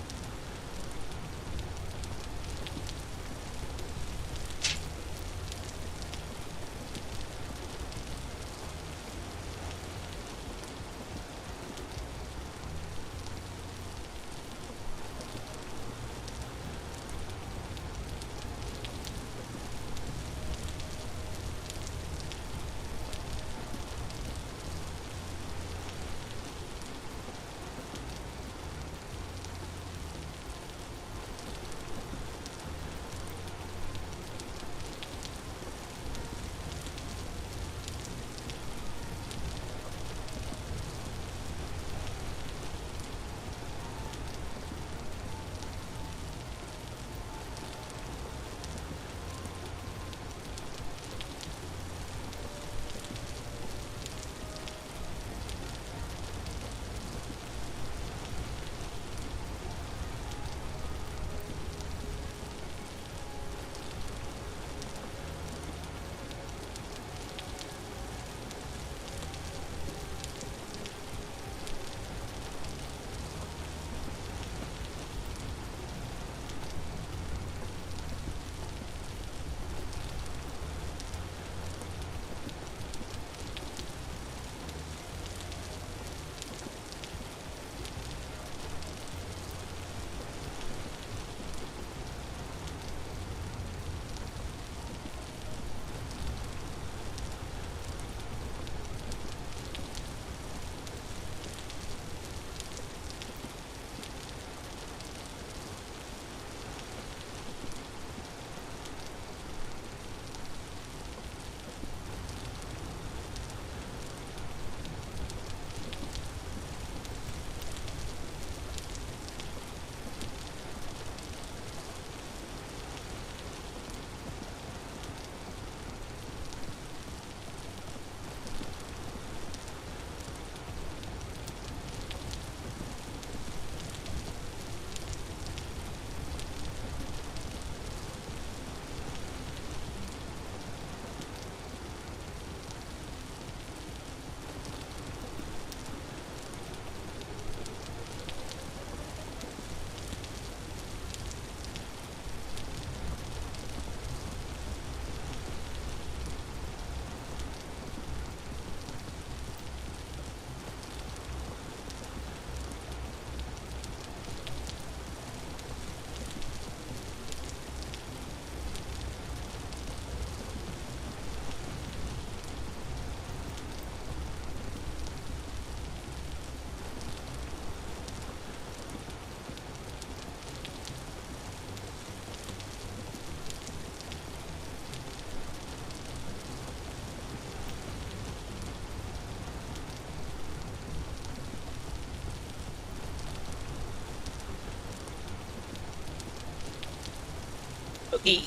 Okay.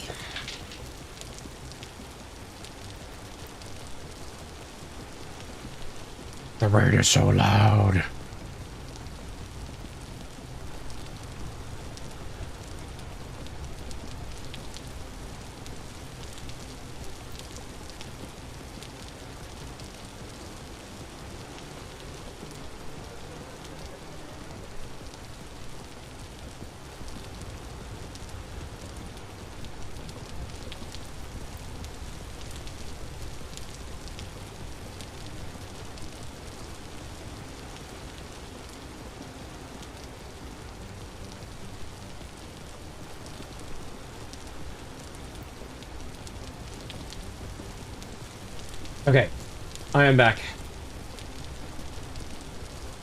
The rain is so loud. Okay, I am back.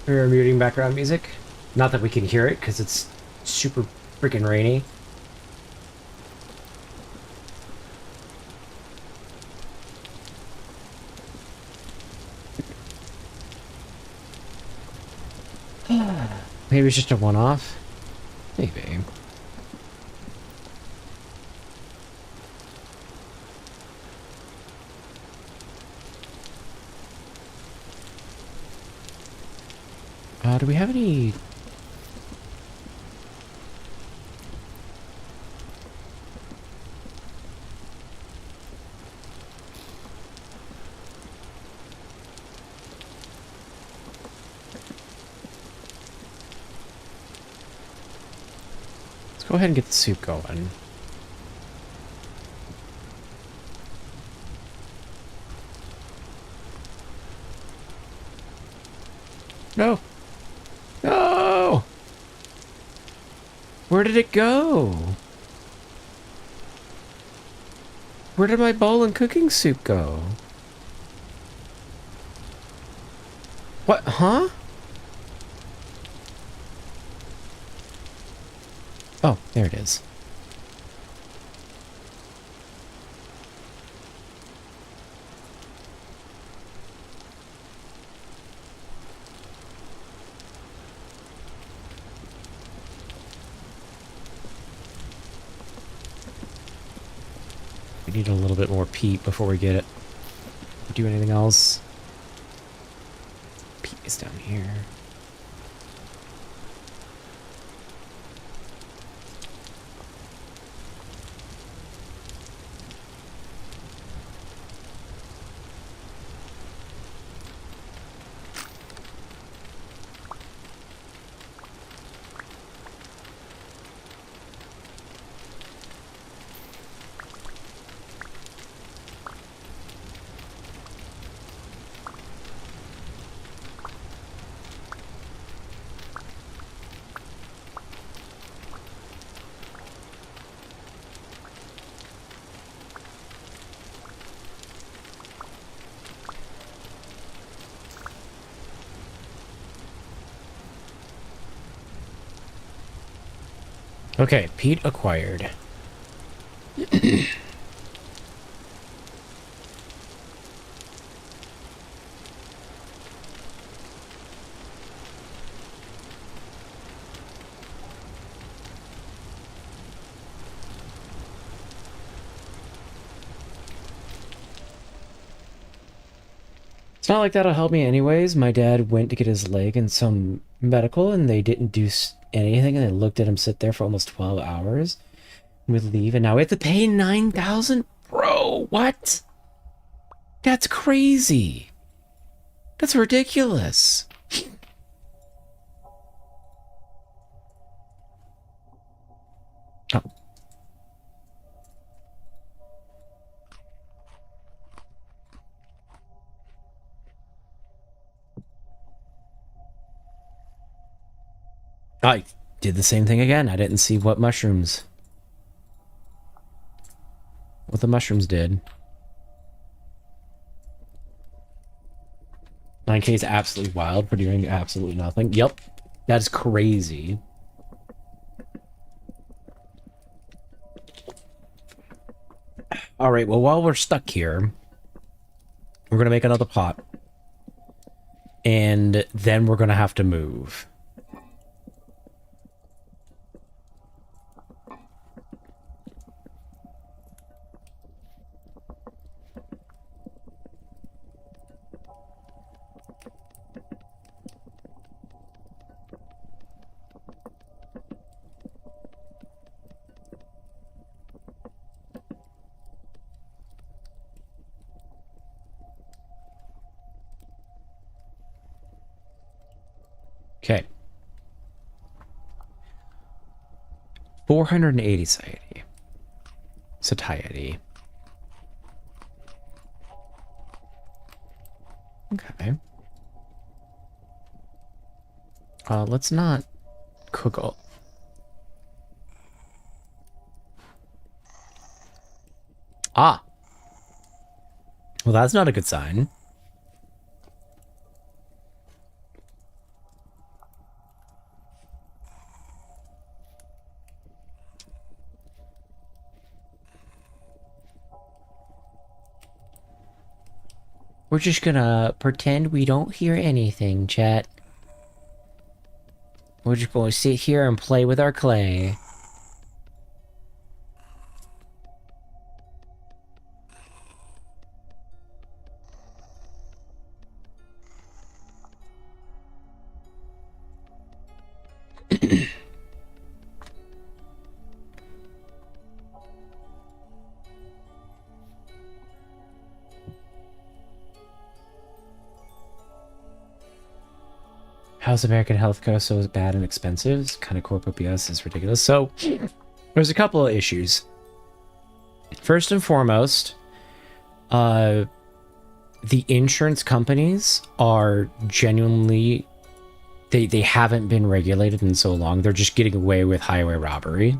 We're muting background music. Not that we can hear it, because it's super freaking rainy. Maybe it's just a one-off? Maybe. Do we have any... Let's go ahead and get the soup going. No! No! Where did it go? Where did my bowl and cooking soup go? What? Huh? Oh, there it is. We need a little bit more peat before we get it. Do anything else? Peat is down here. Okay, peat acquired. It's not like that'll help me anyways. My dad went to get his leg in some medical and they didn't do anything, and they looked at him sit there for almost 12 hours. We'd leave and now we have to pay 9,000? Bro, what? That's crazy. That's ridiculous. Oh. I did the same thing again. I didn't see what the mushrooms did. 9K is absolutely wild for doing absolutely nothing. Yep, that is crazy. All right, well, while we're stuck here, we're gonna make another pot, and then we're gonna have to move. Okay. 480 satiety. Okay. Let's not cook all. Ah. Well, that's not a good sign. We're just gonna pretend we don't hear anything, chat. We're just going to sit here and play with our clay. How's American healthcare so bad and expensive? It's kind of corporate BS is ridiculous. So, there's a couple of issues. First and foremost, the insurance companies are genuinely... They haven't been regulated in so long. They're just getting away with highway robbery.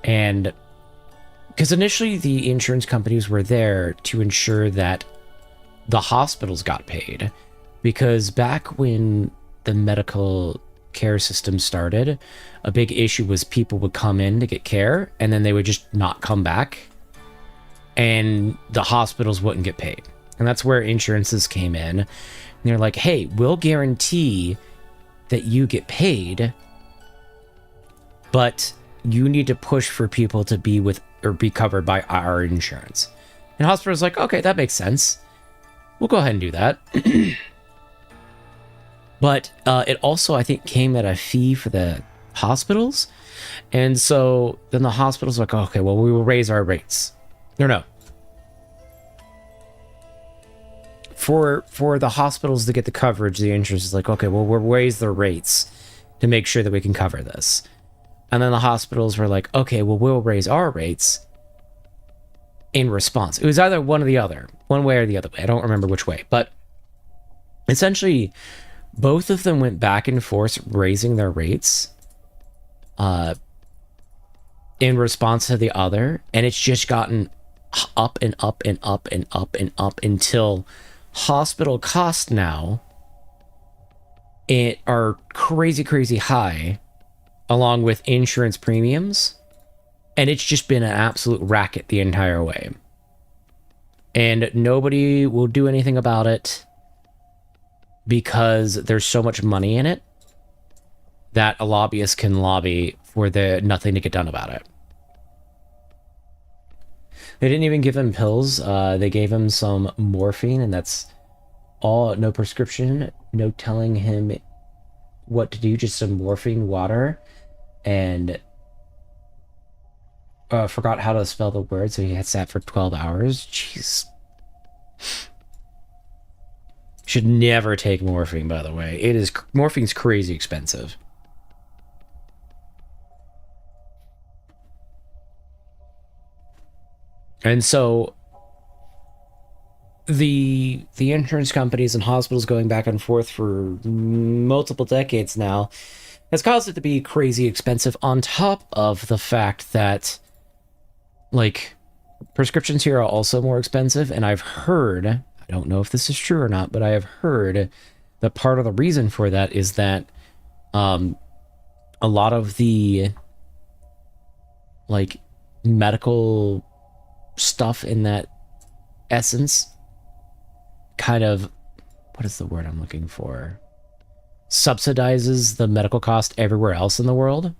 And... because initially the insurance companies were there to ensure that the hospitals got paid. Because back when the medical care system started, a big issue was people would come in to get care, and then they would just not come back, and the hospitals wouldn't get paid. And that's where insurances came in. And they're like, hey, we'll guarantee that you get paid, but you need to push for people to be with or be covered by our insurance. And hospitals like, okay, that makes sense. We'll go ahead and do that. But it also, I think, came at a fee for the hospitals. And so then the hospitals are like, okay, well, we will raise our rates. No. For the hospitals to get the coverage, the insurance is like, okay, well, we'll raise their rates to make sure that we can cover this. And then the hospitals were like, okay, well, we'll raise our rates in response. It was either one or the other, one way or the other way. I don't remember which way. But essentially... both of them went back and forth raising their rates in response to the other, and it's just gotten up and up and up and up and up until hospital costs now are crazy high, along with insurance premiums, and it's just been an absolute racket the entire way. And nobody will do anything about it, because there's so much money in it that a lobbyist can lobby for nothing to get done about it. They didn't even give him pills. They gave him some morphine, and that's all. No prescription, no telling him what to do, just some morphine water. And forgot how to spell the word, so he had sat for 12 hours. Jeez. Should never take morphine, by the way. Morphine's crazy expensive. And so the insurance companies and hospitals going back and forth for multiple decades now has caused it to be crazy expensive, on top of the fact that, like, prescriptions here are also more expensive. And I've heard, I don't know if this is true or not, but I have heard that part of the reason for that is that a lot of the, like, medical stuff in that essence kind of, what is the word I'm looking for? Subsidizes the medical cost everywhere else in the world,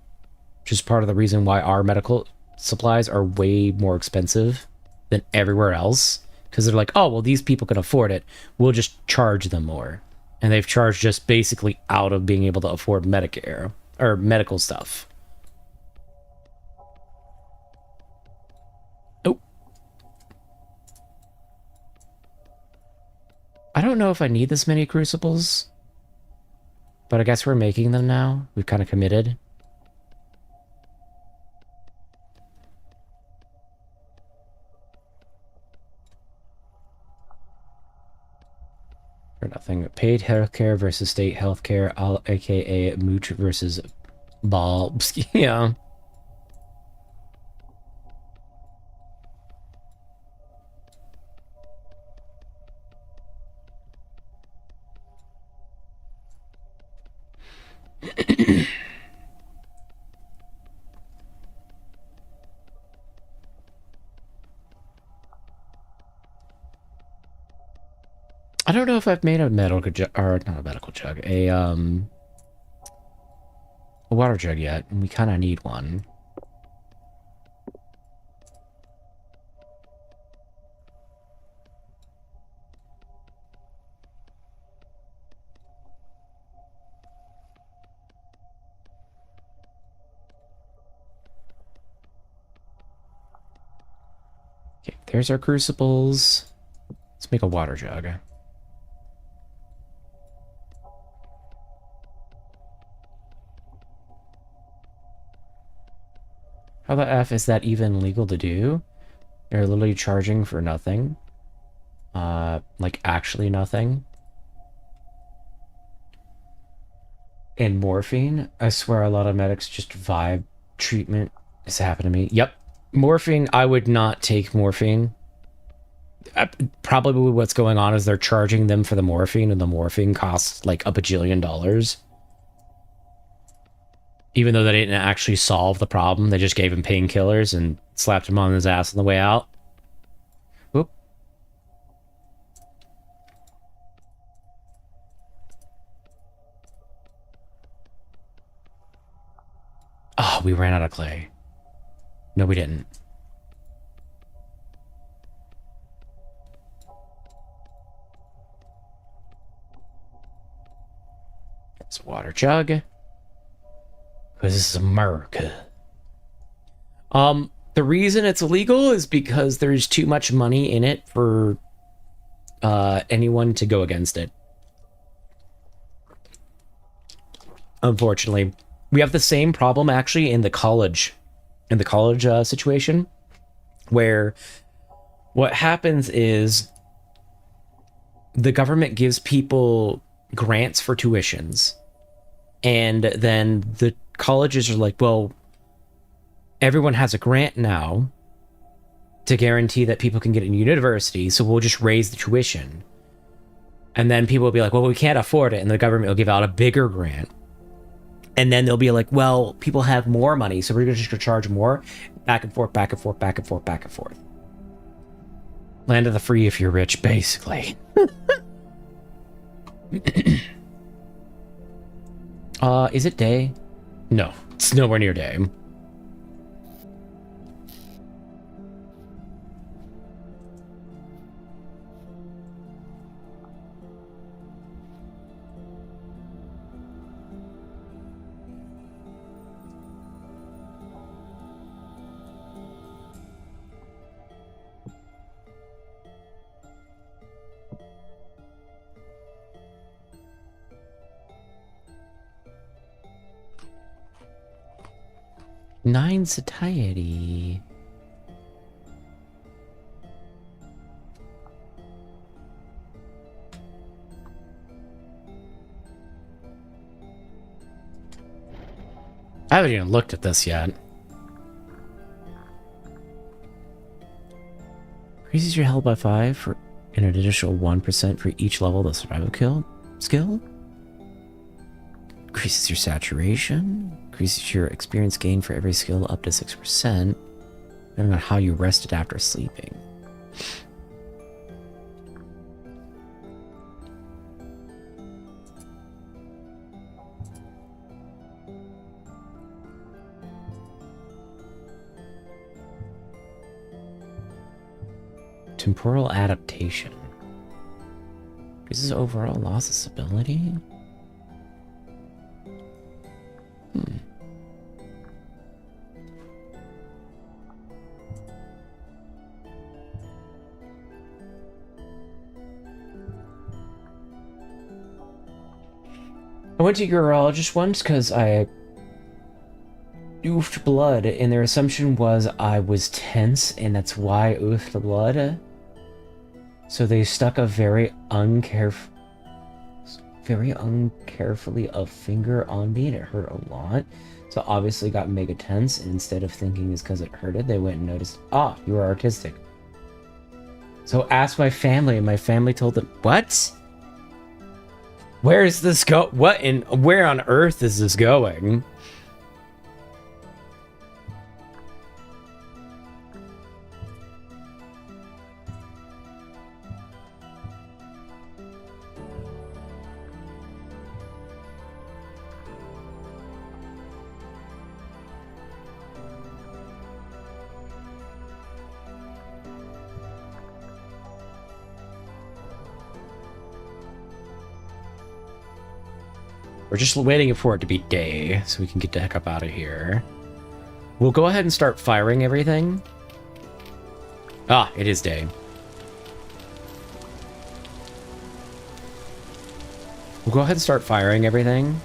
which is part of the reason why our medical supplies are way more expensive than everywhere else. Because they're like, oh, well, these people can afford it. We'll just charge them more. And they've charged just basically out of being able to afford Medicare or medical stuff. Oh. I don't know if I need this many crucibles, but I guess we're making them now. We've kind of committed. For nothing. Paid healthcare versus state healthcare, aka mooch versus bulbs. Yeah. I don't know if I've made a medical jug, or not a medical jug, a a water jug yet, and we kind of need one. Okay, there's our crucibles. Let's make a water jug. How the F is that even legal to do? They're literally charging for nothing. Like actually nothing. And morphine, I swear a lot of medics just vibe treatment. This happened to me. Yep. Morphine, I would not take morphine. Probably what's going on is they're charging them for the morphine, and the morphine costs like a bajillion dollars. Even though they didn't actually solve the problem, they just gave him painkillers and slapped him on his ass on the way out. Whoop. Oh, we ran out of clay. No, we didn't. It's a water jug. Because this is America. The reason it's illegal is because there's too much money in it for anyone to go against it. Unfortunately. We have the same problem actually in the college situation, where what happens is the government gives people grants for tuitions, and then the colleges are like, well, everyone has a grant now to guarantee that people can get into university, so we'll just raise the tuition. And then people will be like, well, we can't afford it, and the government will give out a bigger grant. And then they'll be like, well, people have more money, so we're just going to charge more. Back and forth, back and forth, back and forth, back and forth. Land of the free if you're rich, basically. Is it day? No, it's nowhere near day. Nine satiety. I haven't even looked at this yet. Increases your health by 5 for an additional 1% for each level of the survival skill. Increases your saturation. Increases your experience gain for every skill up to 6%. Depending on how you rested after sleeping. Temporal adaptation. Increases overall loss of stability. I went to a urologist once because I oofed blood, and their assumption was I was tense, and that's why I oofed the blood. So they stuck a very uncarefully a finger on me, and it hurt a lot. So obviously got mega tense, and instead of thinking it's because it hurted, they went and noticed, you are autistic. So asked my family, and my family told them, what? Where is this where on earth is this going? We're just waiting for it to be day so we can get the heck up out of here. We'll go ahead and start firing everything. Ah, it is day. We'll go ahead and start firing everything.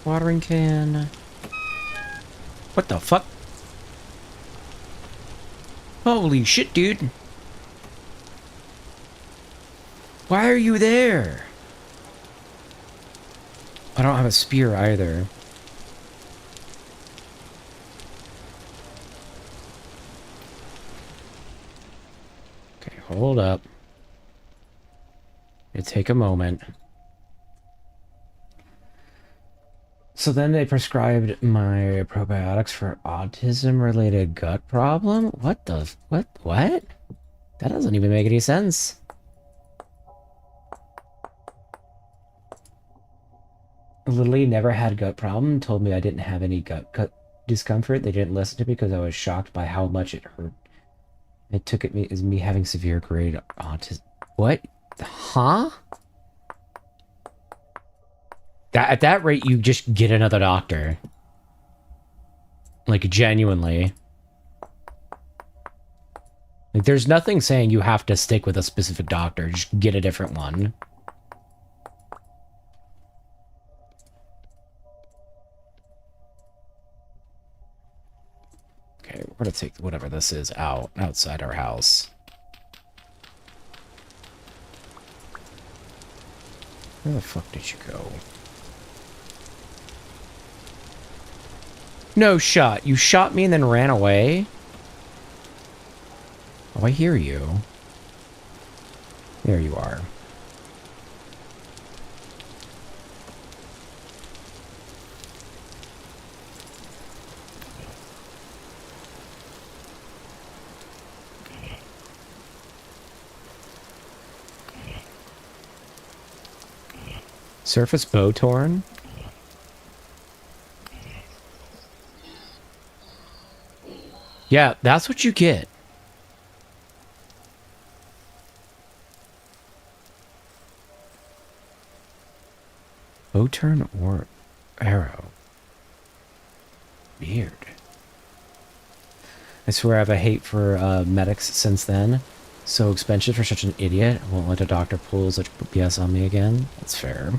Watering can. What the fuck? Holy shit, dude. Why are you there? I don't have a spear either. Okay, hold up. It'll take a moment. So then they prescribed my probiotics for autism-related gut problem? What the... What? That doesn't even make any sense. Literally never had gut problem. Told me I didn't have any gut discomfort. They didn't listen to me because I was shocked by how much it hurt. It took it as me having severe grade autism. What? Huh? At that rate, you just get another doctor. Like, genuinely. Like, there's nothing saying you have to stick with a specific doctor. Just get a different one. Okay, we're gonna take whatever this is outside our house. Where the fuck did you go? No shot. You shot me and then ran away? Oh, I hear you. There you are. Surface bow torn? Yeah, that's what you get. Bow turn or arrow? Weird. I swear I have a hate for medics since then. So expensive for such an idiot. I won't let a doctor pull such BS on me again. That's fair.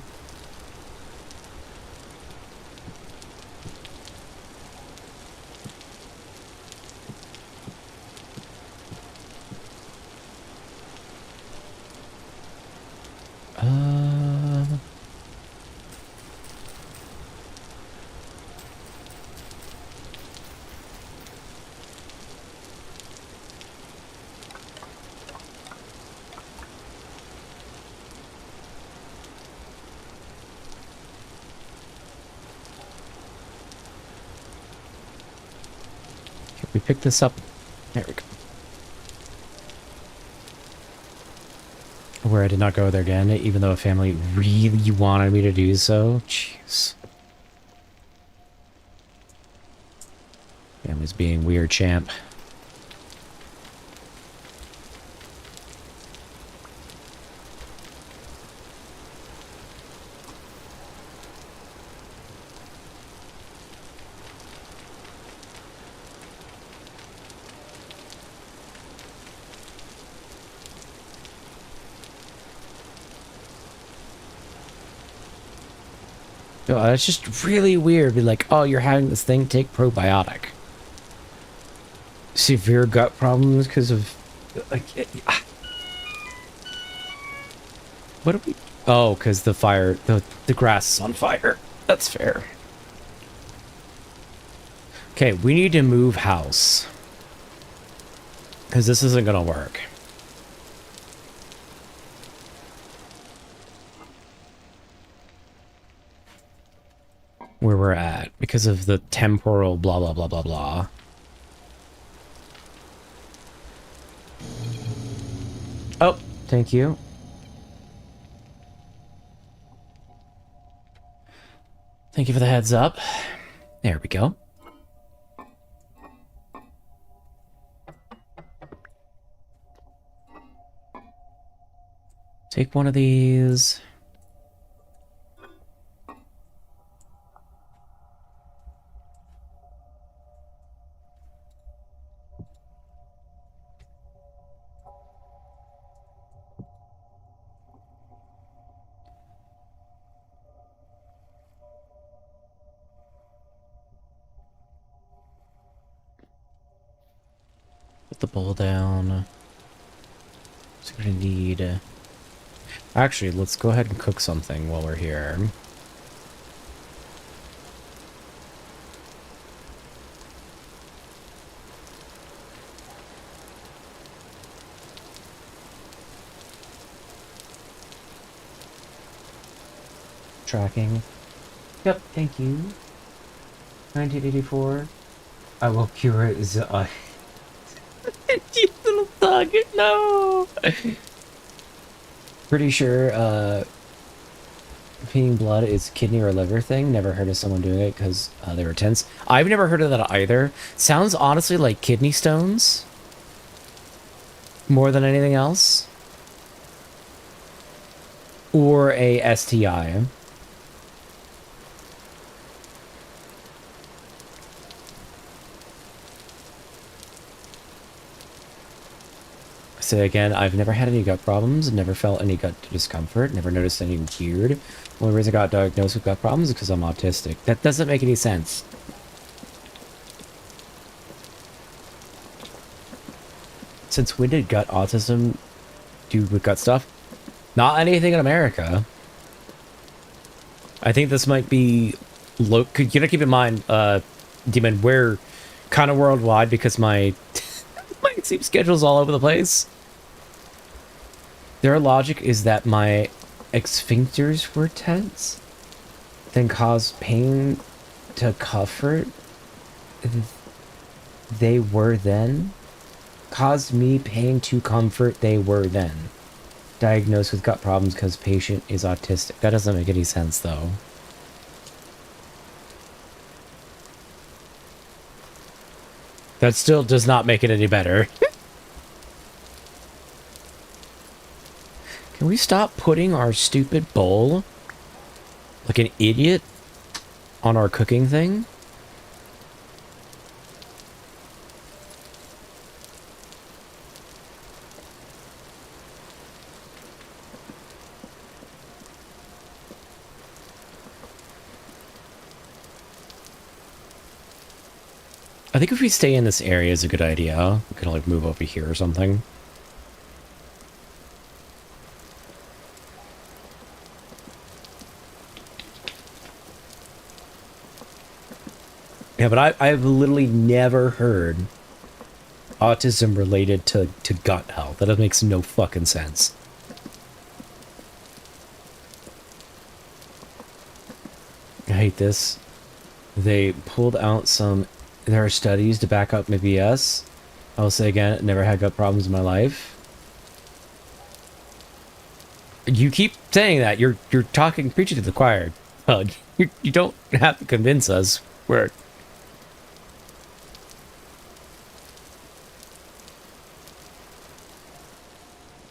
We pick this up. There we go. Where I did not go there again, even though a family really wanted me to do so. Jeez. Family's being weird, champ. Oh, it's just really weird. Be like, oh, you're having this thing, take probiotic. Severe gut problems because of... like, What are we... Oh, because the fire... The grass is on fire. That's fair. Okay, we need to move house. Because this isn't going to work. Where we're at. Because of the temporal blah, blah, blah, blah, blah. Oh, thank you. Thank you for the heads up. There we go. Take one of these. Put the bowl down. So we're gonna need... Actually, let's go ahead and cook something while we're here. Tracking. Yep, thank you. 1984. I will cure it. You little thug. No. Pretty sure peeing blood is kidney or liver thing. Never heard of someone doing it because they were tense. I've never heard of that either. Sounds honestly like kidney stones more than anything else, or a STI. Say again, I've never had any gut problems, never felt any gut discomfort, never noticed anything weird. The only reason I got diagnosed with gut problems is because I'm autistic. That doesn't make any sense. Since when did gut autism do with gut stuff? Not anything in America. I think this might be... You gotta keep in mind, Demon, we're kind of worldwide because my sleep schedule's all over the place. Their logic is that my sphincters were tense, then caused pain to comfort. They were then. Caused me pain to comfort. They were then. Diagnosed with gut problems because patient is autistic. That doesn't make any sense, though. That still does not make it any better. Can we stop putting our stupid bowl like an idiot on our cooking thing? I think if we stay in this area is a good idea. We could like move over here or something. Yeah, but I've literally never heard autism related to gut health. That makes no fucking sense. I hate this. They pulled out some... There are studies to back up my BS. I will say again, never had gut problems in my life. You keep saying that. You're talking, preaching to the choir. You don't have to convince us. We're...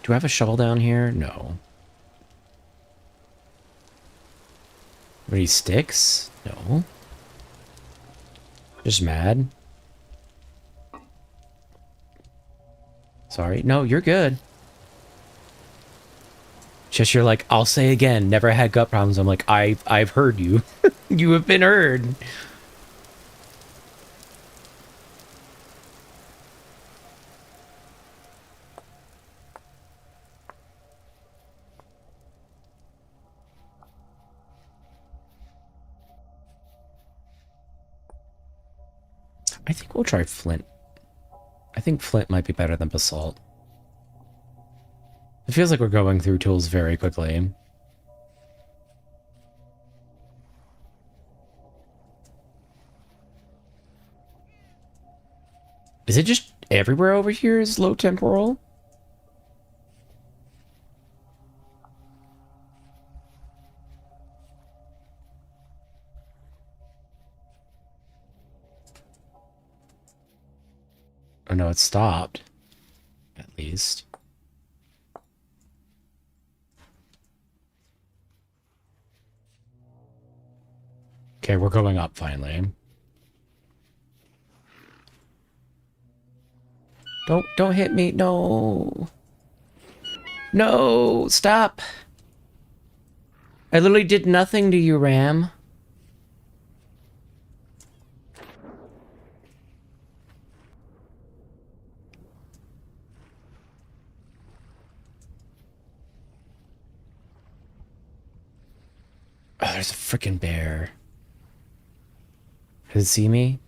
Do I have a shovel down here? No. Any sticks? No. Just mad. Sorry. No, you're good. Just you're like, I'll say again, never had gut problems. I'm like, I've heard you. You have been heard. I think we'll try flint. I think flint might be better than basalt. It feels like we're going through tools very quickly. Is it just everywhere over here is low temporal? Oh no, it stopped. At least. Okay, we're going up finally. Don't hit me. No. No, stop. I literally did nothing to you, Ram. Oh, there's a freaking bear. Does it see me?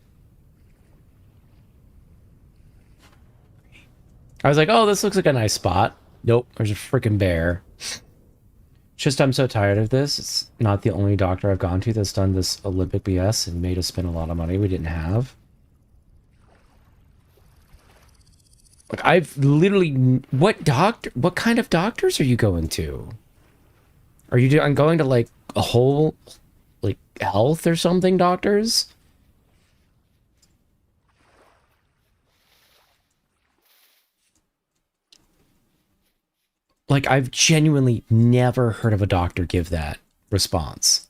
I was like, oh, this looks like a nice spot. Nope, there's a freaking bear. It's just I'm so tired of this. It's not the only doctor I've gone to that's done this Olympic BS and made us spend a lot of money we didn't have. Like, I've literally... What kind of doctors are you going to? Are you I'm going to, like, a whole, like, health or something doctors? Like, I've genuinely never heard of a doctor give that response.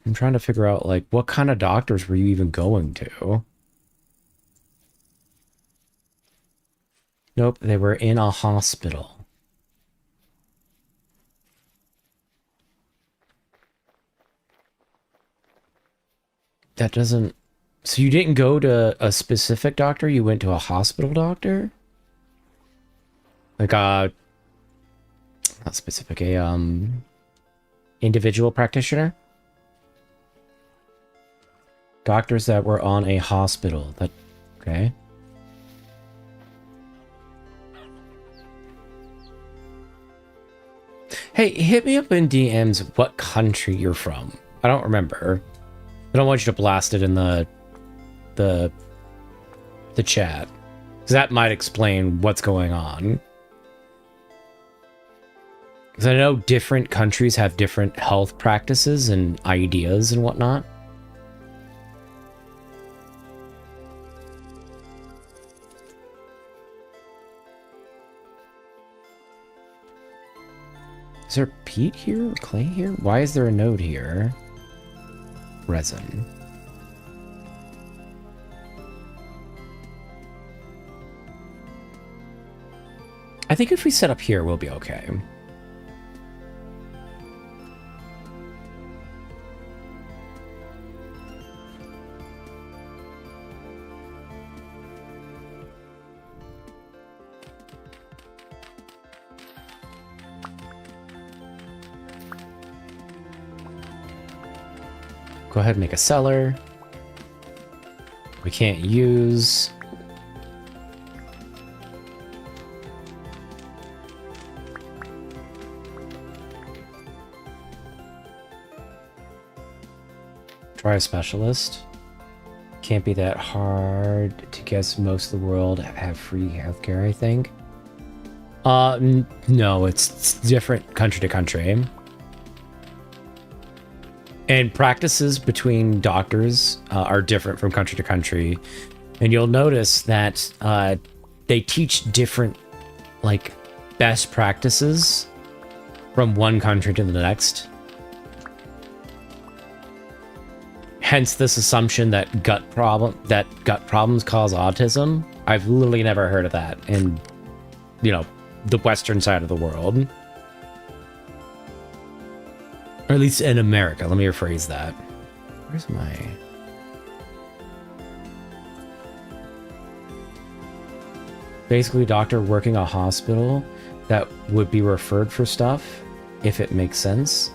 I'm trying to figure out, like, what kind of doctors were you even going to? Nope, they were in a hospital. That doesn't... So you didn't go to a specific doctor? You went to a hospital doctor? Like a... Not specific, individual practitioner? Doctors that were on a hospital. That... Okay. Hey, hit me up in DMs what country you're from. I don't remember. I don't want you to blast it in the chat, because that might explain what's going on. Because I know different countries have different health practices and ideas and whatnot. Is there peat here or clay here? Why is there a node here? Resin. I think if we set up here, we'll be okay. Go ahead and make a cellar. We can't use. Try a specialist. Can't be that hard to guess. Most of the world have free healthcare, I think. No, it's different country to country. And practices between doctors are different from country to country. And you'll notice that they teach different, like, best practices from one country to the next. Hence this assumption that gut problems cause autism. I've literally never heard of that in, you know, the Western side of the world. Or at least in America. Let me rephrase that. Where's my... Basically, a doctor working a hospital that would be referred for stuff, if it makes sense.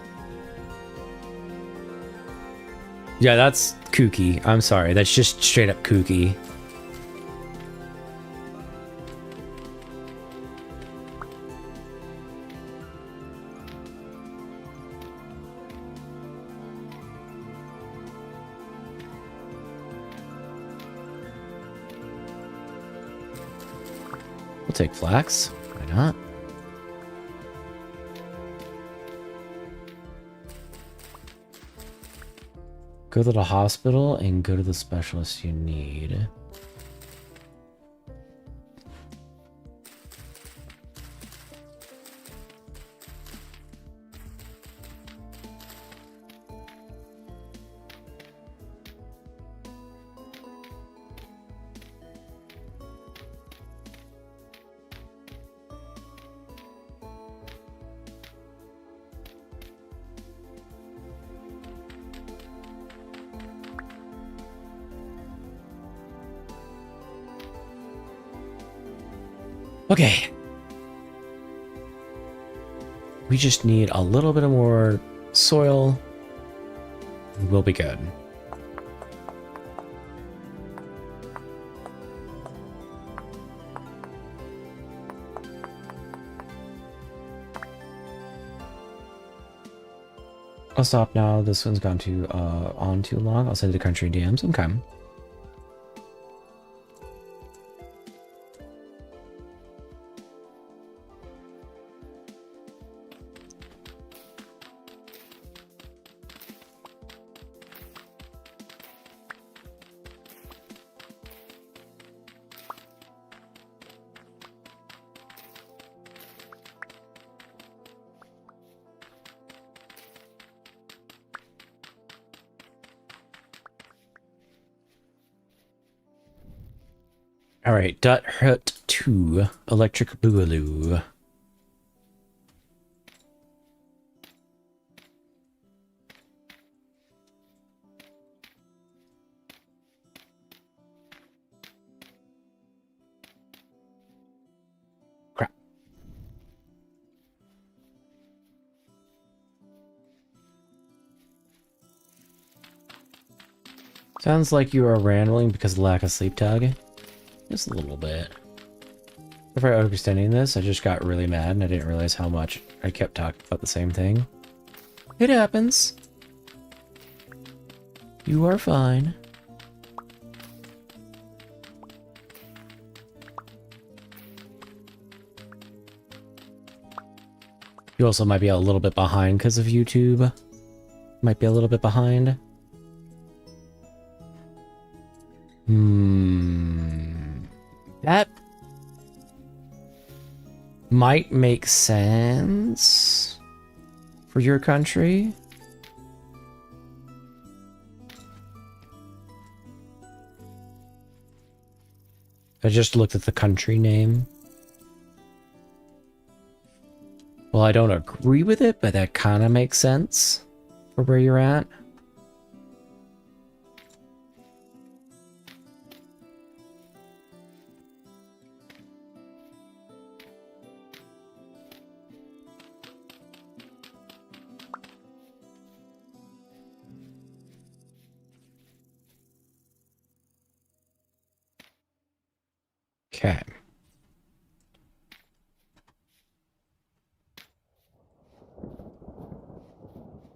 Yeah, that's kooky. I'm sorry. That's just straight up kooky. We'll take flax. Why not? Go to the hospital and go to the specialist you need. Okay. We just need a little bit of more soil. We'll be good. I'll stop now. This one's gone too on too long. I'll send it to country DMs. Okay. All right, Dot Hut 2 Electric Boogaloo. Crap. Sounds like you are rambling because of lack of sleep, Tug. Just a little bit. If I'm understanding this, I just got really mad and I didn't realize how much I kept talking about the same thing. It happens. You are fine. You also might be a little bit behind because of YouTube. Might be a little bit behind. That might make sense for your country. I just looked at the country name. Well, I don't agree with it, but that kind of makes sense for where you're at. Okay.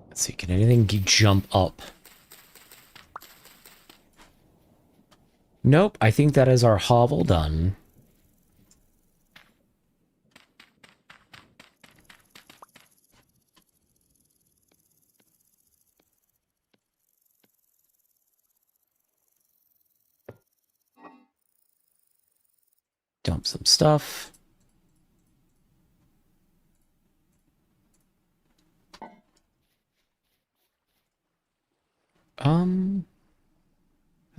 Let's see, can anything jump up? Nope, I think that is our hovel done. Dump some stuff. Are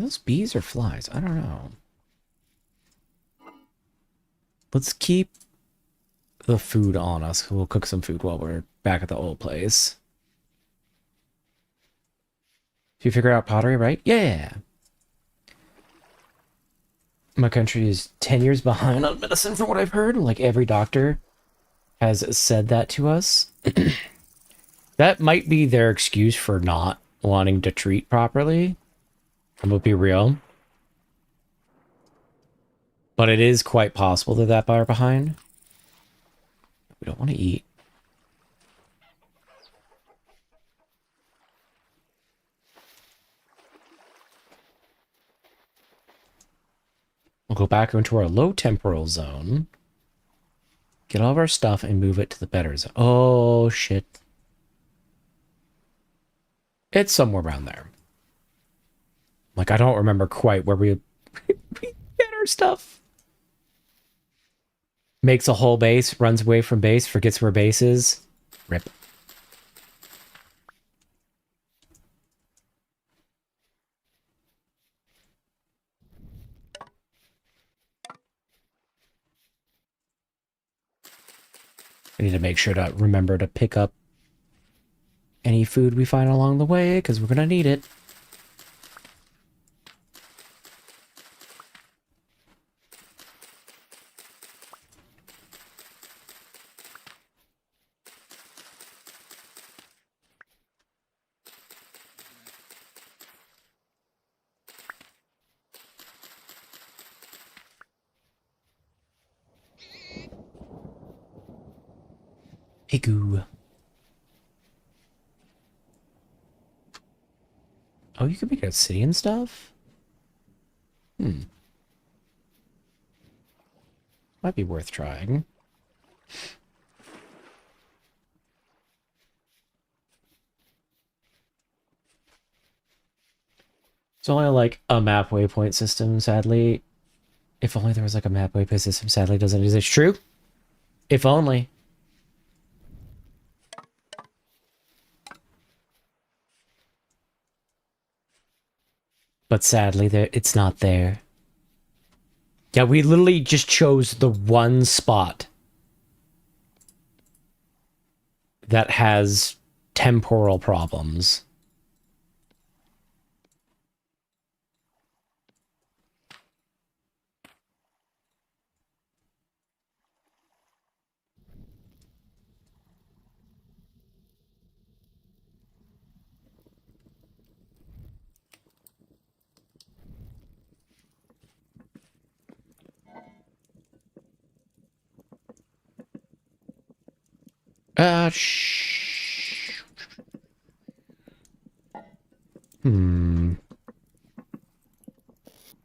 those bees or flies? I don't know. Let's keep the food on us. We'll cook some food while we're back at the old place. You figure out pottery, right? Yeah. My country is 10 years behind on medicine from what I've heard. Like every doctor has said that to us. That might be their excuse for not wanting to treat properly. I'm gonna be real. But it is quite possible that that far behind. We don't want to eat. We'll go back into our low temporal zone. Get all of our stuff and move it to the better zone. Oh, shit. It's somewhere around there. Like, I don't remember quite where we get our stuff. Makes a whole base, runs away from base, forgets where base is. Rip. I need to make sure to remember to pick up any food we find along the way, because we're going to need it. Igu. Oh, you can make obsidian stuff? Might be worth trying. It's only like a map waypoint system, sadly. If only there was like a map waypoint system, sadly doesn't exist. True. If only. But sadly, it's not there. Yeah, we literally just chose the one spot that has temporal problems.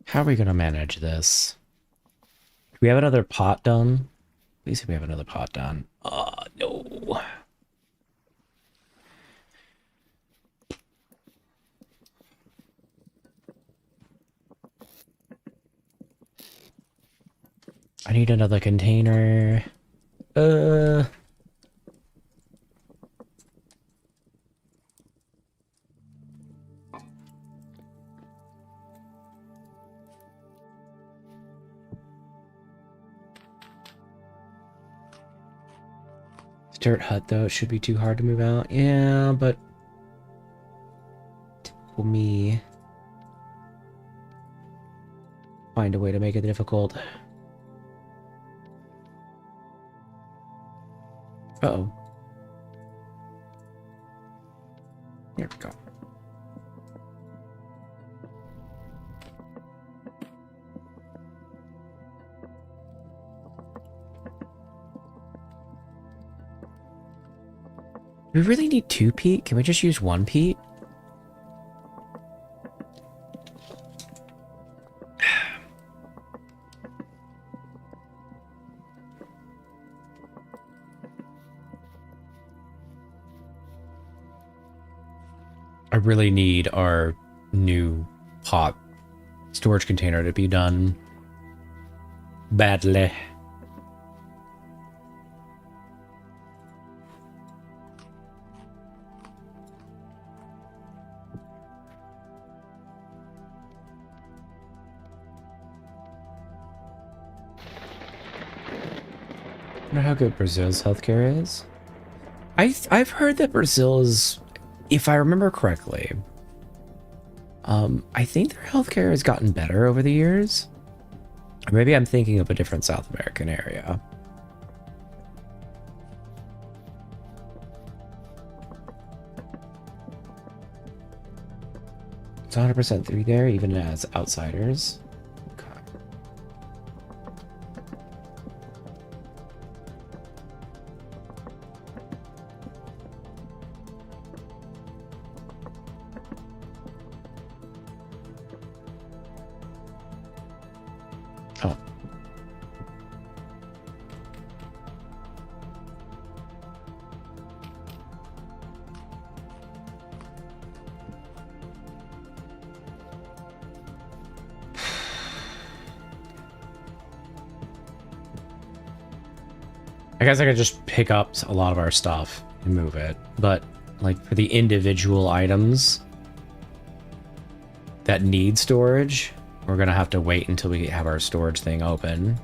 How are we gonna manage this? Do we have another pot done? Please say we have another pot done. No. I need another container. Dirt hut, though, it should be too hard to move out. Yeah, but... typical me. Find a way to make it difficult. Uh-oh. There we go. Do we really need 2 peat? Can we just use 1 peat? I really need our new pot storage container to be done badly. I wonder how good Brazil's healthcare is. I've heard that Brazil is, if I remember correctly, I think their healthcare has gotten better over the years. Or maybe I'm thinking of a different South American area. It's 100% through there, even as outsiders. Okay. Oh. I guess I could just pick up a lot of our stuff and move it, but like for the individual items that need storage, we're gonna have to wait until we have our storage thing open.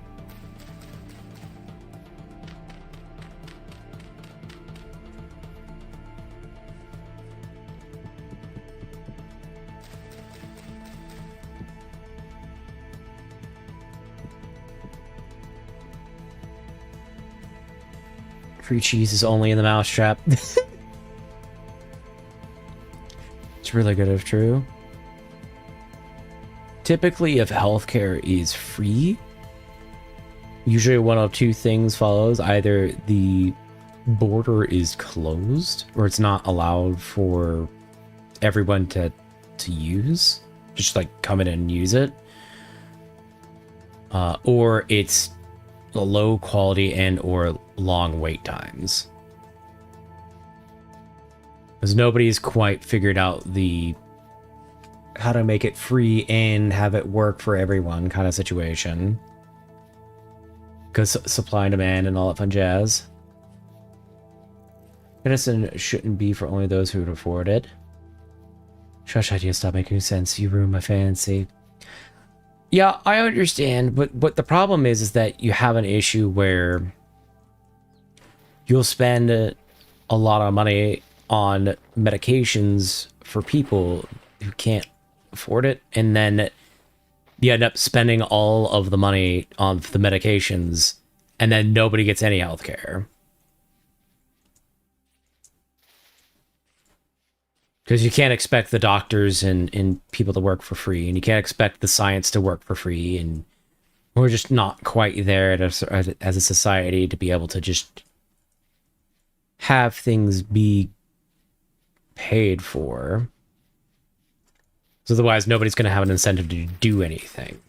Free cheese is only in the mousetrap. It's really good if true. Typically, if healthcare is free, usually one of two things follows. Either the border is closed, or it's not allowed for everyone to use. Just like come in and use it. Or it's low quality and or long wait times. Because nobody's quite figured out the how to make it free and have it work for everyone kind of situation. Because supply and demand and all that fun jazz. Medicine shouldn't be for only those who would afford it. Shush, ideas stop making sense. You ruin my fancy. Yeah, I understand, but what the problem is that you have an issue where you'll spend a lot of money on medications for people who can't afford it, and then you end up spending all of the money on the medications, and then nobody gets any health care. Because you can't expect the doctors and people to work for free, and you can't expect the science to work for free, and we're just not quite there as a society to be able to just have things be paid for. So otherwise, nobody's going to have an incentive to do anything.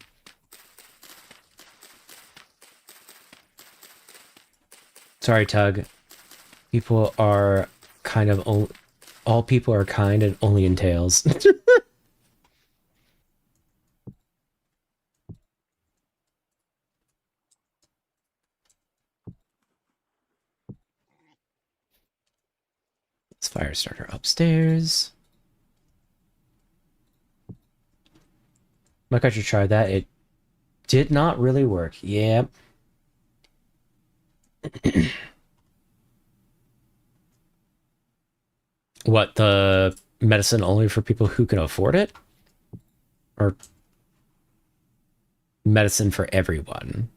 Sorry, Tug. People are kind of... All people are kind and only in tails. Let's fire starter upstairs. Like I should try that. It did not really work. Yep. What, the medicine only for people who can afford it? Or medicine for everyone?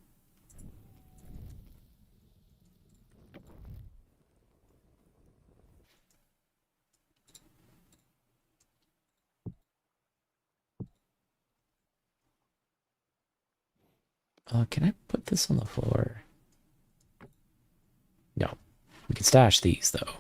Can I put this on the floor? No. We can stash these, though.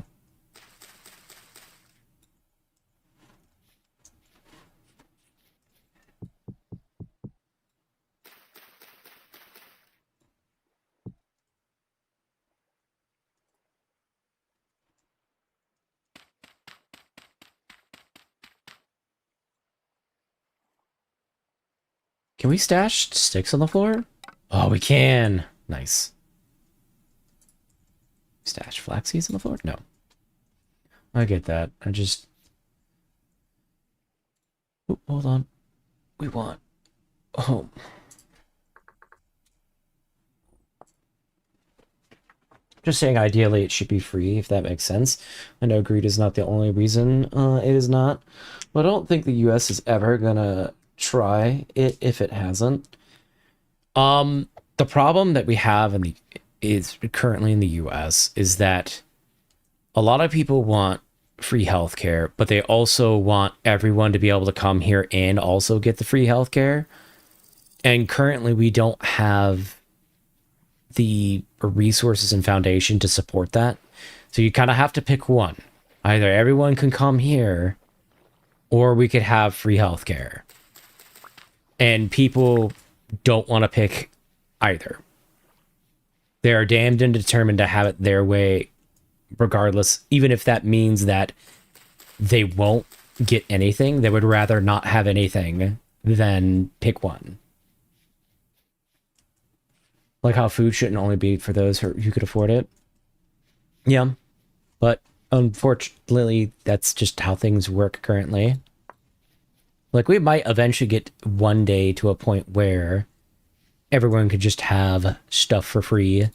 Can we stash sticks on the floor? Oh, we can. Nice. Stash flax seeds on the floor? No. I get that. I just... Oop, hold on. We want... Oh. Just saying ideally it should be free, if that makes sense. I know greed is not the only reason it is not. But I don't think the US is ever gonna try it if it hasn't. The problem that we have is currently in the US is that a lot of people want free healthcare, but they also want everyone to be able to come here and also get the free healthcare. And currently, we don't have the resources and foundation to support that. So you kind of have to pick one. Either everyone can come here, or we could have free healthcare. And people don't want to pick either. They are damned and determined to have it their way, regardless, even if that means that they won't get anything. They would rather not have anything than pick one. Like how food shouldn't only be for those who could afford it. Yeah, but unfortunately, that's just how things work currently. Like, we might eventually get one day to a point where everyone could just have stuff for free.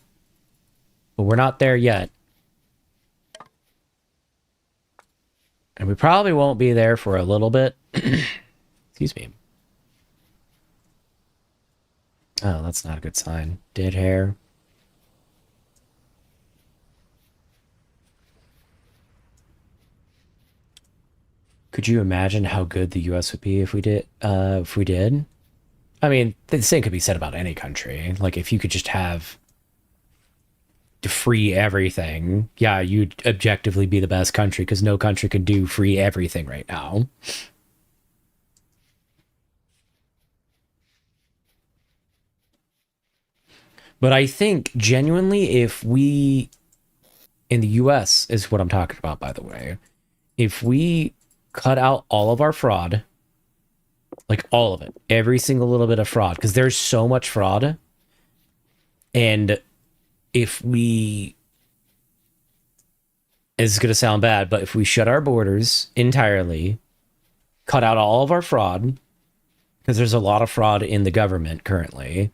But we're not there yet. And we probably won't be there for a little bit. Excuse me. Oh, that's not a good sign. Dead hair. Could you imagine how good the US would be if we did? I mean, the same could be said about any country. Like, if you could just have free everything, yeah, you'd objectively be the best country, because no country can do free everything right now. But I think, genuinely, if we, in the US is what I'm talking about, by the way, if we cut out all of our fraud, like all of it, every single little bit of fraud, because there's so much fraud, and if we, it's going to sound bad, but if we shut our borders entirely, cut out all of our fraud, because there's a lot of fraud in the government currently,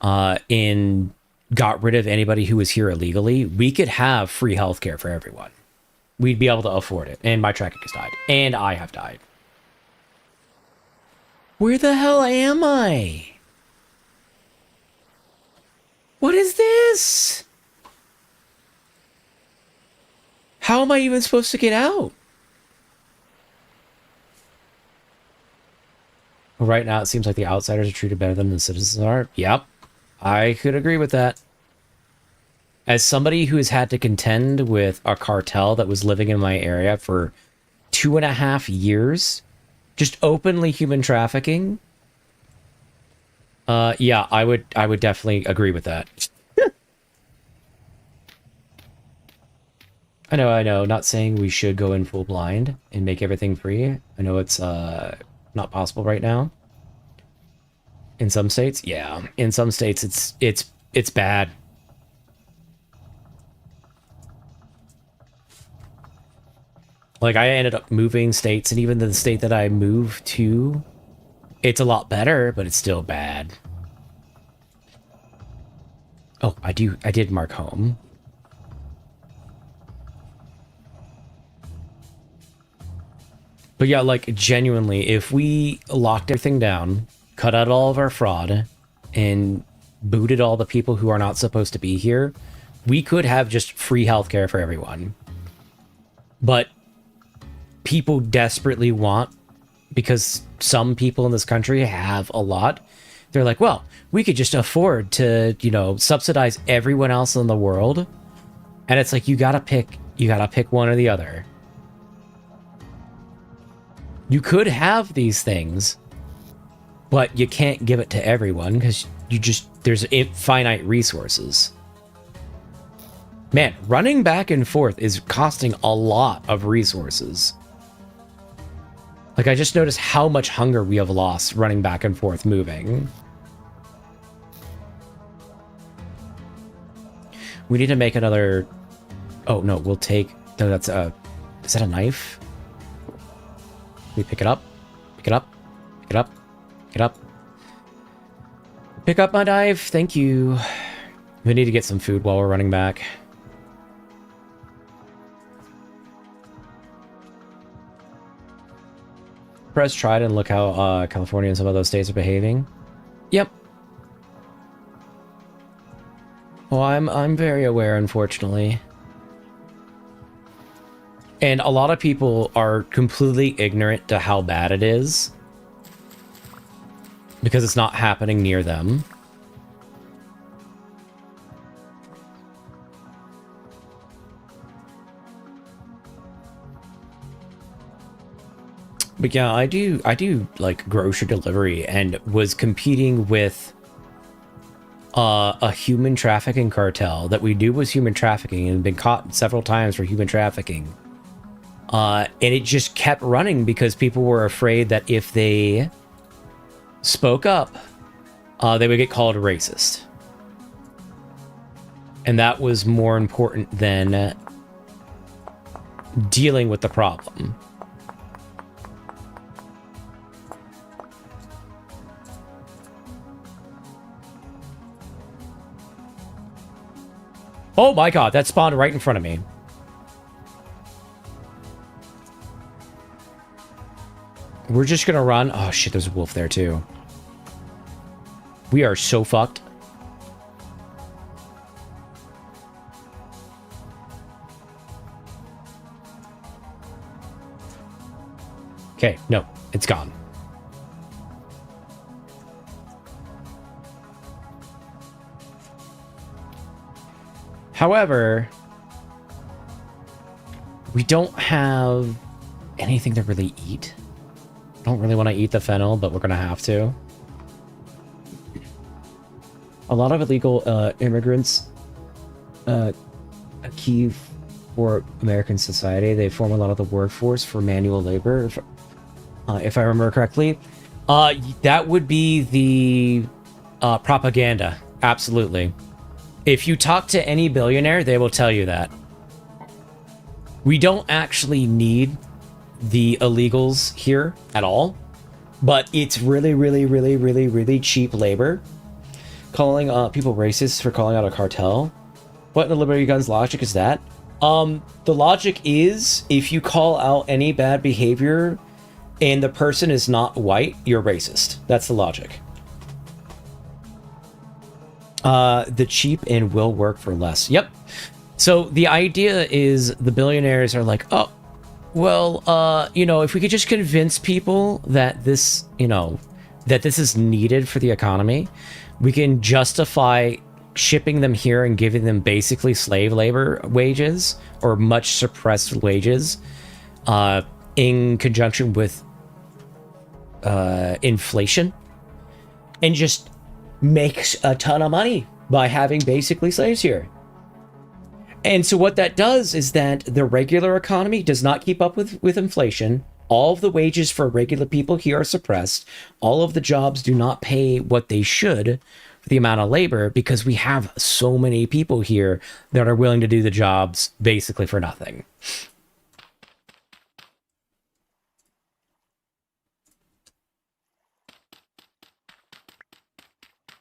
and got rid of anybody who was here illegally, we could have free healthcare for everyone. We'd be able to afford it. And my tracking has died. And I have died. Where the hell am I? What is this? How am I even supposed to get out? Well, right now, it seems like the outsiders are treated better than the citizens are. Yep. I could agree with that. As somebody who has had to contend with a cartel that was living in my area for 2.5 years, just openly human trafficking, yeah, I would definitely agree with that. I know, not saying we should go in full blind and make everything free. I know it's not possible right now. In some states, yeah. In some states it's bad. Like, I ended up moving states, and even the state that I moved to, it's a lot better, but it's still bad. Oh, I did mark home. But yeah, like, genuinely, if we locked everything down, cut out all of our fraud, and booted all the people who are not supposed to be here, we could have just free healthcare for everyone. But people desperately want, because some people in this country have a lot, they're like, well, we could just afford to, subsidize everyone else in the world. And it's like, you gotta pick one or the other. You could have these things, but you can't give it to everyone, because there's finite resources. Man, running back and forth is costing a lot of resources. Like, I just noticed how much hunger we have lost running back and forth moving. We need to make another... Oh, no, we'll take... No, that's a... Is that a knife? We pick it up. Pick it up. Pick it up. Pick it up. Pick up my knife. Thank you. We need to get some food while we're running back. Press tried and look how California and some of those states are behaving. Yep. Well, I'm very aware, unfortunately. And a lot of people are completely ignorant to how bad it is because it's not happening near them. But yeah, I do like grocery delivery and was competing with a human trafficking cartel that we knew was human trafficking and been caught several times for human trafficking. And it just kept running because people were afraid that if they spoke up, they would get called racist. And that was more important than dealing with the problem. Oh my god, that spawned right in front of me. We're just gonna run. Oh shit, there's a wolf there too. We are so fucked. Okay, no, it's gone. However, we don't have anything to really eat. I don't really want to eat the fennel, but we're going to have to. A lot of illegal immigrants, a key for American society. They form a lot of the workforce for manual labor, if I remember correctly. That would be the propaganda. Absolutely. If you talk to any billionaire, they will tell you that. We don't actually need the illegals here at all, but it's really, really, really, really, really cheap labor. Calling people racist for calling out a cartel. What in the Liberty Guns logic is that? The logic is if you call out any bad behavior and the person is not white, you're racist. That's the logic. The cheap and will work for less. Yep. So the idea is the billionaires are like, oh, well, you know, if we could just convince people that this, you know, that this is needed for the economy, we can justify shipping them here and giving them basically slave labor wages or much suppressed wages in conjunction with inflation, and just makes a ton of money by having basically slaves here. And so what that does is that the regular economy does not keep up with inflation. All of the wages for regular people here are suppressed. All of the jobs do not pay what they should for the amount of labor because we have so many people here that are willing to do the jobs basically for nothing.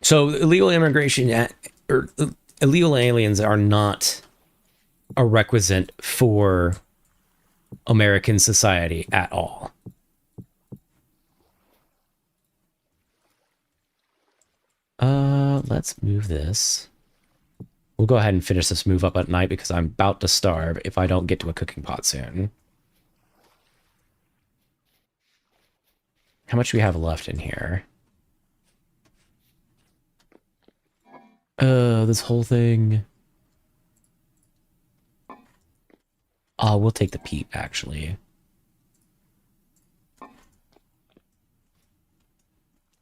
So illegal immigration or illegal aliens are not a requisite for American society at all. Let's move this. We'll go ahead and finish this move up at night because I'm about to starve if I don't get to a cooking pot soon. How much do we have left in here? This whole thing. Oh, we'll take the peat, actually.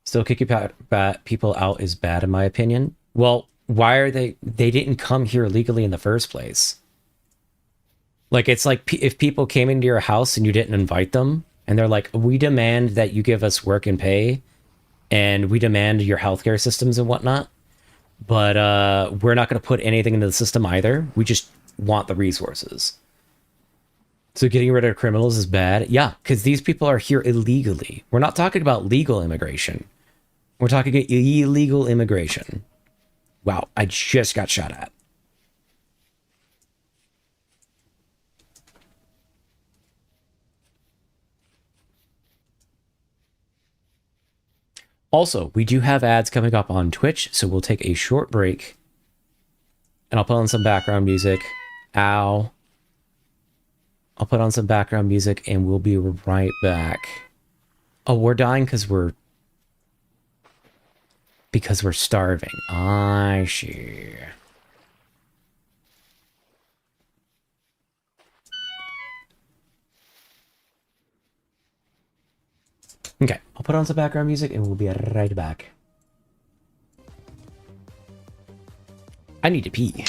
Still kicking people out is bad, in my opinion. Well, why are they didn't come here legally in the first place. Like, it's like if people came into your house and you didn't invite them, and they're like, we demand that you give us work and pay, and we demand your healthcare systems and whatnot, but we're not going to put anything into the system either. We just want the resources. So getting rid of criminals is bad? Yeah, because these people are here illegally. We're not talking about legal immigration. We're talking illegal immigration. Wow, I just got shot at. Also, we do have ads coming up on Twitch, so we'll take a short break. And I'll put on some background music. Ow. I'll put on some background music and we'll be right back. Oh, we're dying because we're starving. I see. Okay, I'll put on some background music and we'll be right back. I need to pee.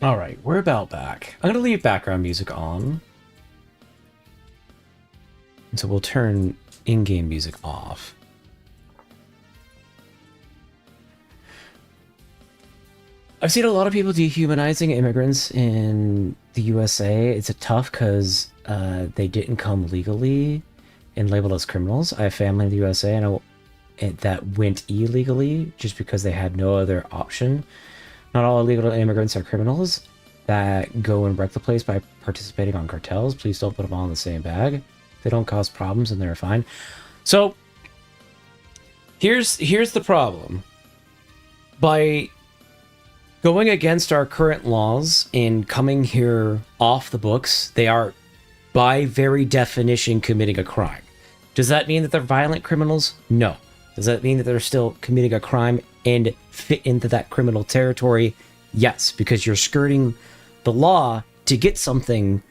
All right, we're about back. I'm going to leave background music on. And so we'll turn in-game music off. I've seen a lot of people dehumanizing immigrants in the USA. It's a tough because they didn't come legally and labeled as criminals. I have family in the USA that went illegally just because they had no other option. Not all illegal immigrants are criminals that go and wreck the place by participating on cartels. Please don't put them all in the same bag. They don't cause problems and they're fine. So here's the problem. By going against our current laws and coming here off the books, they are, by very definition, committing a crime. Does that mean that they're violent criminals? No. Does that mean that they're still committing a crime and fit into that criminal territory? Yes, because you're skirting the law to get something,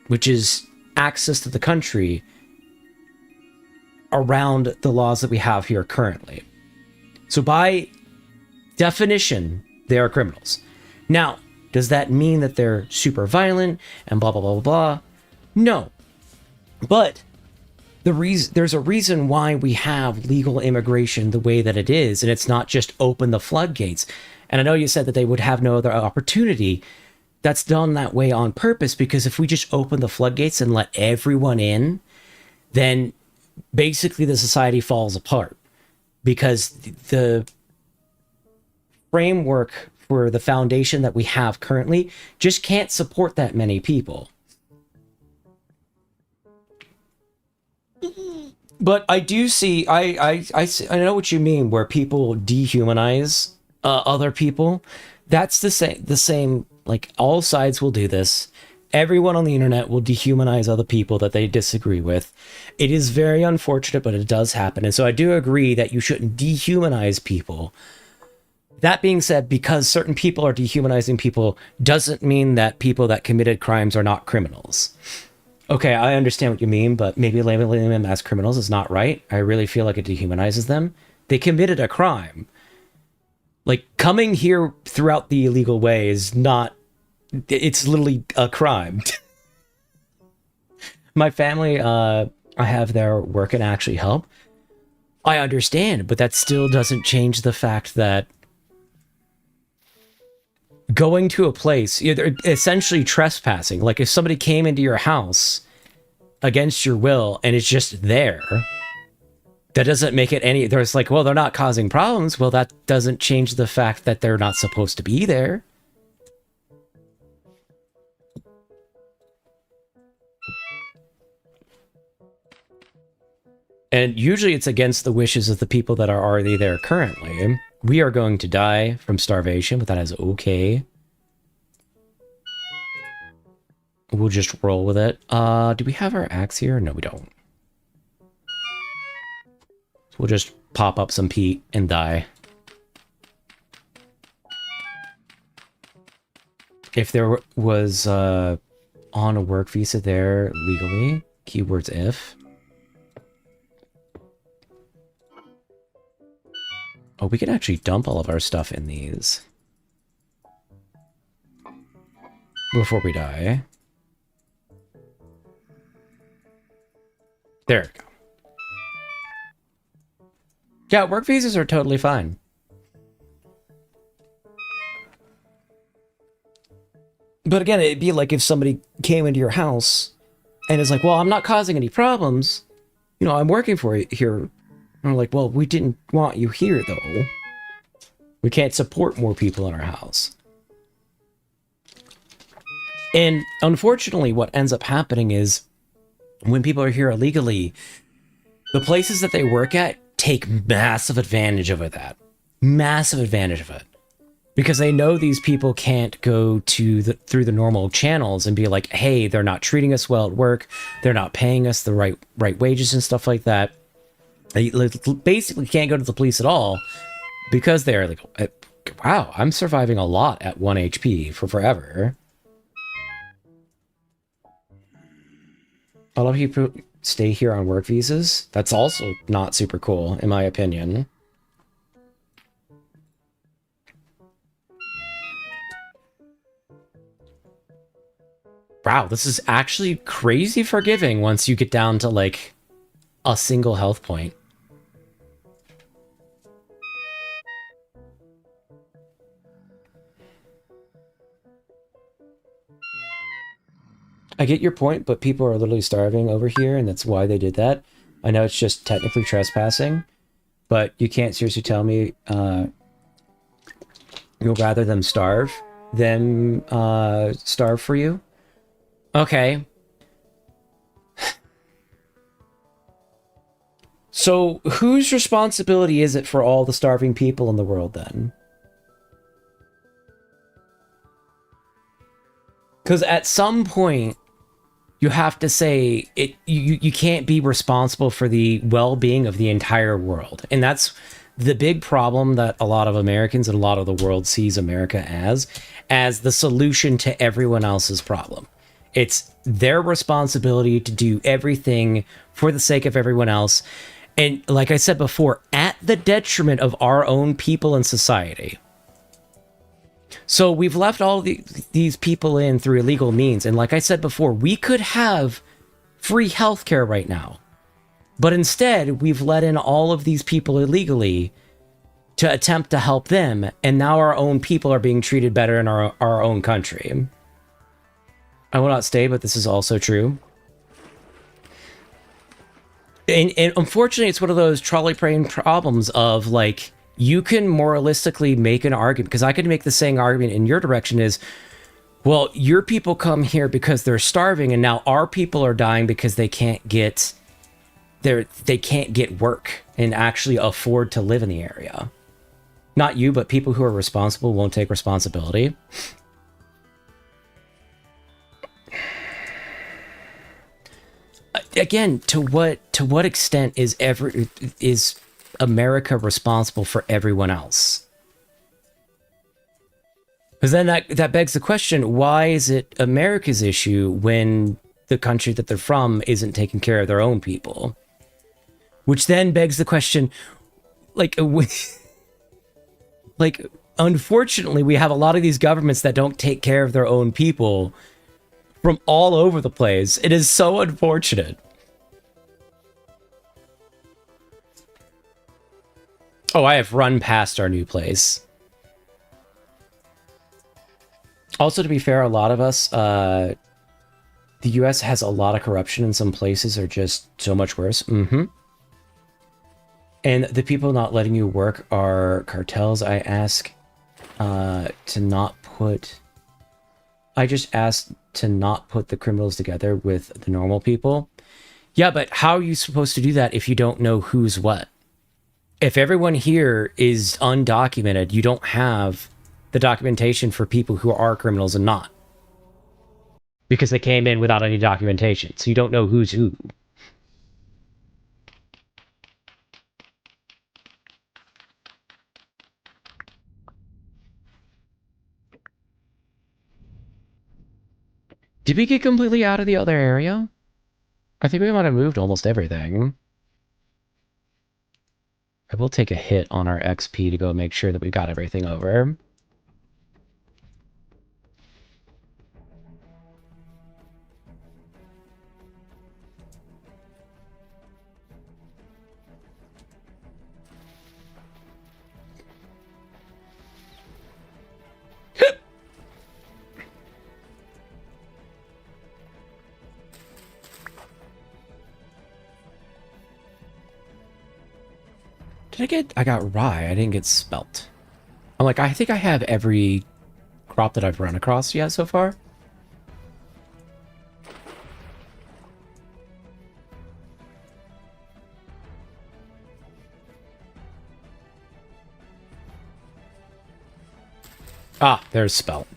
which is access to the country, around the laws that we have here currently. So by definition, they are criminals. Now, does that mean that they're super violent and blah, blah, blah, blah, blah? No. But there's a reason why we have legal immigration the way that it is, and it's not just open the floodgates. And I know you said that they would have no other opportunity. That's done that way on purpose, because if we just open the floodgates and let everyone in, then basically the society falls apart, because the framework for the foundation that we have currently just can't support that many people. But I do see, I know what you mean, where people dehumanize other people. That's the same, like, all sides will do this. Everyone on the internet will dehumanize other people that they disagree with. It is very unfortunate, but it does happen. And so I do agree that you shouldn't dehumanize people. That being said, because certain people are dehumanizing people doesn't mean that people that committed crimes are not criminals. Okay, I understand what you mean, but maybe labeling them as criminals is not right. I really feel like it dehumanizes them. They committed a crime. Like, coming here throughout the illegal way is not... It's literally a crime. My family, I have their work and actually help. I understand, but that still doesn't change the fact that going to a place, you're essentially trespassing. Like, if somebody came into your house against your will and it's just there, that doesn't make it any... There's like, well, they're not causing problems. Well, that doesn't change the fact that they're not supposed to be there. And usually it's against the wishes of the people that are already there currently. We are going to die from starvation, but that is okay. We'll just roll with it. Do we have our axe here? No, we don't. So we'll just pop up some peat and die. If there was on a work visa there legally, keywords if. Oh, we can actually dump all of our stuff in these before we die. There we go. Yeah, work visas are totally fine. But again, it'd be like if somebody came into your house and is like, well, I'm not causing any problems. You know, I'm working for you here. And we're like, well, we didn't want you here, though. We can't support more people in our house. And unfortunately, what ends up happening is when people are here illegally, the places that they work at take massive advantage of that. Massive advantage of it. Because they know these people can't go to through the normal channels and be like, hey, they're not treating us well at work. They're not paying us the right wages and stuff like that. They basically can't go to the police at all because they're like, wow, I'm surviving a lot at 1 HP for forever. A lot of people stay here on work visas. That's also not super cool, in my opinion. Wow, this is actually crazy forgiving once you get down to, like, a single health point. I get your point, but people are literally starving over here, and that's why they did that. I know it's just technically trespassing, but you can't seriously tell me you'll rather them starve than starve for you? Okay. So, whose responsibility is it for all the starving people in the world, then? Because at some point, you have to say you can't be responsible for the well-being of the entire world. And that's the big problem that a lot of Americans and a lot of the world sees America as the solution to everyone else's problem. It's their responsibility to do everything for the sake of everyone else. And like I said before, at the detriment of our own people and society. So we've left all these people in through illegal means. And like I said before, we could have free healthcare right now. But instead, we've let in all of these people illegally to attempt to help them. And now our own people are being treated better in our own country. I will not stay, but this is also true. And unfortunately, it's one of those trolley train problems of, like, you can moralistically make an argument, because I could make the same argument in your direction is, well, your people come here because they're starving, and now our people are dying because they can't get work and actually afford to live in the area. Not you, but people who are responsible won't take responsibility. Again, to what extent is America responsible for everyone else? Because then that begs the question, why is it America's issue when the country that they're from isn't taking care of their own people? Which then begs the question, like, unfortunately, we have a lot of these governments that don't take care of their own people from all over the place. It is so unfortunate. Oh, I have run past our new place. Also, to be fair, a lot of us, the US has a lot of corruption, and some places are just so much worse. And the people not letting you work are cartels. I just asked to not put the criminals together with the normal people. Yeah, but how are you supposed to do that if you don't know who's what? If everyone here is undocumented, you don't have the documentation for people who are criminals and not. Because they came in without any documentation, so you don't know who's who. Did we get completely out of the other area? I think we might have moved almost everything. I will take a hit on our XP to go make sure that we got everything over. I got rye. I didn't get spelt. I'm like, I think I have every crop that I've run across yet so far. Ah, there's spelt.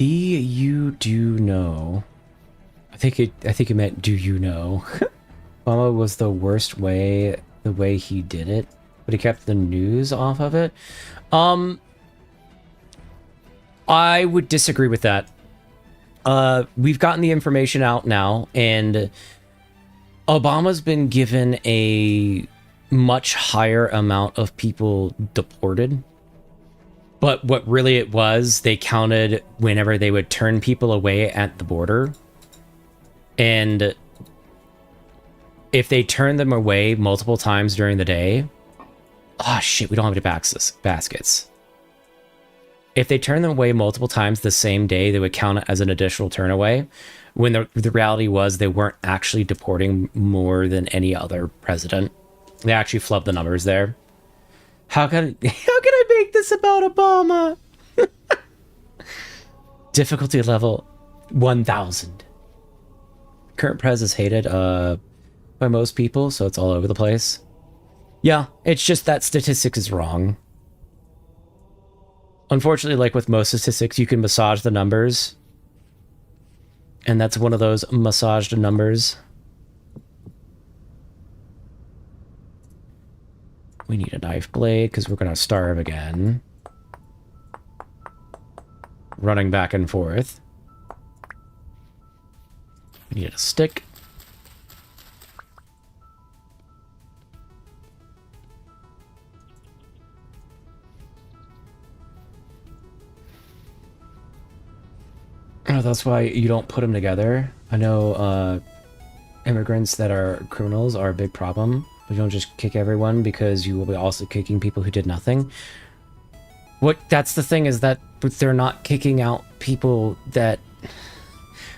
You do know. I think it meant do you know. Obama was the way he did it, but he kept the news off of it. I would disagree with that. We've gotten the information out now, and Obama's been given a much higher amount of people deported. But what really it was, they counted whenever they would turn people away at the border. And if they turned them away multiple times during the day... Oh, shit, we don't have any baskets. If they turned them away multiple times the same day, they would count it as an additional turn away. When the reality was they weren't actually deporting more than any other president. They actually flubbed the numbers there. How can I make this about Obama? Difficulty level 1000. Current prez is hated by most people, so it's all over the place. Yeah, it's just that statistics is wrong. Unfortunately, like with most statistics, you can massage the numbers. And that's one of those massaged numbers. We need a knife blade, because we're going to starve again. Running back and forth. We need a stick. Oh, that's why you don't put them together. I know immigrants that are criminals are a big problem. But you don't just kick everyone because you will be also kicking people who did nothing. What that's the thing is that they're not kicking out people that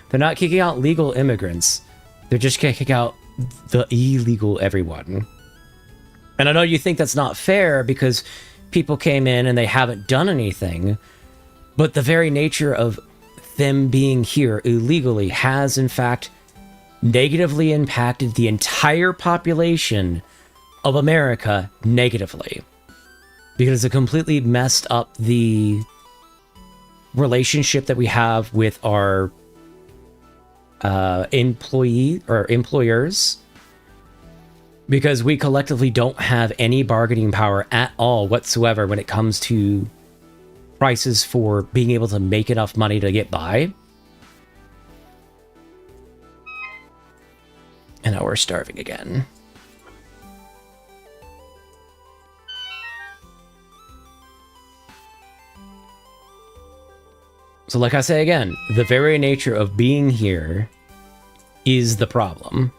they're not kicking out legal immigrants. They're just kicking out the illegal everyone. And I know you think that's not fair because people came in and they haven't done anything, but the very nature of them being here illegally has in fact negatively impacted the entire population of America negatively. Because it completely messed up the relationship that we have with our employee or employers, because we collectively don't have any bargaining power at all whatsoever when it comes to prices for being able to make enough money to get by. And now we're starving again. So like I say again, the very nature of being here is the problem.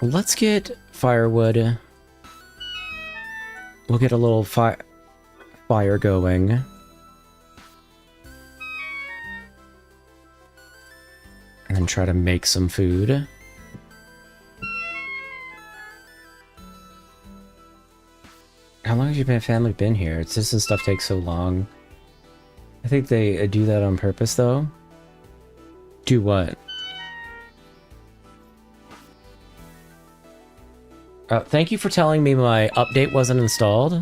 Let's get firewood. We'll get a little fire going. And then try to make some food. How long has your family been here? It's just this stuff takes so long. I think they do that on purpose, though. Do what? Thank you for telling me my update wasn't installed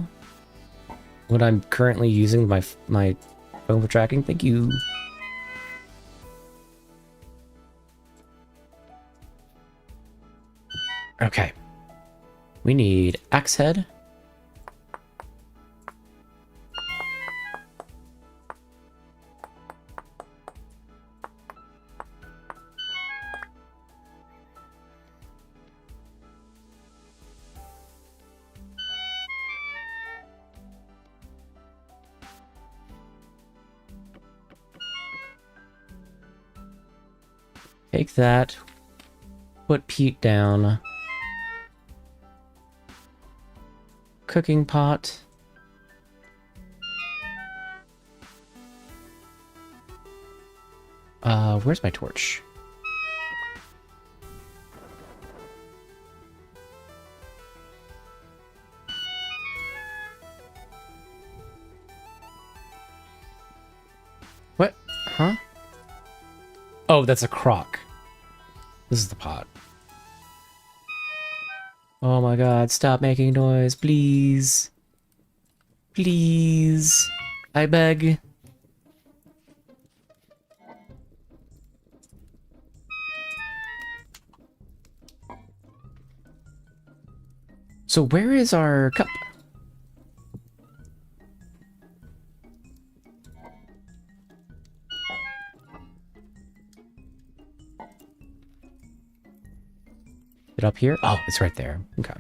when I'm currently using my phone for tracking. Thank you. Okay. We need axe head. Take that. Put Pete down. Cooking pot. Where's my torch? What? Huh? Oh, that's a crock. This is the pot. Oh my god, stop making noise, please. Please. I beg. So where is our cup? It up here? Oh, it's right there. Okay.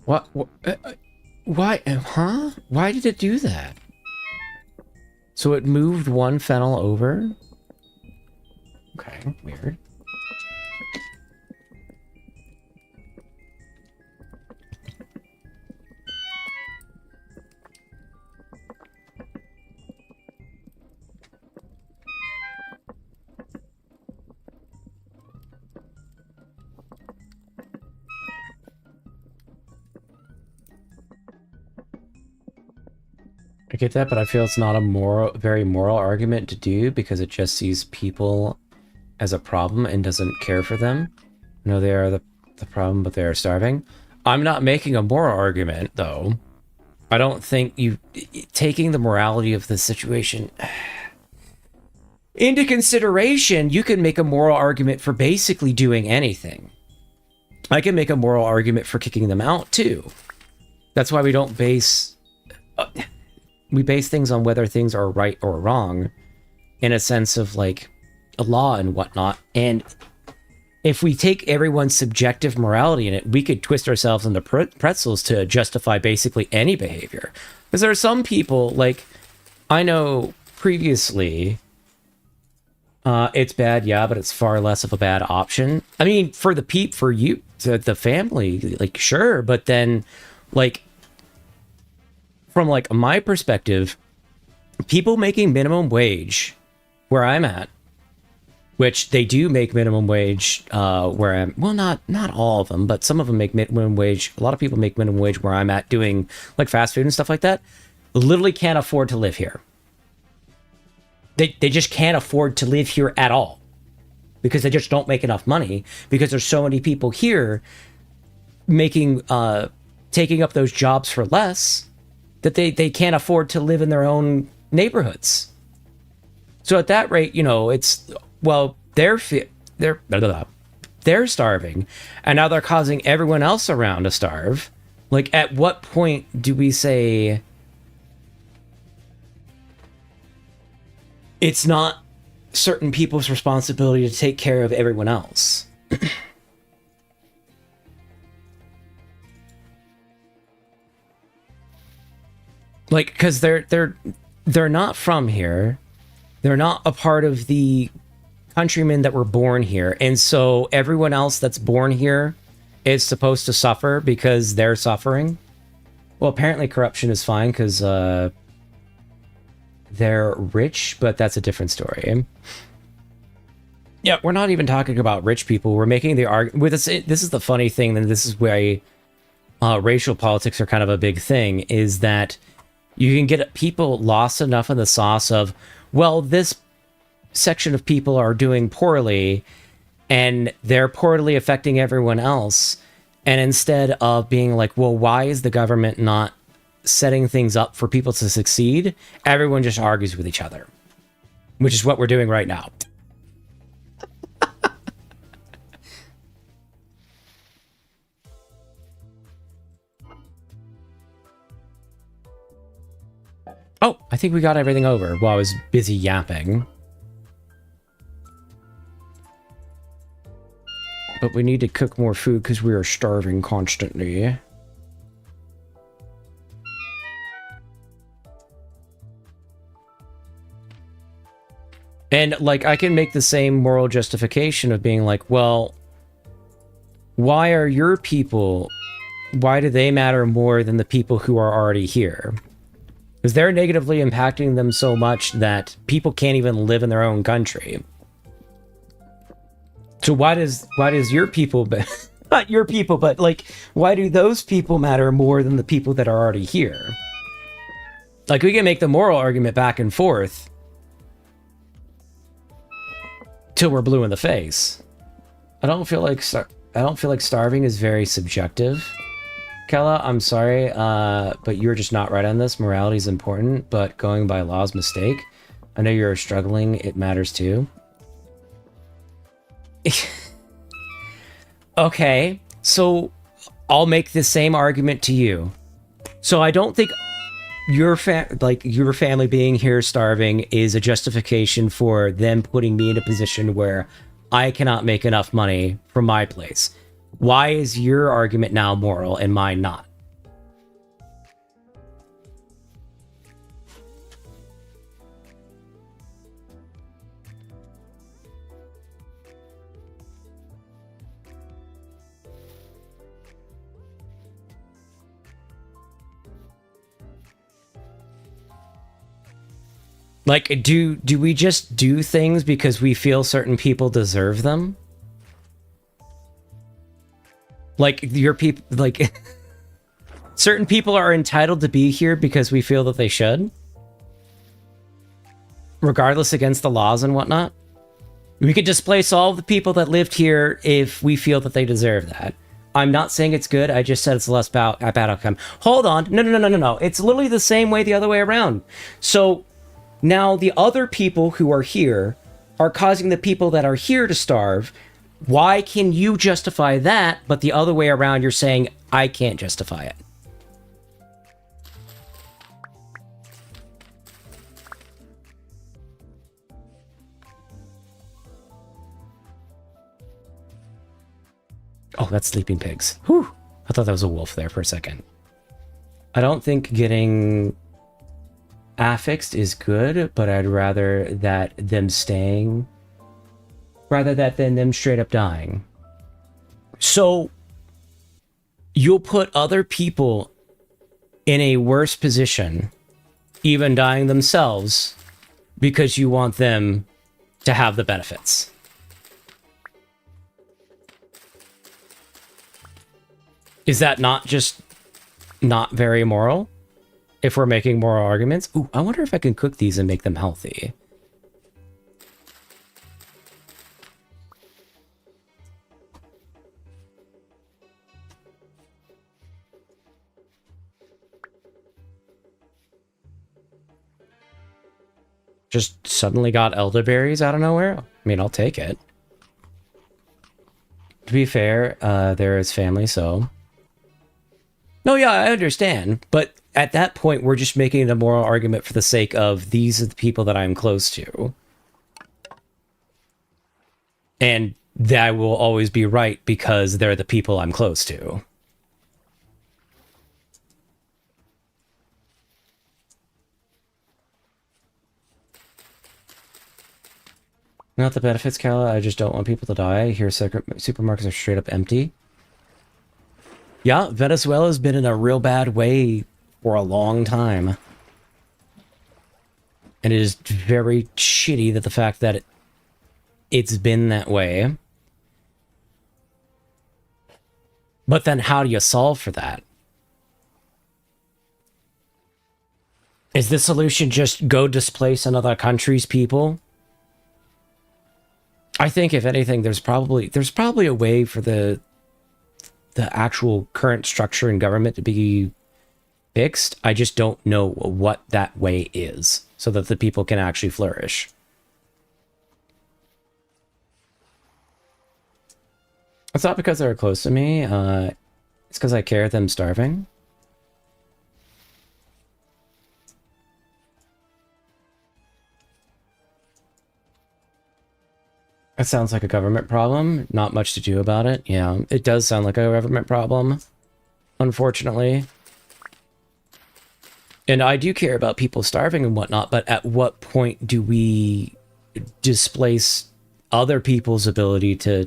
What? Why? Huh? Why did it do that? So it moved one fennel over? Okay, weird. I get that, but I feel it's not a very moral argument to do because it just sees people as a problem and doesn't care for them. You know, they are the problem, but they are starving. I'm not making a moral argument, though. I don't think taking the morality of the situation into consideration, you can make a moral argument for basically doing anything. I can make a moral argument for kicking them out, too. That's why we don't base... we base things on whether things are right or wrong in a sense of, like, a law and whatnot. And if we take everyone's subjective morality in it, we could twist ourselves into pretzels to justify basically any behavior. Because there are some people, like, I know previously, it's bad, yeah, but it's far less of a bad option. I mean, for you, the family, like, sure, but then, like, from, like, my perspective, people making minimum wage where I'm at, which they do make minimum wage where I'm, well, not all of them, but some of them make minimum wage. A lot of people make minimum wage where I'm at doing like fast food and stuff like that. Literally can't afford to live here. They just can't afford to live here at all because they just don't make enough money because there's so many people here making taking up those jobs for less that they can't afford to live in their own neighborhoods. So at that rate, you know, it's, well, they're starving, and now they're causing everyone else around to starve. Like, at what point do we say it's not certain people's responsibility to take care of everyone else? Like, because they're not from here. They're not a part of the countrymen that were born here. And so everyone else that's born here is supposed to suffer because they're suffering. Well, apparently corruption is fine because they're rich, but that's a different story. Yeah, we're not even talking about rich people. We're making the argument. With this is the funny thing, and this is why racial politics are kind of a big thing, is that you can get people lost enough in the sauce of, well, this section of people are doing poorly and they're poorly affecting everyone else. And instead of being like, well, why is the government not setting things up for people to succeed? Everyone just argues with each other, which is what we're doing right now. Oh, I think we got everything over while I was busy yapping. But we need to cook more food because we are starving constantly. And, like, I can make the same moral justification of being like, well, why are your people, why do they matter more than the people who are already here? Because they're negatively impacting them so much that people can't even live in their own country. So why does your people, not your people, but like, why do those people matter more than the people that are already here? Like, we can make the moral argument back and forth till we're blue in the face. I don't feel like starving is very subjective. Kella, I'm sorry, but you're just not right on this. Morality is important, but going by law's mistake. I know you're struggling. It matters too. Okay, so I'll make the same argument to you. So I don't think your family being here starving is a justification for them putting me in a position where I cannot make enough money from my place. Why is your argument now moral and mine not? Like, do we just do things because we feel certain people deserve them? Like, your people, like, certain people are entitled to be here because we feel that they should? Regardless against the laws and whatnot? We could displace all of the people that lived here if we feel that they deserve that. I'm not saying it's good, I just said it's less bad outcome. Hold on, no. It's literally the same way the other way around. So, now the other people who are here are causing the people that are here to starve. Why can you justify that, but the other way around you're saying I can't justify it? Oh, that's sleeping pigs. Whew. I thought that was a wolf there for a second. I don't think getting affixed is good, but I'd rather that them staying rather than them straight up dying. So you'll put other people in a worse position, even dying themselves, because you want them to have the benefits. Is that not just not very moral? If we're making moral arguments? Ooh, I wonder if I can cook these and make them healthy. Just suddenly got elderberries out of nowhere? I mean, I'll take it. To be fair, there is family, so... No, yeah, I understand. But at that point, we're just making a moral argument for the sake of these are the people that I'm close to. And that will always be right because they're the people I'm close to. Not the benefits, Kala. I just don't want people to die. Here, supermarkets are straight up empty. Yeah, Venezuela's been in a real bad way for a long time. And it is very shitty that the fact that it's been that way. But then how do you solve for that? Is the solution just go displace another country's people? I think if anything, there's probably a way for the actual current structure in government to be fixed. I just don't know what that way is so that the people can actually flourish. It's not because they're close to me. It's because I care them starving. That sounds like a government problem. Not much to do about it. Yeah, it does sound like a government problem, unfortunately. And I do care about people starving and whatnot, but at what point do we displace other people's ability to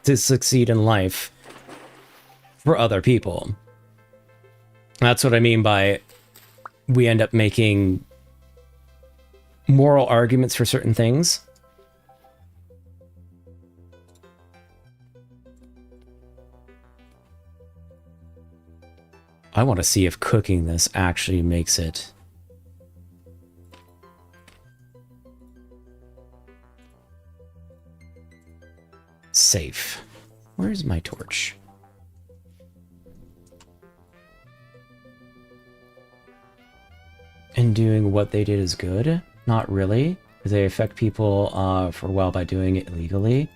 to succeed in life for other people? That's what I mean by we end up making moral arguments for certain things. I want to see if cooking this actually makes it safe. Where's my torch? And doing what they did is good? Not really, because they affect people for a while by doing it illegally.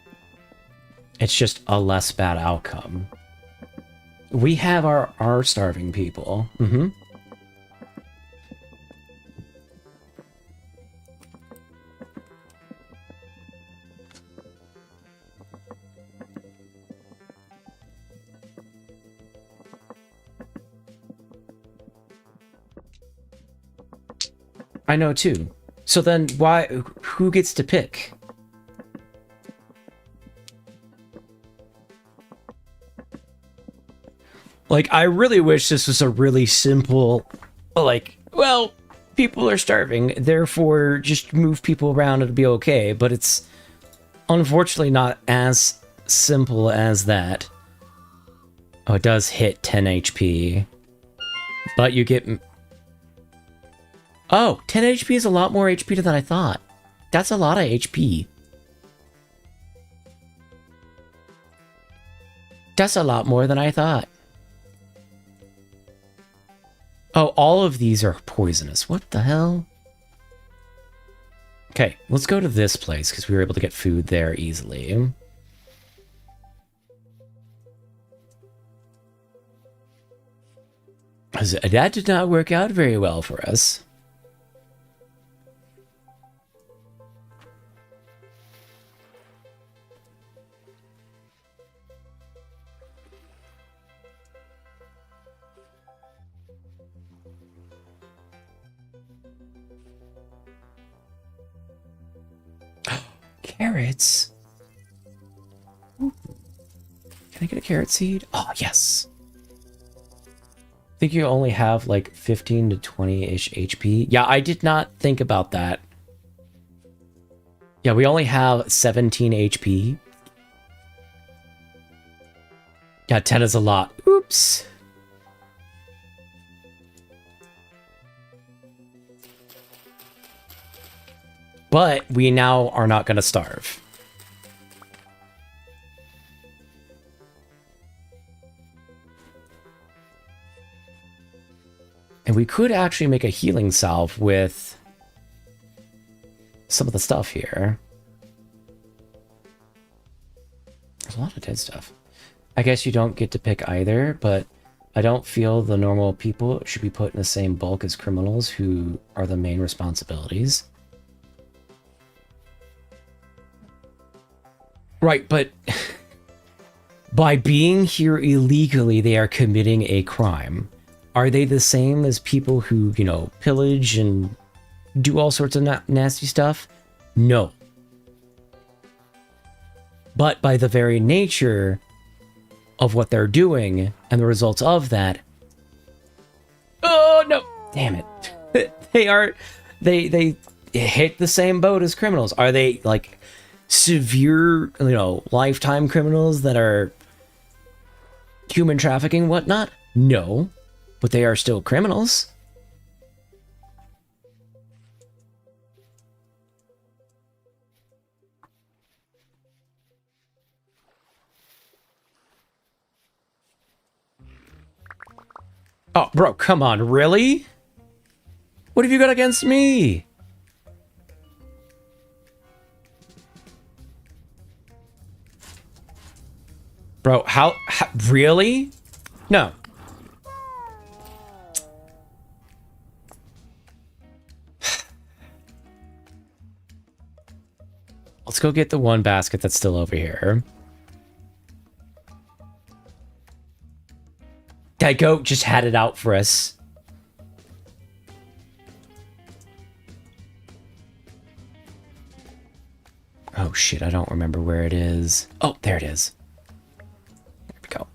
It's just a less bad outcome. We have our starving people. Mm-hmm. I know too. So then why, who gets to pick? Like, I really wish this was a really simple, like, well, people are starving, therefore just move people around, it'll be okay. But it's unfortunately not as simple as that. Oh, it does hit 10 HP. But you get... Oh, 10 HP is a lot more HP than I thought. That's a lot of HP. That's a lot more than I thought. Oh, all of these are poisonous. What the hell? Okay, let's go to this place because we were able to get food there easily. That did not work out very well for us. carrots. Ooh. Can I get a carrot seed? Oh, yes. I think you only have like 15 to 20-ish HP. Yeah, I did not think about that. Yeah, we only have 17 HP. Yeah, 10 is a lot. Oops. But we now are not going to starve. And we could actually make a healing salve with some of the stuff here. There's a lot of dead stuff. I guess you don't get to pick either, but I don't feel the normal people should be put in the same bulk as criminals who are the main responsibilities. Right, but by being here illegally, they are committing a crime. Are they the same as people who, you know, pillage and do all sorts of nasty stuff? No. But by the very nature of what they're doing and the results of that... Oh, no! Damn it. They hit the same boat as criminals. Are they, like, severe, you know, lifetime criminals that are human trafficking, whatnot? No. But they are still criminals. Oh, bro, come on, really? What have you got against me? Bro, how really? No. Let's go get the one basket that's still over here. That goat just had it out for us. Oh shit, I don't remember where it is. Oh, there it is. There we go.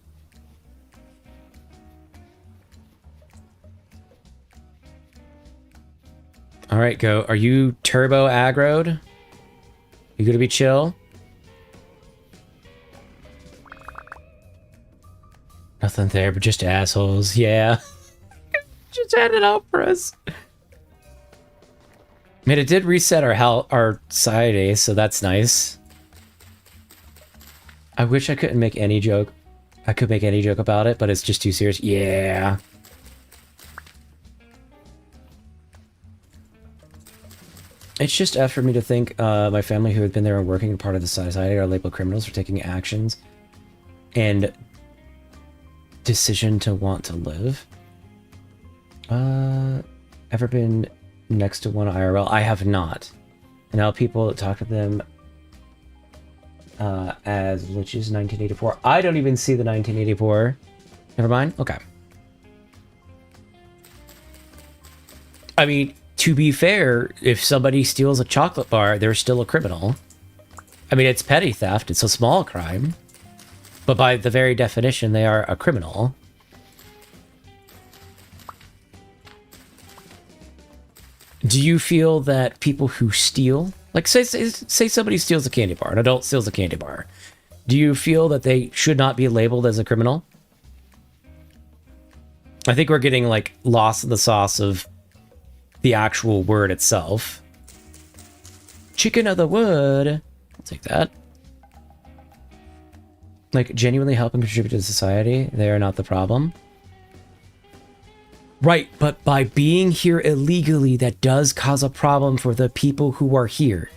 Alright, goat. Are you turbo aggroed? You gonna be chill? Nothing there, but just assholes. Yeah. Just had it out for us. I mean, it did reset our society, so that's nice. I wish I couldn't make any joke. I could make any joke about it, but it's just too serious. Yeah. It's just F for me to think my family who had been there and working part of the society are labeled criminals for taking actions and decision to want to live. Ever been next to one IRL? I have not. And now people that talk to them as liches 1984. I don't even see the 1984. Never mind. Okay. I mean, to be fair, if somebody steals a chocolate bar, they're still a criminal. I mean, it's petty theft. It's a small crime. But by the very definition, they are a criminal. Do you feel that people who steal... Like, say somebody steals a candy bar, an adult steals a candy bar. Do you feel that they should not be labeled as a criminal? I think we're getting, like, lost in the sauce of the actual word itself. Chicken of the wood. I'll take that. Like, genuinely help and contribute to society. They are not the problem. Right, but by being here illegally, that does cause a problem for the people who are here.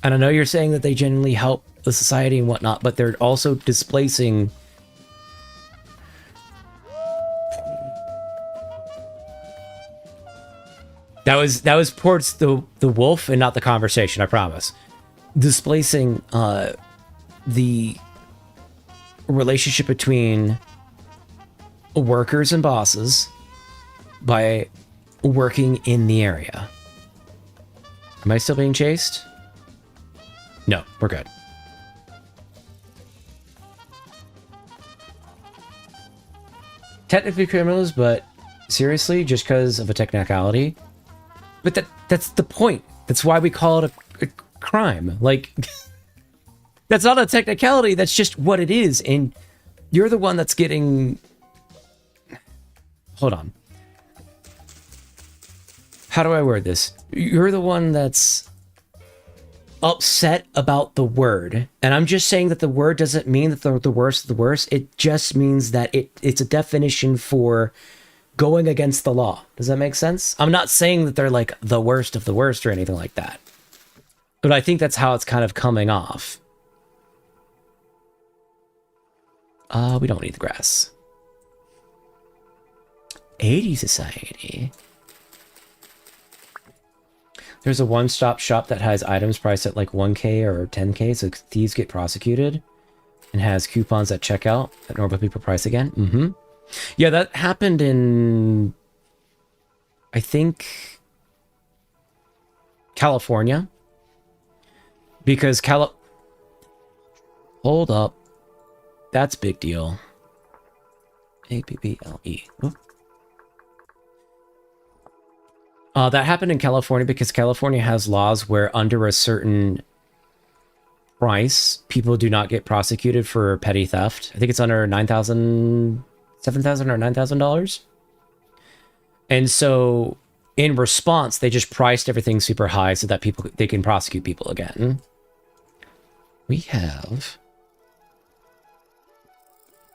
And I know you're saying that they genuinely help the society and whatnot, but they're also displacing... That was towards the wolf and not the conversation, I promise. Displacing the relationship between workers and bosses by working in the area. Am I still being chased? No, we're good. Technically criminals, but seriously, just because of a technicality. But that's the point. That's why we call it a crime. Like, that's not a technicality, that's just what it is. And you're the one that's getting... Hold on. How do I word this? You're the one that's upset about the word. And I'm just saying that the word doesn't mean that they're the worst of the worst. It just means that it's a definition for going against the law. Does that make sense? I'm not saying that they're like the worst of the worst or anything like that. But I think that's how it's kind of coming off. We don't need the grass. 80 society. There's a one-stop shop that has items priced at like 1K or 10K, so thieves get prosecuted, and has coupons at checkout that normal people price again. Mm-hmm. Yeah, that happened in, I think, California. Because Hold up. That's a big deal. A-P-P-L-E. That happened in California because California has laws where under a certain price, people do not get prosecuted for petty theft. I think it's under $9,000, $7,000 or $9,000. And so in response, they just priced everything super high so that they can prosecute people again. We have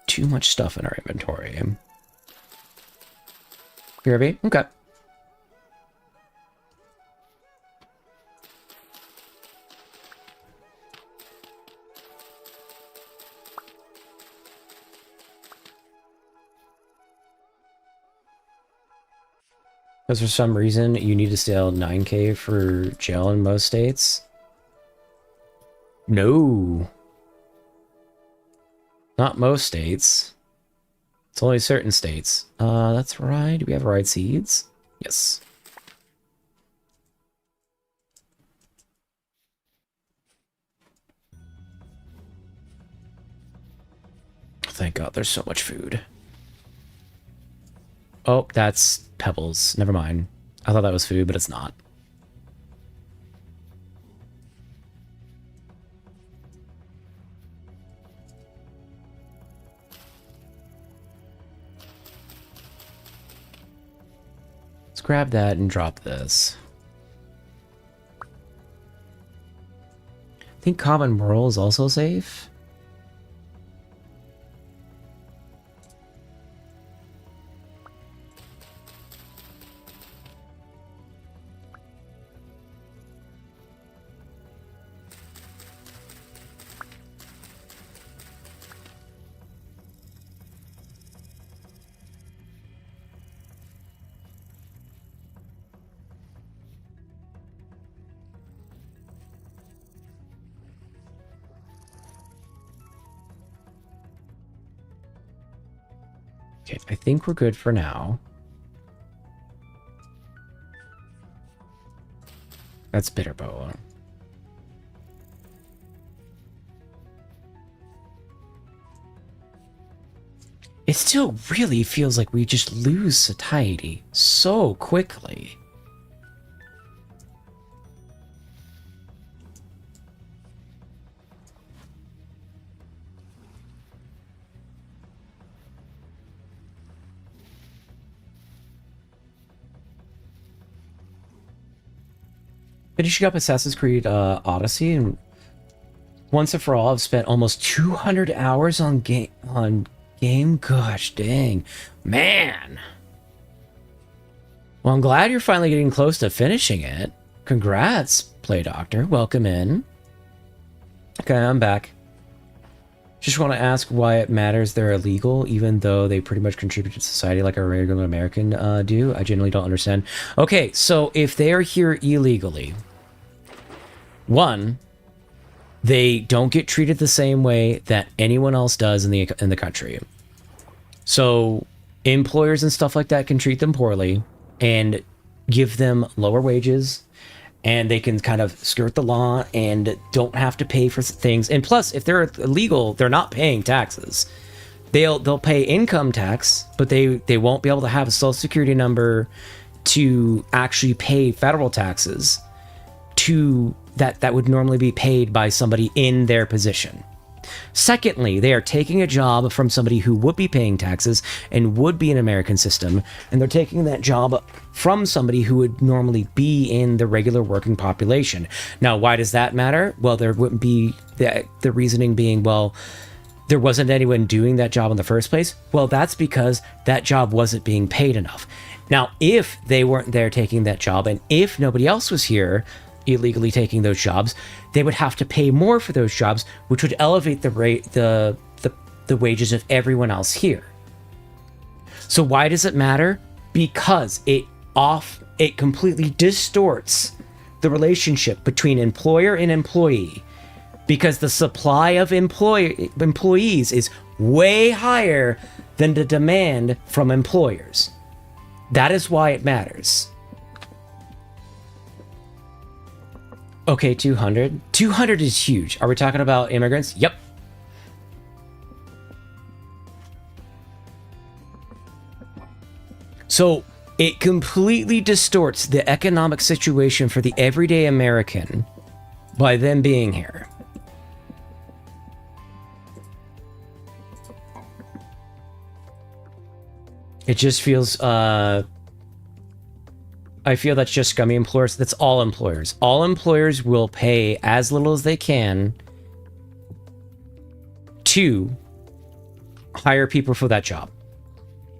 too much stuff in our inventory. BRB? Okay. Because for some reason, you need to sell 9K for jail in most states. No. Not most states. It's only certain states. That's right. Do we have right seeds? Yes. Thank God there's so much food. Oh, that's pebbles. Never mind. I thought that was food, but it's not. Let's grab that and drop this. I think common moral is also safe. Okay, I think we're good for now. That's bitter boa. It still really feels like we just lose satiety so quickly. Finishing up Assassin's Creed Odyssey, and once and for all, I've spent almost 200 hours on game. Gosh dang, man. Well, I'm glad you're finally getting close to finishing it. Congrats, Play Doctor. Welcome in. Okay, I'm back. Just want to ask why it matters they're illegal, even though they pretty much contribute to society like a regular American do. I genuinely don't understand. Okay, so if they are here illegally, one, they don't get treated the same way that anyone else does in the country. So employers and stuff like that can treat them poorly and give them lower wages and they can kind of skirt the law and don't have to pay for things. And plus, if they're illegal, they're not paying taxes. They'll pay income tax, but they won't be able to have a social security number to actually pay federal taxes to that would normally be paid by somebody in their position. Secondly, they are taking a job from somebody who would be paying taxes and would be in an American system, and they're taking that job from somebody who would normally be in the regular working population. Now, why does that matter? Well, there wouldn't be the reasoning being, well, there wasn't anyone doing that job in the first place. Well, that's because that job wasn't being paid enough. Now, if they weren't there taking that job, and if nobody else was here illegally taking those jobs, they would have to pay more for those jobs, which would elevate the rate, the wages of everyone else here. So why does it matter? Because it completely distorts the relationship between employer and employee, because the supply of employees is way higher than the demand from employers. That is why it matters. Okay, 200. 200 is huge. Are we talking about immigrants? Yep. So it completely distorts the economic situation for the everyday American by them being here. It just feels, I feel that's just scummy employers. That's all employers. All employers will pay as little as they can to hire people for that job.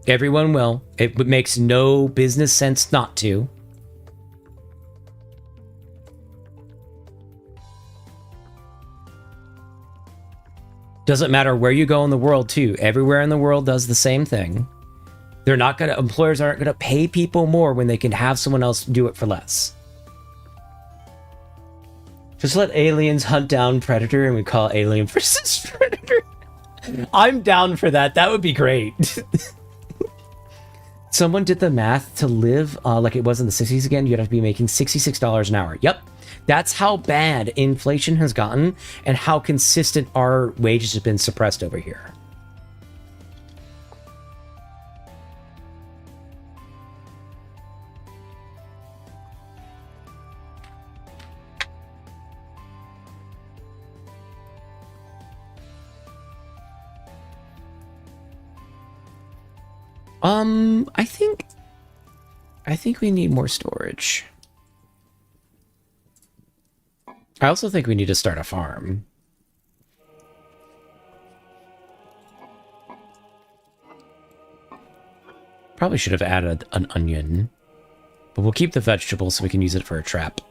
Everyone will. It makes no business sense not to. Doesn't matter where you go in the world, too. Everywhere in the world does the same thing. They're not gonna, employers aren't gonna pay people more when they can have someone else do it for less. Just let aliens hunt down Predator and we call it Alien versus Predator. I'm down for that. That would be great. Someone did the math to live like it was in the 60s again. You'd have to be making $66 an hour. Yep. That's how bad inflation has gotten and how consistent our wages have been suppressed over here. I think we need more storage. I also think we need to start a farm. Probably should have added an onion, but we'll keep the vegetable so we can use it for a trap.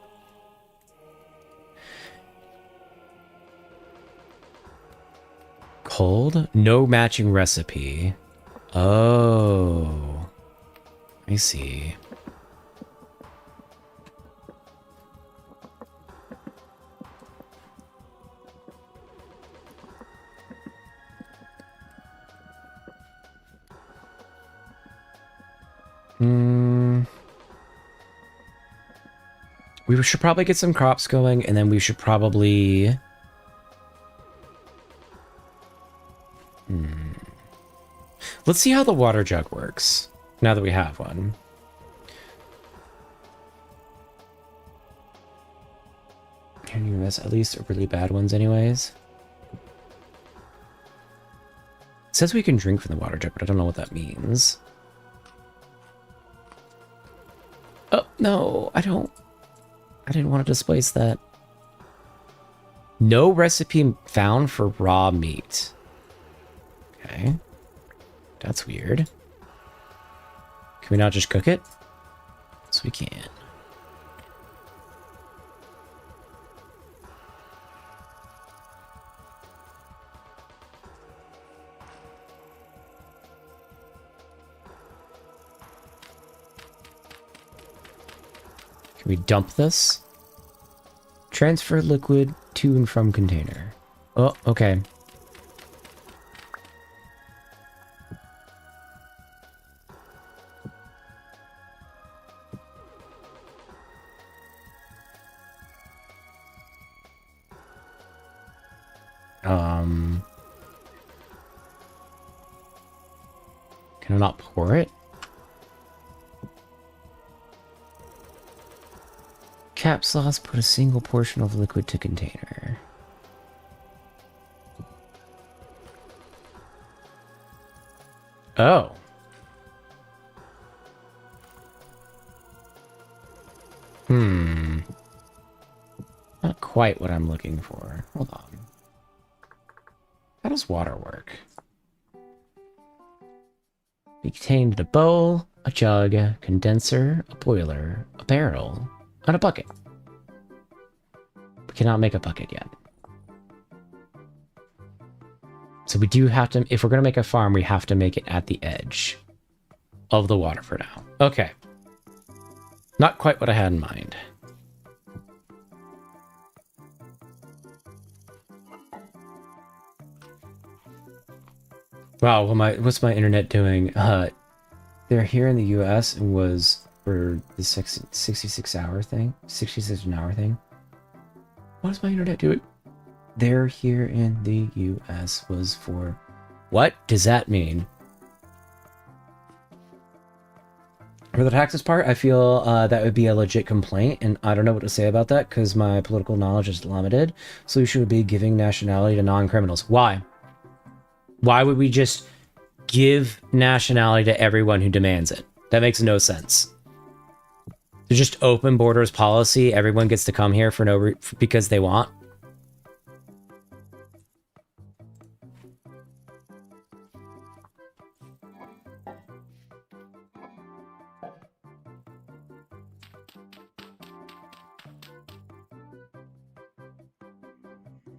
Cold? No matching recipe. Oh, I see. We should probably get some crops going, and then we should probably... Let's see how the water jug works, now that we have one. Can you miss at least really bad ones anyways? It says we can drink from the water jug, but I don't know what that means. Oh, no, I didn't want to displace that. No recipe found for raw meat. Okay. That's weird. Can we not just cook it? Yes, we can. Can we dump this? Transfer liquid to and from container. Oh, okay. Can I not pour it? Cap sauce, put a single portion of liquid to container. Oh. Not quite what I'm looking for. Hold on. How does water work? Be contained in a bowl, a jug, a condenser, a boiler, a barrel, and a bucket. We cannot make a bucket yet. So we do have to, if we're going to make a farm, we have to make it at the edge of the water for now. Okay. Not quite what I had in mind. Wow, what's my internet doing? They're here in the US and was for the 66-hour thing? 66-hour thing? What is my internet doing? They're here in the US was for... What does that mean? For the taxes part, I feel that would be a legit complaint, and I don't know what to say about that because my political knowledge is limited. So you should be giving nationality to non-criminals. Why? Why would we just give nationality to everyone who demands it? That makes no sense. There's just open borders policy. Everyone gets to come here for because they want.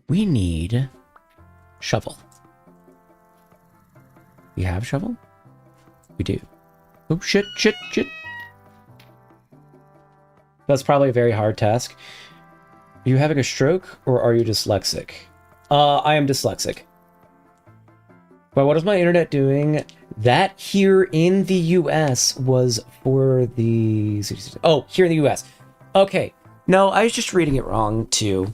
We need shovel. We have shovel? We do. Oh, shit. That's probably a very hard task. Are you having a stroke or are you dyslexic? I am dyslexic. But what is my internet doing? That here in the US was for the... Oh, here in the US. Okay. No, I was just reading it wrong, too.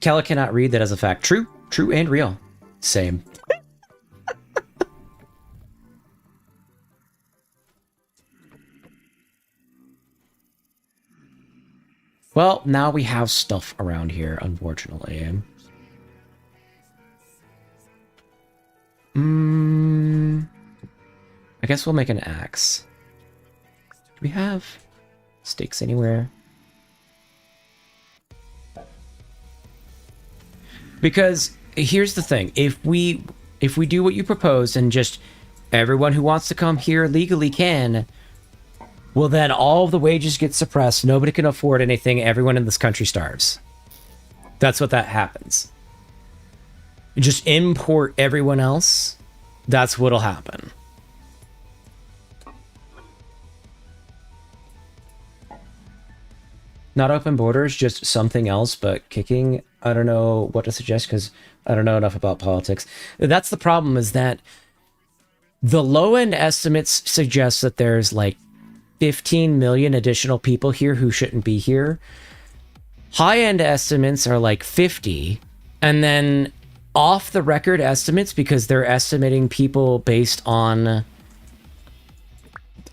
Kella cannot read that as a fact. True and real. Same. Well, now we have stuff around here, unfortunately. I guess we'll make an axe. Do we have sticks anywhere? Because here's the thing, if we do what you proposed and just everyone who wants to come here legally can, well then all of the wages get suppressed, nobody can afford anything, everyone in this country starves. That's what that happens. You just import everyone else, that's what'll happen. Not open borders, just something else, but kicking. I don't know what to suggest because I don't know enough about politics. That's the problem, is that the low-end estimates suggest that there's like 15 million additional people here who shouldn't be here. High-end estimates are like 50, and then off-the-record estimates, because they're estimating people based on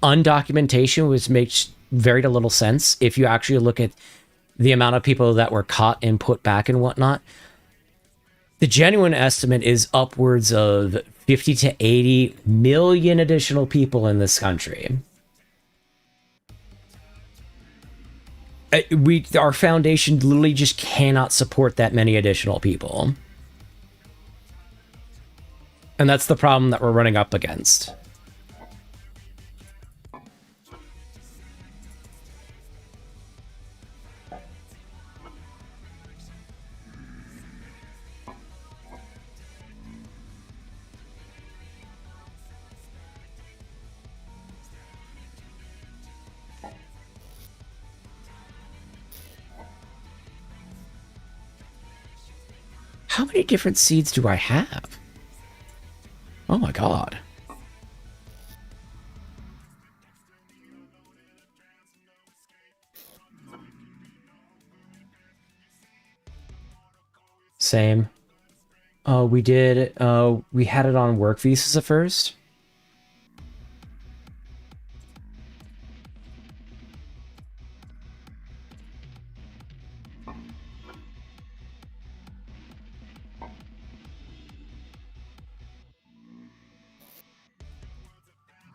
undocumentation, which makes very little sense if you actually look at the amount of people that were caught and put back and whatnot. The genuine estimate is upwards of 50 to 80 million additional people in this country. Our foundation literally just cannot support that many additional people. And that's the problem that we're running up against. How many different seeds do I have? Oh my god. Same. We had it on work visas at first.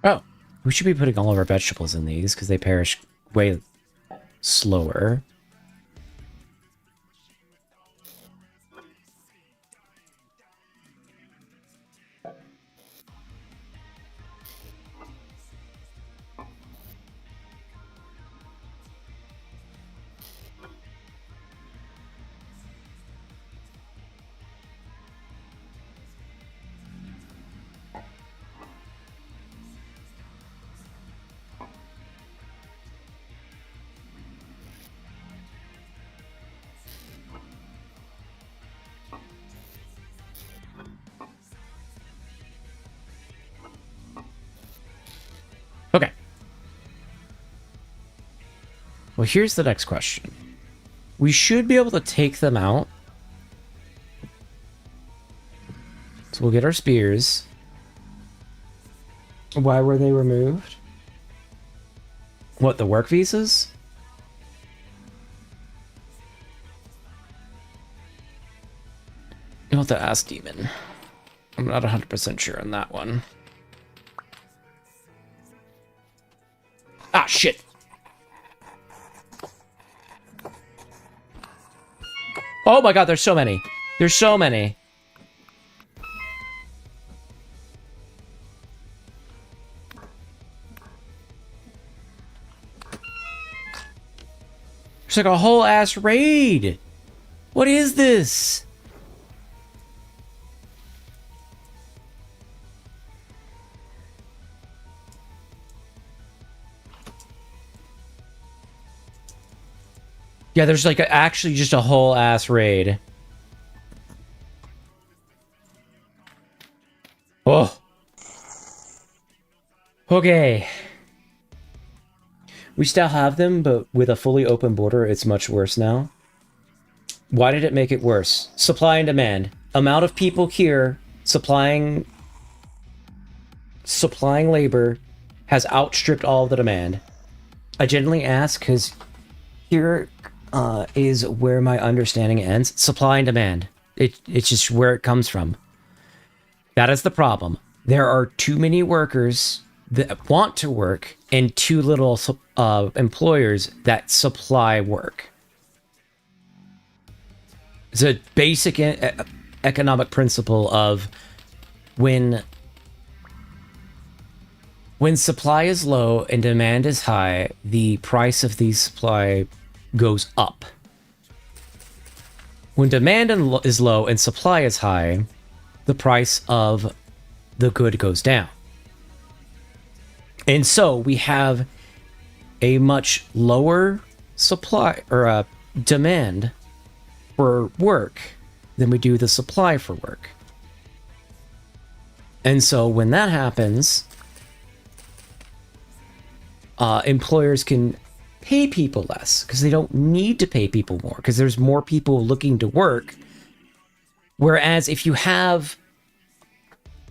Oh, we should be putting all of our vegetables in these because they perish way slower. Okay. Well, here's the next question. We should be able to take them out. So we'll get our spears. Why were they removed? What, the work visas? You'll have to ask Demon. I'm not 100% sure on that one. Ah, shit! Oh my god, there's so many. There's so many. There's like a whole ass raid. What is this? Yeah, there's like actually just a whole ass raid. Oh. Okay. We still have them, but with a fully open border, it's much worse now. Why did it make it worse? Supply and demand. Amount of people here supplying labor has outstripped all of the demand. I generally ask because here is where my understanding ends. Supply and demand. It's just where it comes from. That is the problem. There are too many workers that want to work and too little employers that supply work. It's a basic economic principle of when supply is low and demand is high, the price of the supply goes up. When demand is low and supply is high, the price of the good goes down. And so we have a much lower supply or demand for work than we do the supply for work. And so when that happens, employers can pay people less because they don't need to pay people more because there's more people looking to work. Whereas if you have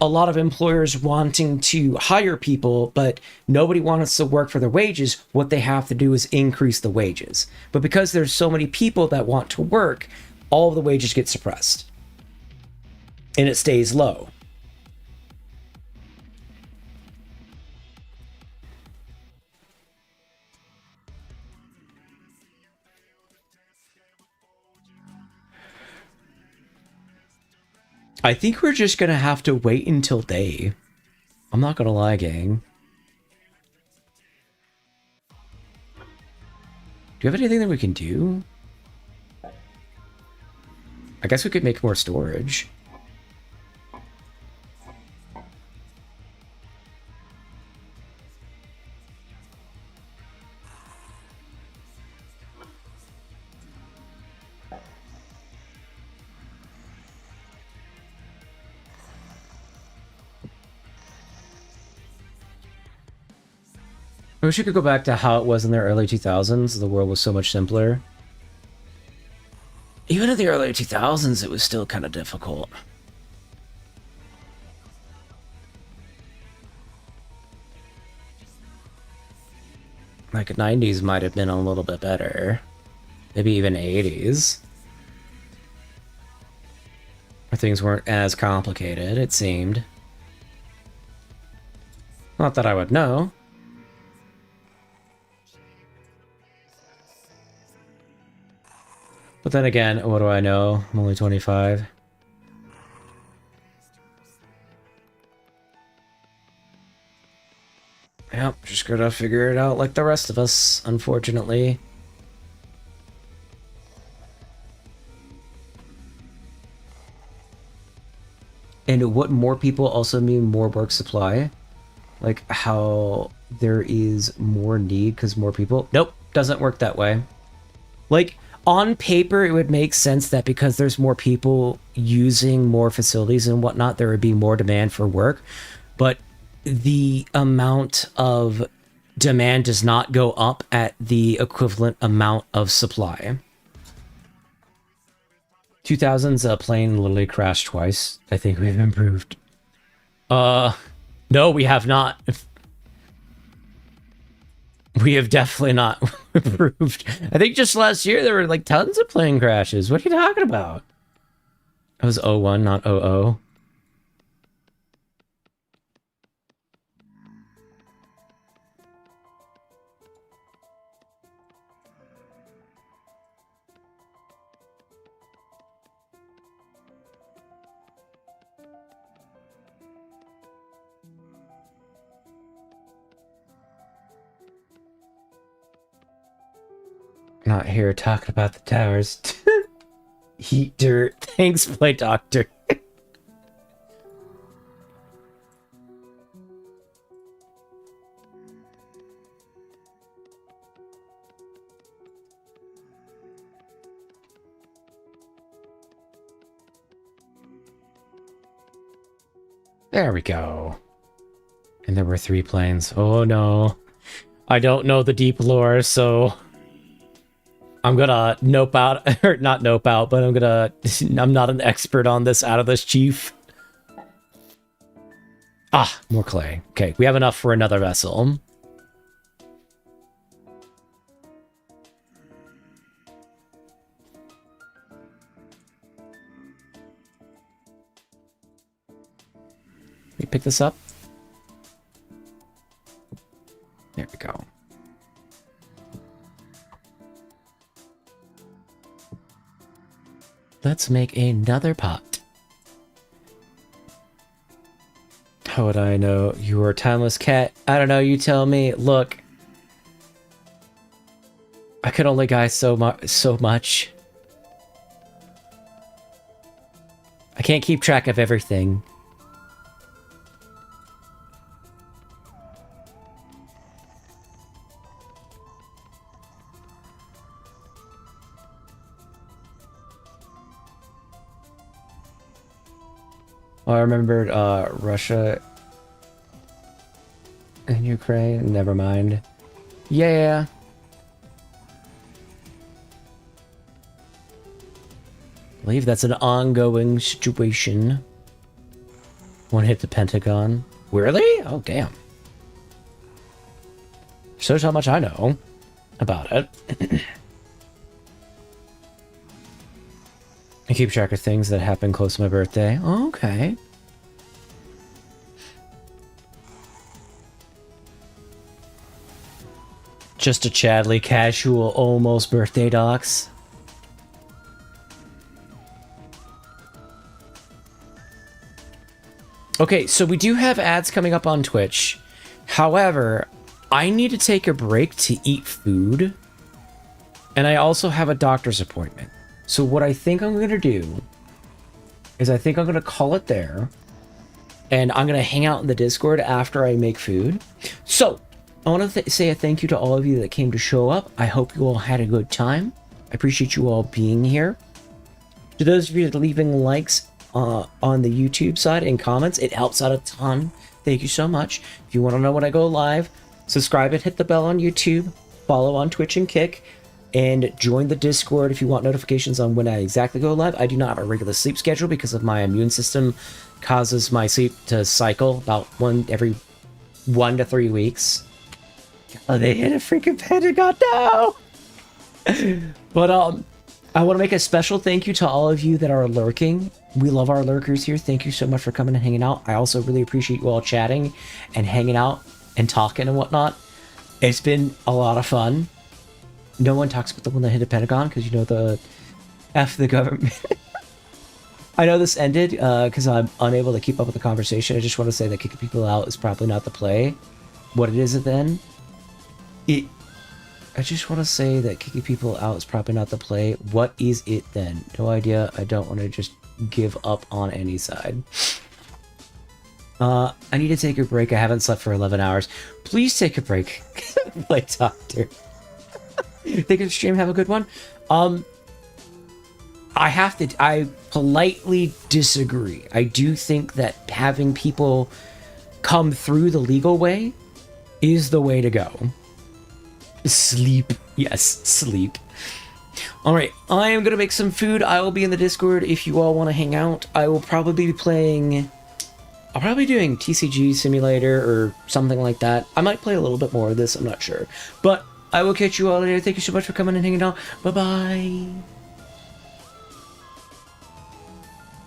a lot of employers wanting to hire people, but nobody wants to work for their wages, what they have to do is increase the wages. But because there's so many people that want to work, all of the wages get suppressed. And it stays low. I think we're just gonna have to wait until day. I'm not gonna lie, gang. Do you have anything that we can do? I guess we could make more storage. I wish we could go back to how it was in the early 2000s. The world was so much simpler. Even in the early 2000s, it was still kind of difficult. Like 90s might have been a little bit better. Maybe even 80s. Where things weren't as complicated, it seemed. Not that I would know. But then again, what do I know? I'm only 25. Yep, just gotta figure it out like the rest of us, unfortunately. And what more people also mean more work supply? Like how there is more need because more people... Nope, doesn't work that way. Like, on paper, it would make sense that because there's more people using more facilities and whatnot, there would be more demand for work. But the amount of demand does not go up at the equivalent amount of supply. 2000's plane literally crashed twice. I think we've improved. No, we have not. We have definitely not improved. I think just last year there were like tons of plane crashes. What are you talking about? It was 01, not 00. Not here talking about the towers. Heat dirt. Thanks, Play Doctor. There we go. And there were 3 planes. Oh no. I don't know the deep lore, so I'm gonna nope out, or not nope out, but I'm not an expert on this out of this, chief. Ah, more clay. Okay, we have enough for another vessel. Let me pick this up. There we go. Let's make another pot. How would I know? You are a timeless cat. I don't know, you tell me. Look. I could only guide so much. I can't keep track of everything. Oh, I remembered Russia and Ukraine. Never mind. Yeah. I believe that's an ongoing situation. One hit the Pentagon. Really? Oh, damn. Shows how much I know about it. I keep track of things that happen close to my birthday. Oh, okay. Just a Chadley casual almost birthday docs. Okay, so we do have ads coming up on Twitch. However, I need to take a break to eat food. And I also have a doctor's appointment. So what I think I'm going to do is I think I'm going to call it there. And I'm going to hang out in the Discord after I make food. So I want to say a thank you to all of you that came to show up. I hope you all had a good time. I appreciate you all being here. To those of you that are leaving likes on the YouTube side and comments, it helps out a ton. Thank you so much. If you want to know when I go live, subscribe and hit the bell on YouTube. Follow on Twitch and Kick. and join the Discord if you want notifications on when I exactly go live. I do not have a regular sleep schedule because of my immune system causes my sleep to cycle about every 1 to 3 weeks. Oh, they hit a freaking Pentagon now. But I want to make a special thank you to all of you that are lurking. We love our lurkers here. Thank you so much for coming and hanging out. I also really appreciate you all chatting and hanging out and talking and whatnot. It's been a lot of fun. No one talks about the one that hit the Pentagon because you know the F the government. I know this ended because I'm unable to keep up with the conversation. I just want to say that kicking people out is probably not the play. What it is then? I just want to say that kicking people out is probably not the play. What is it then? No idea. I don't want to just give up on any side. I need to take a break. I haven't slept for 11 hours. Please take a break. Play doctor. Think of the stream. Have a good one. I politely disagree. I do think that having people come through the legal way is the way to go. Sleep. Yes, sleep. Alright, I am going to make some food. I will be in the Discord if you all want to hang out. I will probably be playing... I'll probably be doing TCG Simulator or something like that. I might play a little bit more of this, I'm not sure. But I will catch you all later. Thank you so much for coming and hanging out. Bye-bye.